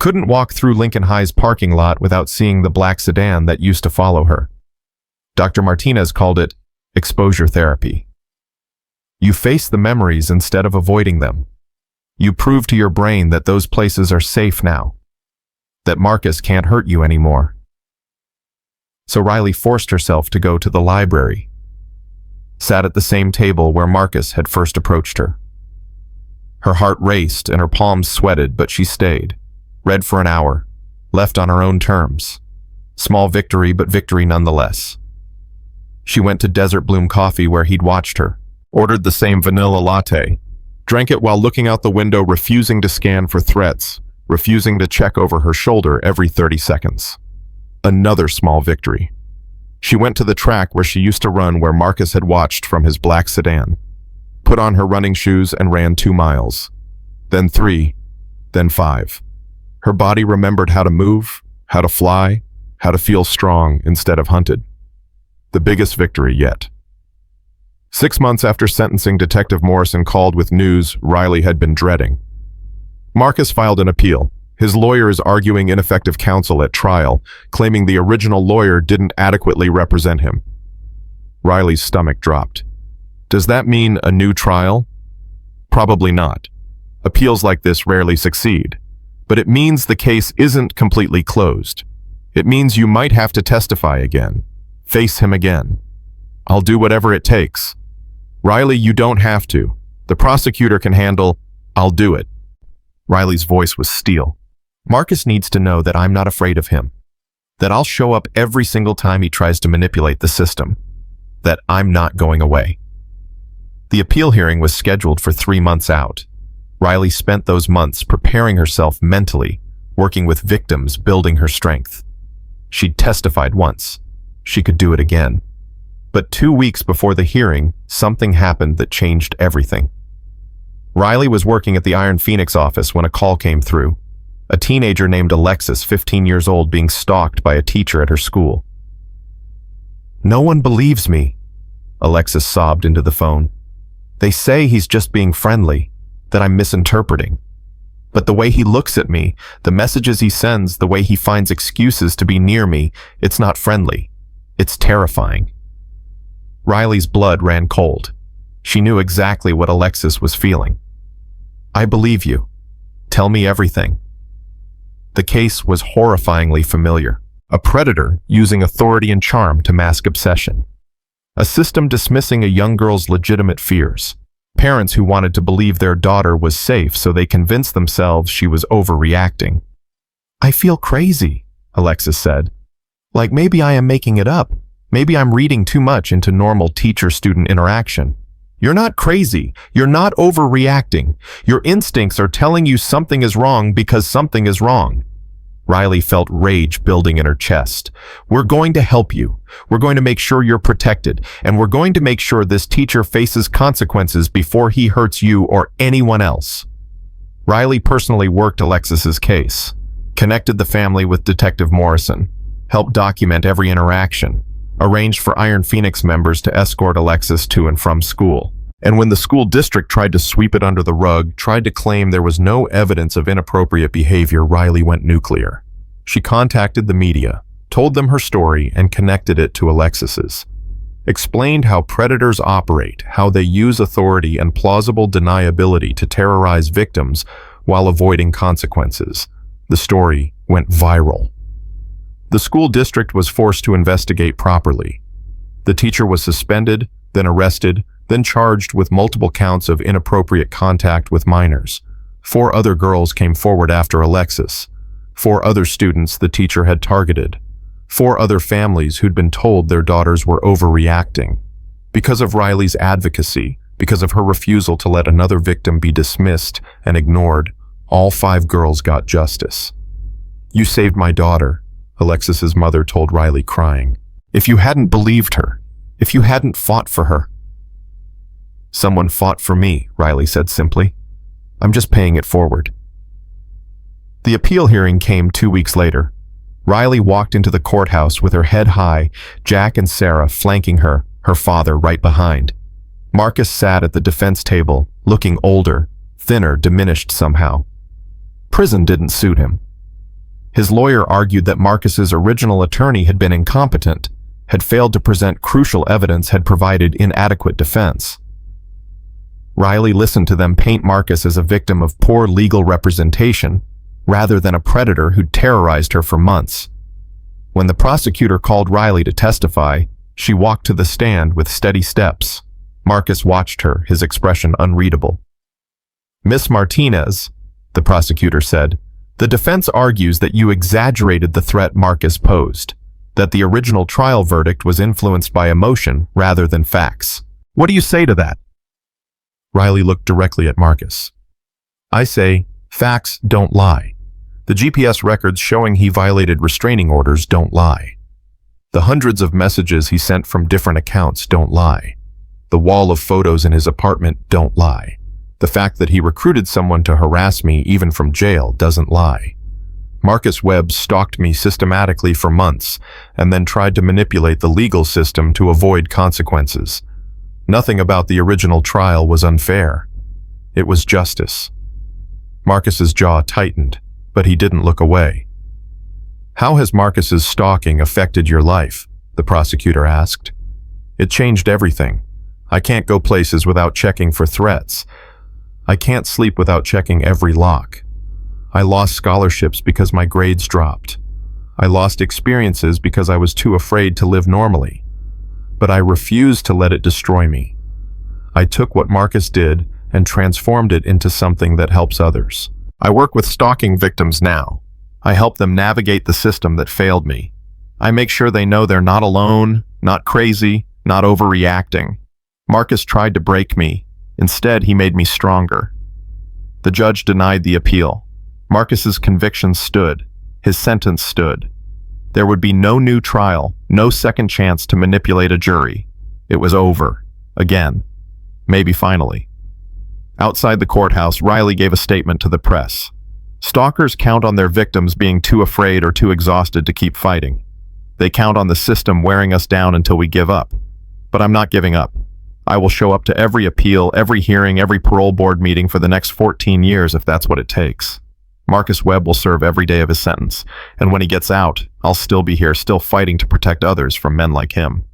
Couldn't walk through Lincoln High's parking lot without seeing the black sedan that used to follow her. Dr. Martinez called it exposure therapy. You face the memories instead of avoiding them. You prove to your brain that those places are safe now, that Marcus can't hurt you anymore. So Riley forced herself to go to the library, sat at the same table where Marcus had first approached her. Her heart raced and her palms sweated, but she stayed, read for an hour, left on her own terms. Small victory, but victory nonetheless. She went to Desert Bloom Coffee where he'd watched her, ordered the same vanilla latte, drank it while looking out the window, refusing to scan for threats, refusing to check over her shoulder every 30 seconds. Another small victory. She went to the track where she used to run, where Marcus had watched from his black sedan, put on her running shoes and ran 2 miles, then 3, then 5. Her body remembered how to move, how to fly, how to feel strong instead of hunted. The biggest victory yet. 6 months after sentencing, Detective Morrison called with news Riley had been dreading. Marcus filed an appeal. His lawyer is arguing ineffective counsel at trial, claiming the original lawyer didn't adequately represent him. Riley's stomach dropped. Does that mean a new trial? Probably not. Appeals like this rarely succeed. But it means the case isn't completely closed. It means you might have to testify again. Face him again. I'll do whatever it takes. Riley, you don't have to. The prosecutor can handle, I'll do it. Riley's voice was steel. Marcus needs to know that I'm not afraid of him. That I'll show up every single time he tries to manipulate the system. That I'm not going away. The appeal hearing was scheduled for 3 months out. Riley spent those months preparing herself mentally, working with victims, building her strength. She'd testified once. She could do it again. But 2 weeks before the hearing, something happened that changed everything. Riley was working at the Iron Phoenix office when a call came through. A teenager named Alexis, 15 years old, being stalked by a teacher at her school. No one believes me, Alexis sobbed into the phone. They say he's just being friendly, that I'm misinterpreting. But the way he looks at me, the messages he sends, the way he finds excuses to be near me, it's not friendly. It's terrifying. Riley's blood ran cold. She knew exactly what Alexis was feeling. I believe you. Tell me everything. The case was horrifyingly familiar. A predator using authority and charm to mask obsession. A system dismissing a young girl's legitimate fears. Parents who wanted to believe their daughter was safe, so they convinced themselves she was overreacting. I feel crazy, Alexis said. Like maybe I am making it up. Maybe I'm reading too much into normal teacher-student interaction. You're not crazy. You're not overreacting. Your instincts are telling you something is wrong because something is wrong. Riley felt rage building in her chest. We're going to help you. We're going to make sure you're protected. And we're going to make sure this teacher faces consequences before he hurts you or anyone else. Riley personally worked Alexis's case, connected the family with Detective Morrison, helped document every interaction, arranged for Iron Phoenix members to escort Alexis to and from school. And when the school district tried to sweep it under the rug, tried to claim there was no evidence of inappropriate behavior, Riley went nuclear. She contacted the media, told them her story, and connected it to Alexis's. Explained how predators operate, how they use authority and plausible deniability to terrorize victims while avoiding consequences. The story went viral. The school district was forced to investigate properly. The teacher was suspended, then arrested, then charged with multiple counts of inappropriate contact with minors. 4 other girls came forward after Alexis. 4 other students the teacher had targeted. 4 other families who'd been told their daughters were overreacting. Because of Riley's advocacy, because of her refusal to let another victim be dismissed and ignored, all 5 girls got justice. "You saved my daughter," Alexis's mother told Riley, crying. "If you hadn't believed her, if you hadn't fought for her." "Someone fought for me," Riley said simply. "I'm just paying it forward." The appeal hearing came 2 weeks later. Riley walked into the courthouse with her head high, Jack and Sarah flanking her, her father right behind. Marcus sat at the defense table, looking older, thinner, diminished somehow. Prison didn't suit him. His lawyer argued that Marcus's original attorney had been incompetent, had failed to present crucial evidence, had provided inadequate defense. Riley listened to them paint Marcus as a victim of poor legal representation, rather than a predator who'd terrorized her for months. When the prosecutor called Riley to testify, she walked to the stand with steady steps. Marcus watched her, his expression unreadable. "Miss Martinez," the prosecutor said, "the defense argues that you exaggerated the threat Marcus posed, that the original trial verdict was influenced by emotion rather than facts. What do you say to that?" Riley looked directly at Marcus. "I say, facts don't lie. The GPS records showing he violated restraining orders don't lie. The hundreds of messages he sent from different accounts don't lie. The wall of photos in his apartment don't lie. The fact that he recruited someone to harass me even from jail doesn't lie. Marcus Webb stalked me systematically for months and then tried to manipulate the legal system to avoid consequences. Nothing about the original trial was unfair. It was justice." Marcus's jaw tightened, but he didn't look away. "How has Marcus's stalking affected your life?" the prosecutor asked. "It changed everything. I can't go places without checking for threats. I can't sleep without checking every lock. I lost scholarships because my grades dropped. I lost experiences because I was too afraid to live normally. But I refused to let it destroy me. I took what Marcus did and transformed it into something that helps others. I work with stalking victims now. I help them navigate the system that failed me. I make sure they know they're not alone, not crazy, not overreacting. Marcus tried to break me. Instead, he made me stronger." The judge denied the appeal. Marcus's conviction stood. His sentence stood. There would be no new trial, no second chance to manipulate a jury. It was over. Again. Maybe finally. Outside the courthouse, Riley gave a statement to the press. "Stalkers count on their victims being too afraid or too exhausted to keep fighting. They count on the system wearing us down until we give up. But I'm not giving up. I will show up to every appeal, every hearing, every parole board meeting for the next 14 years if that's what it takes. Marcus Webb will serve every day of his sentence, and when he gets out, I'll still be here, still fighting to protect others from men like him."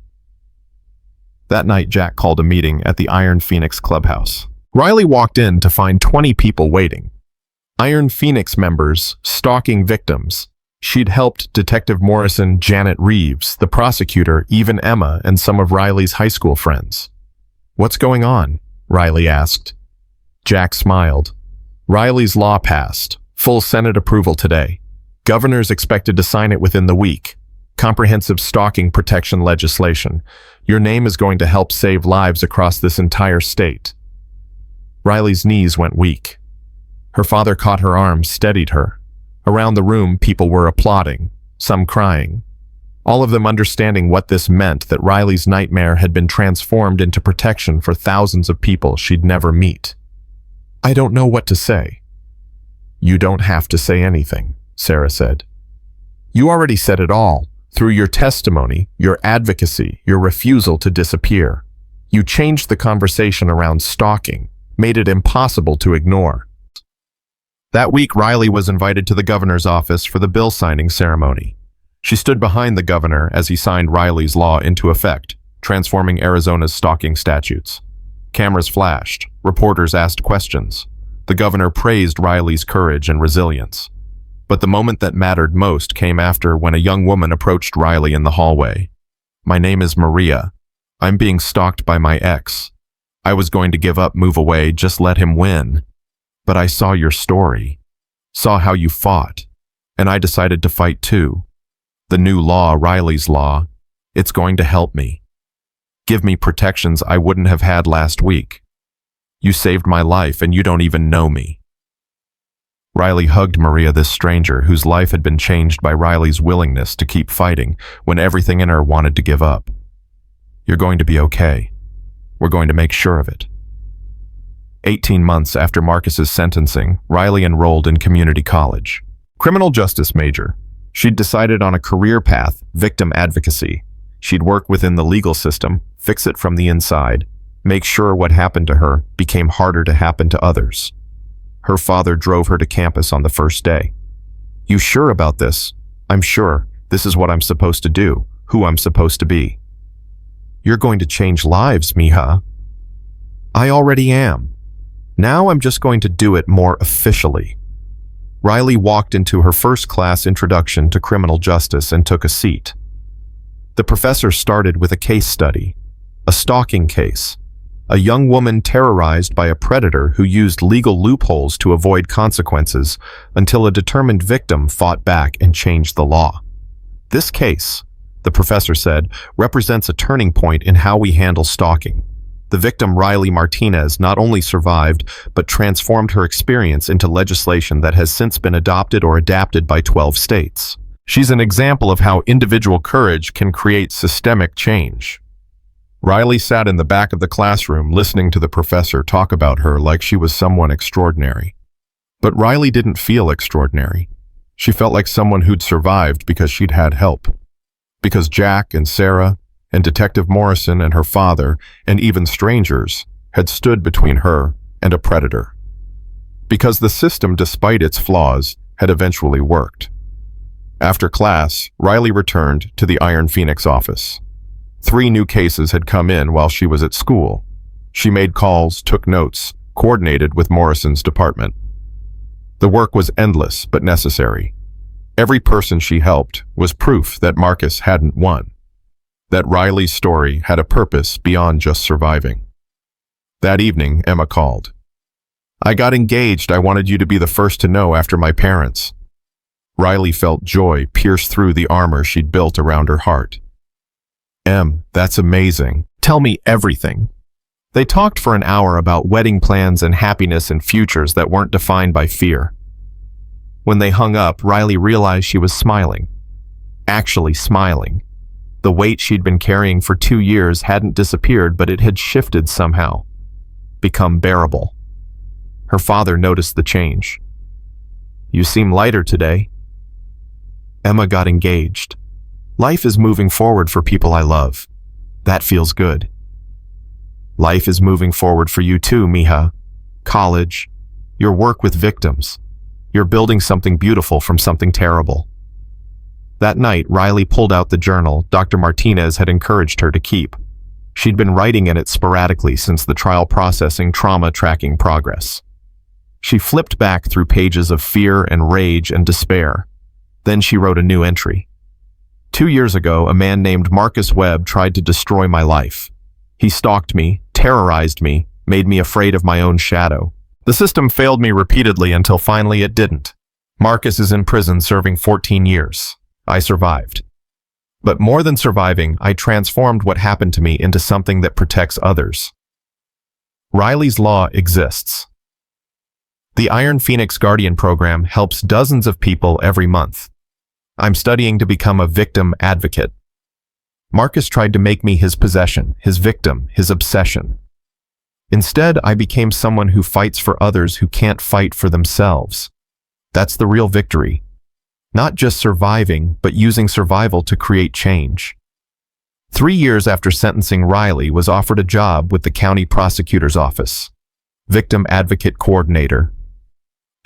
That night, Jack called a meeting at the Iron Phoenix clubhouse. Riley walked in to find 20 people waiting. Iron Phoenix members, stalking victims. She'd helped Detective Morrison, Janet Reeves, the prosecutor, even Emma, and some of Riley's high school friends. "What's going on?" Riley asked. Jack smiled. "Riley's law passed. Full Senate approval today. Governor's expected to sign it within the week. Comprehensive stalking protection legislation. Your name is going to help save lives across this entire state." Riley's knees went weak. Her father caught her arm, steadied her. Around the room, people were applauding, some crying. All of them understanding what this meant, that Riley's nightmare had been transformed into protection for thousands of people she'd never meet. "I don't know what to say." "You don't have to say anything," Sarah said. "You already said it all, through your testimony, your advocacy, your refusal to disappear. You changed the conversation around stalking, made it impossible to ignore." That week, Riley was invited to the governor's office for the bill signing ceremony. She stood behind the governor as he signed Riley's law into effect, transforming Arizona's stalking statutes. Cameras flashed. Reporters asked questions. The governor praised Riley's courage and resilience. But the moment that mattered most came after, when a young woman approached Riley in the hallway. "My name is Maria. I'm being stalked by my ex. I was going to give up, move away, just let him win. But I saw your story, saw how you fought, and I decided to fight too. The new law, Riley's law, it's going to help me. Give me protections I wouldn't have had last week. You saved my life and you don't even know me. Riley hugged Maria, this stranger whose life had been changed by Riley's willingness to keep fighting when everything in her wanted to give up. You're going to be okay. We're going to make sure of it. 18 months after Marcus's sentencing, Riley enrolled in community college. Criminal justice major. She'd decided on a career path, victim advocacy. She'd work within the legal system, fix it from the inside, make sure what happened to her became harder to happen to others. Her father drove her to campus on the first day. You sure about this? I'm sure. This is what I'm supposed to do, who I'm supposed to be. You're going to change lives, mija. I already am. Now I'm just going to do it more officially. Riley walked into her first class introduction to criminal justice and took a seat. The professor started with a case study, a stalking case, a young woman terrorized by a predator who used legal loopholes to avoid consequences until a determined victim fought back and changed the law. This case, the professor said, represents a turning point in how we handle stalking. The victim, Riley Martinez, not only survived, but transformed her experience into legislation that has since been adopted or adapted by 12 states. She's an example of how individual courage can create systemic change. Riley sat in the back of the classroom listening to the professor talk about her like she was someone extraordinary. But Riley didn't feel extraordinary. She felt like someone who'd survived because she'd had help. Because Jack and Sarah and Detective Morrison and her father and even strangers had stood between her and a predator. Because the system, despite its flaws, had eventually worked. After class, Riley returned to the Iron Phoenix office. 3 new cases had come in while she was at school. She made calls, took notes, coordinated with Morrison's department. The work was endless but necessary. Every person she helped was proof that Marcus hadn't won, that Riley's story had a purpose beyond just surviving. That evening, Emma called. I got engaged. I wanted you to be the first to know after my parents. Riley felt joy pierce through the armor she'd built around her heart. Em, that's amazing. Tell me everything. They talked for an hour about wedding plans and happiness and futures that weren't defined by fear. When they hung up, Riley realized she was smiling. Actually smiling. The weight she'd been carrying for 2 years hadn't disappeared, but it had shifted somehow. Become bearable. Her father noticed the change. You seem lighter today. Emma got engaged. Life is moving forward for people I love. That feels good. Life is moving forward for you too, mija. College, your work with victims. You're building something beautiful from something terrible. That night, Riley pulled out the journal Dr. Martinez had encouraged her to keep. She'd been writing in it sporadically since the trial processing trauma tracking progress. She flipped back through pages of fear and rage and despair. Then she wrote a new entry. 2 years ago, a man named Marcus Webb tried to destroy my life. He stalked me, terrorized me, made me afraid of my own shadow. The system failed me repeatedly until finally it didn't. Marcus is in prison serving 14 years. I survived. But more than surviving, I transformed what happened to me into something that protects others. Riley's Law exists. The Iron Phoenix Guardian program helps dozens of people every month. I'm studying to become a victim advocate. Marcus tried to make me his possession, his victim, his obsession. Instead, I became someone who fights for others who can't fight for themselves. That's the real victory. Not just surviving, but using survival to create change. 3 years after sentencing, Riley was offered a job with the county prosecutor's office, victim advocate coordinator.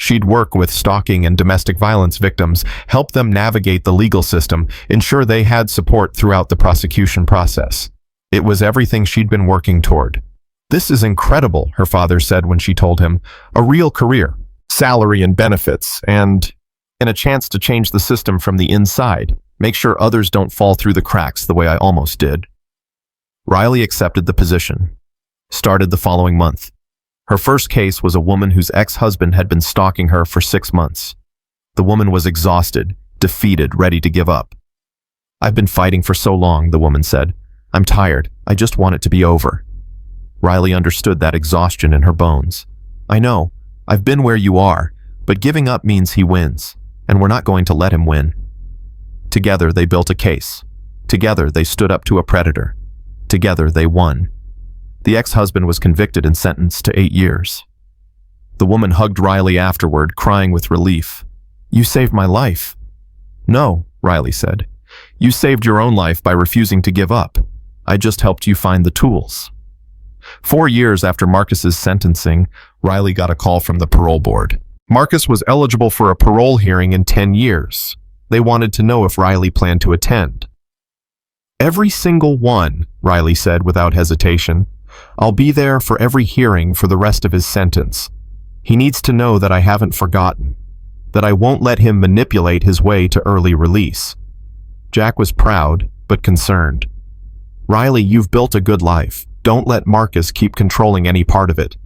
She'd work with stalking and domestic violence victims, help them navigate the legal system, ensure they had support throughout the prosecution process. It was everything she'd been working toward. This is incredible, her father said when she told him. A real career, salary and benefits, and a chance to change the system from the inside, make sure others don't fall through the cracks the way I almost did. Riley accepted the position. Started the following month. Her first case was a woman whose ex-husband had been stalking her for 6 months. The woman was exhausted, defeated, ready to give up. "I've been fighting for so long," the woman said. "I'm tired. I just want it to be over." Riley understood that exhaustion in her bones. "I know. I've been where you are, but giving up means he wins, and we're not going to let him win." Together they built a case. Together they stood up to a predator. Together they won. The ex-husband was convicted and sentenced to 8 years. The woman hugged Riley afterward, crying with relief. "You saved my life." "No," Riley said. "You saved your own life by refusing to give up. I just helped you find the tools." 4 years after Marcus's sentencing, Riley got a call from the parole board. Marcus was eligible for a parole hearing in 10 years. They wanted to know if Riley planned to attend. "Every single one," Riley said without hesitation. "I'll be there for every hearing for the rest of his sentence. He needs to know that I haven't forgotten, that I won't let him manipulate his way to early release." Jack was proud, but concerned. "Riley, you've built a good life. Don't let Marcus keep controlling any part of it."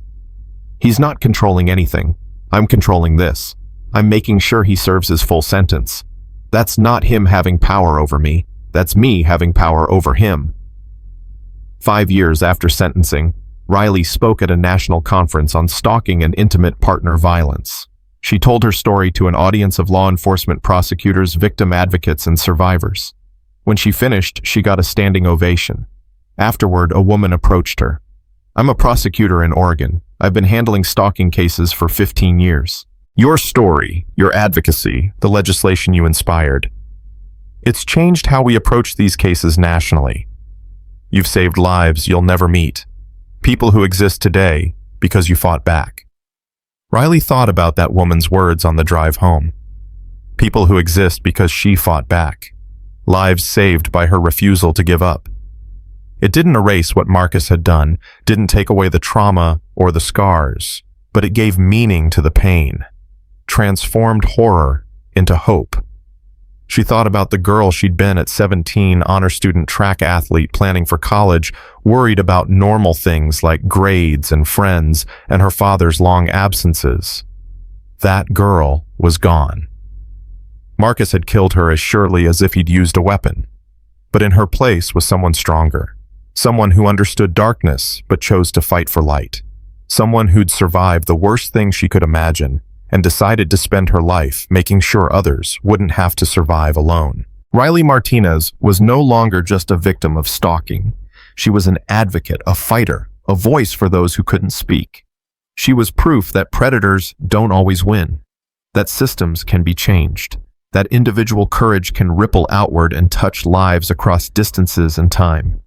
"He's not controlling anything. I'm controlling this. I'm making sure he serves his full sentence. That's not him having power over me. That's me having power over him." 5 years after sentencing, Riley spoke at a national conference on stalking and intimate partner violence. She told her story to an audience of law enforcement prosecutors, victim advocates, and survivors. When she finished, she got a standing ovation. Afterward, a woman approached her. "I'm a prosecutor in Oregon. I've been handling stalking cases for 15 years. Your story, your advocacy, the legislation you inspired, it's changed how we approach these cases nationally. You've saved lives you'll never meet. People who exist today because you fought back." Riley thought about that woman's words on the drive home. People who exist because she fought back. Lives saved by her refusal to give up. It didn't erase what Marcus had done, didn't take away the trauma or the scars, but it gave meaning to the pain, transformed horror into hope. She thought about the girl she'd been at 17, honor student track athlete planning for college, worried about normal things like grades and friends and her father's long absences. That girl was gone. Marcus had killed her as surely as if he'd used a weapon. But in her place was someone stronger. Someone who understood darkness but chose to fight for light. Someone who'd survived the worst thing she could imagine and decided to spend her life making sure others wouldn't have to survive alone. Riley Martinez was no longer just a victim of stalking. She was an advocate, a fighter, a voice for those who couldn't speak. She was proof that predators don't always win, that systems can be changed, that individual courage can ripple outward and touch lives across distances and time.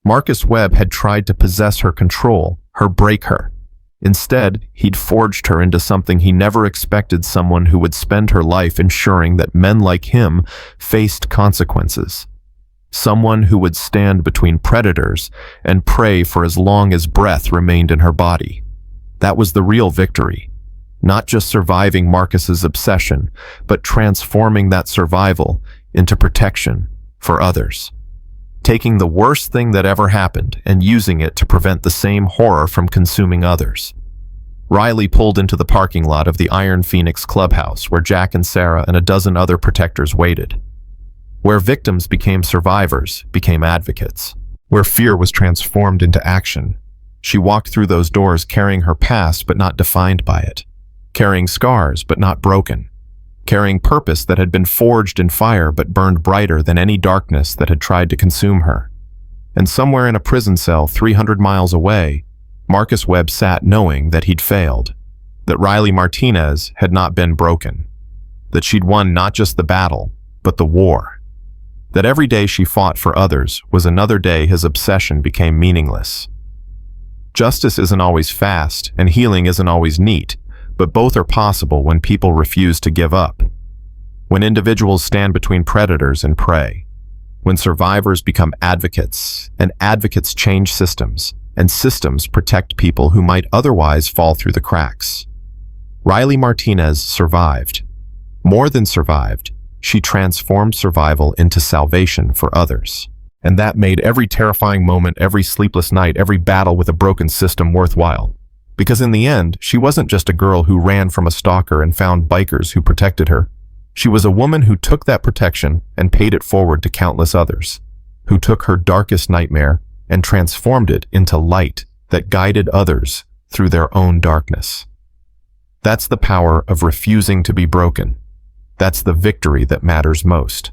Marcus Webb had tried to possess her control, break her. Instead, he'd forged her into something he never expected, someone who would spend her life ensuring that men like him faced consequences. Someone who would stand between predators and prey for as long as breath remained in her body. That was the real victory. Not just surviving Marcus's obsession, but transforming that survival into protection for others. Taking the worst thing that ever happened and using it to prevent the same horror from consuming others. Riley pulled into the parking lot of the Iron Phoenix clubhouse where Jack and Sarah and a dozen other protectors waited. Where victims became survivors, became advocates. Where fear was transformed into action. She walked through those doors carrying her past but not defined by it. Carrying scars but not broken. Carrying purpose that had been forged in fire but burned brighter than any darkness that had tried to consume her. And somewhere in a prison cell 300 miles away, Marcus Webb sat knowing that he'd failed, that Riley Martinez had not been broken, that she'd won not just the battle, but the war, that every day she fought for others was another day his obsession became meaningless. Justice isn't always fast, and healing isn't always neat, but both are possible when people refuse to give up. When individuals stand between predators and prey. When survivors become advocates, and advocates change systems, and systems protect people who might otherwise fall through the cracks. Riley Martinez survived. More than survived, she transformed survival into salvation for others. And that made every terrifying moment, every sleepless night, every battle with a broken system worthwhile. Because in the end, she wasn't just a girl who ran from a stalker and found bikers who protected her. She was a woman who took that protection and paid it forward to countless others, who took her darkest nightmare and transformed it into light that guided others through their own darkness. That's the power of refusing to be broken. That's the victory that matters most.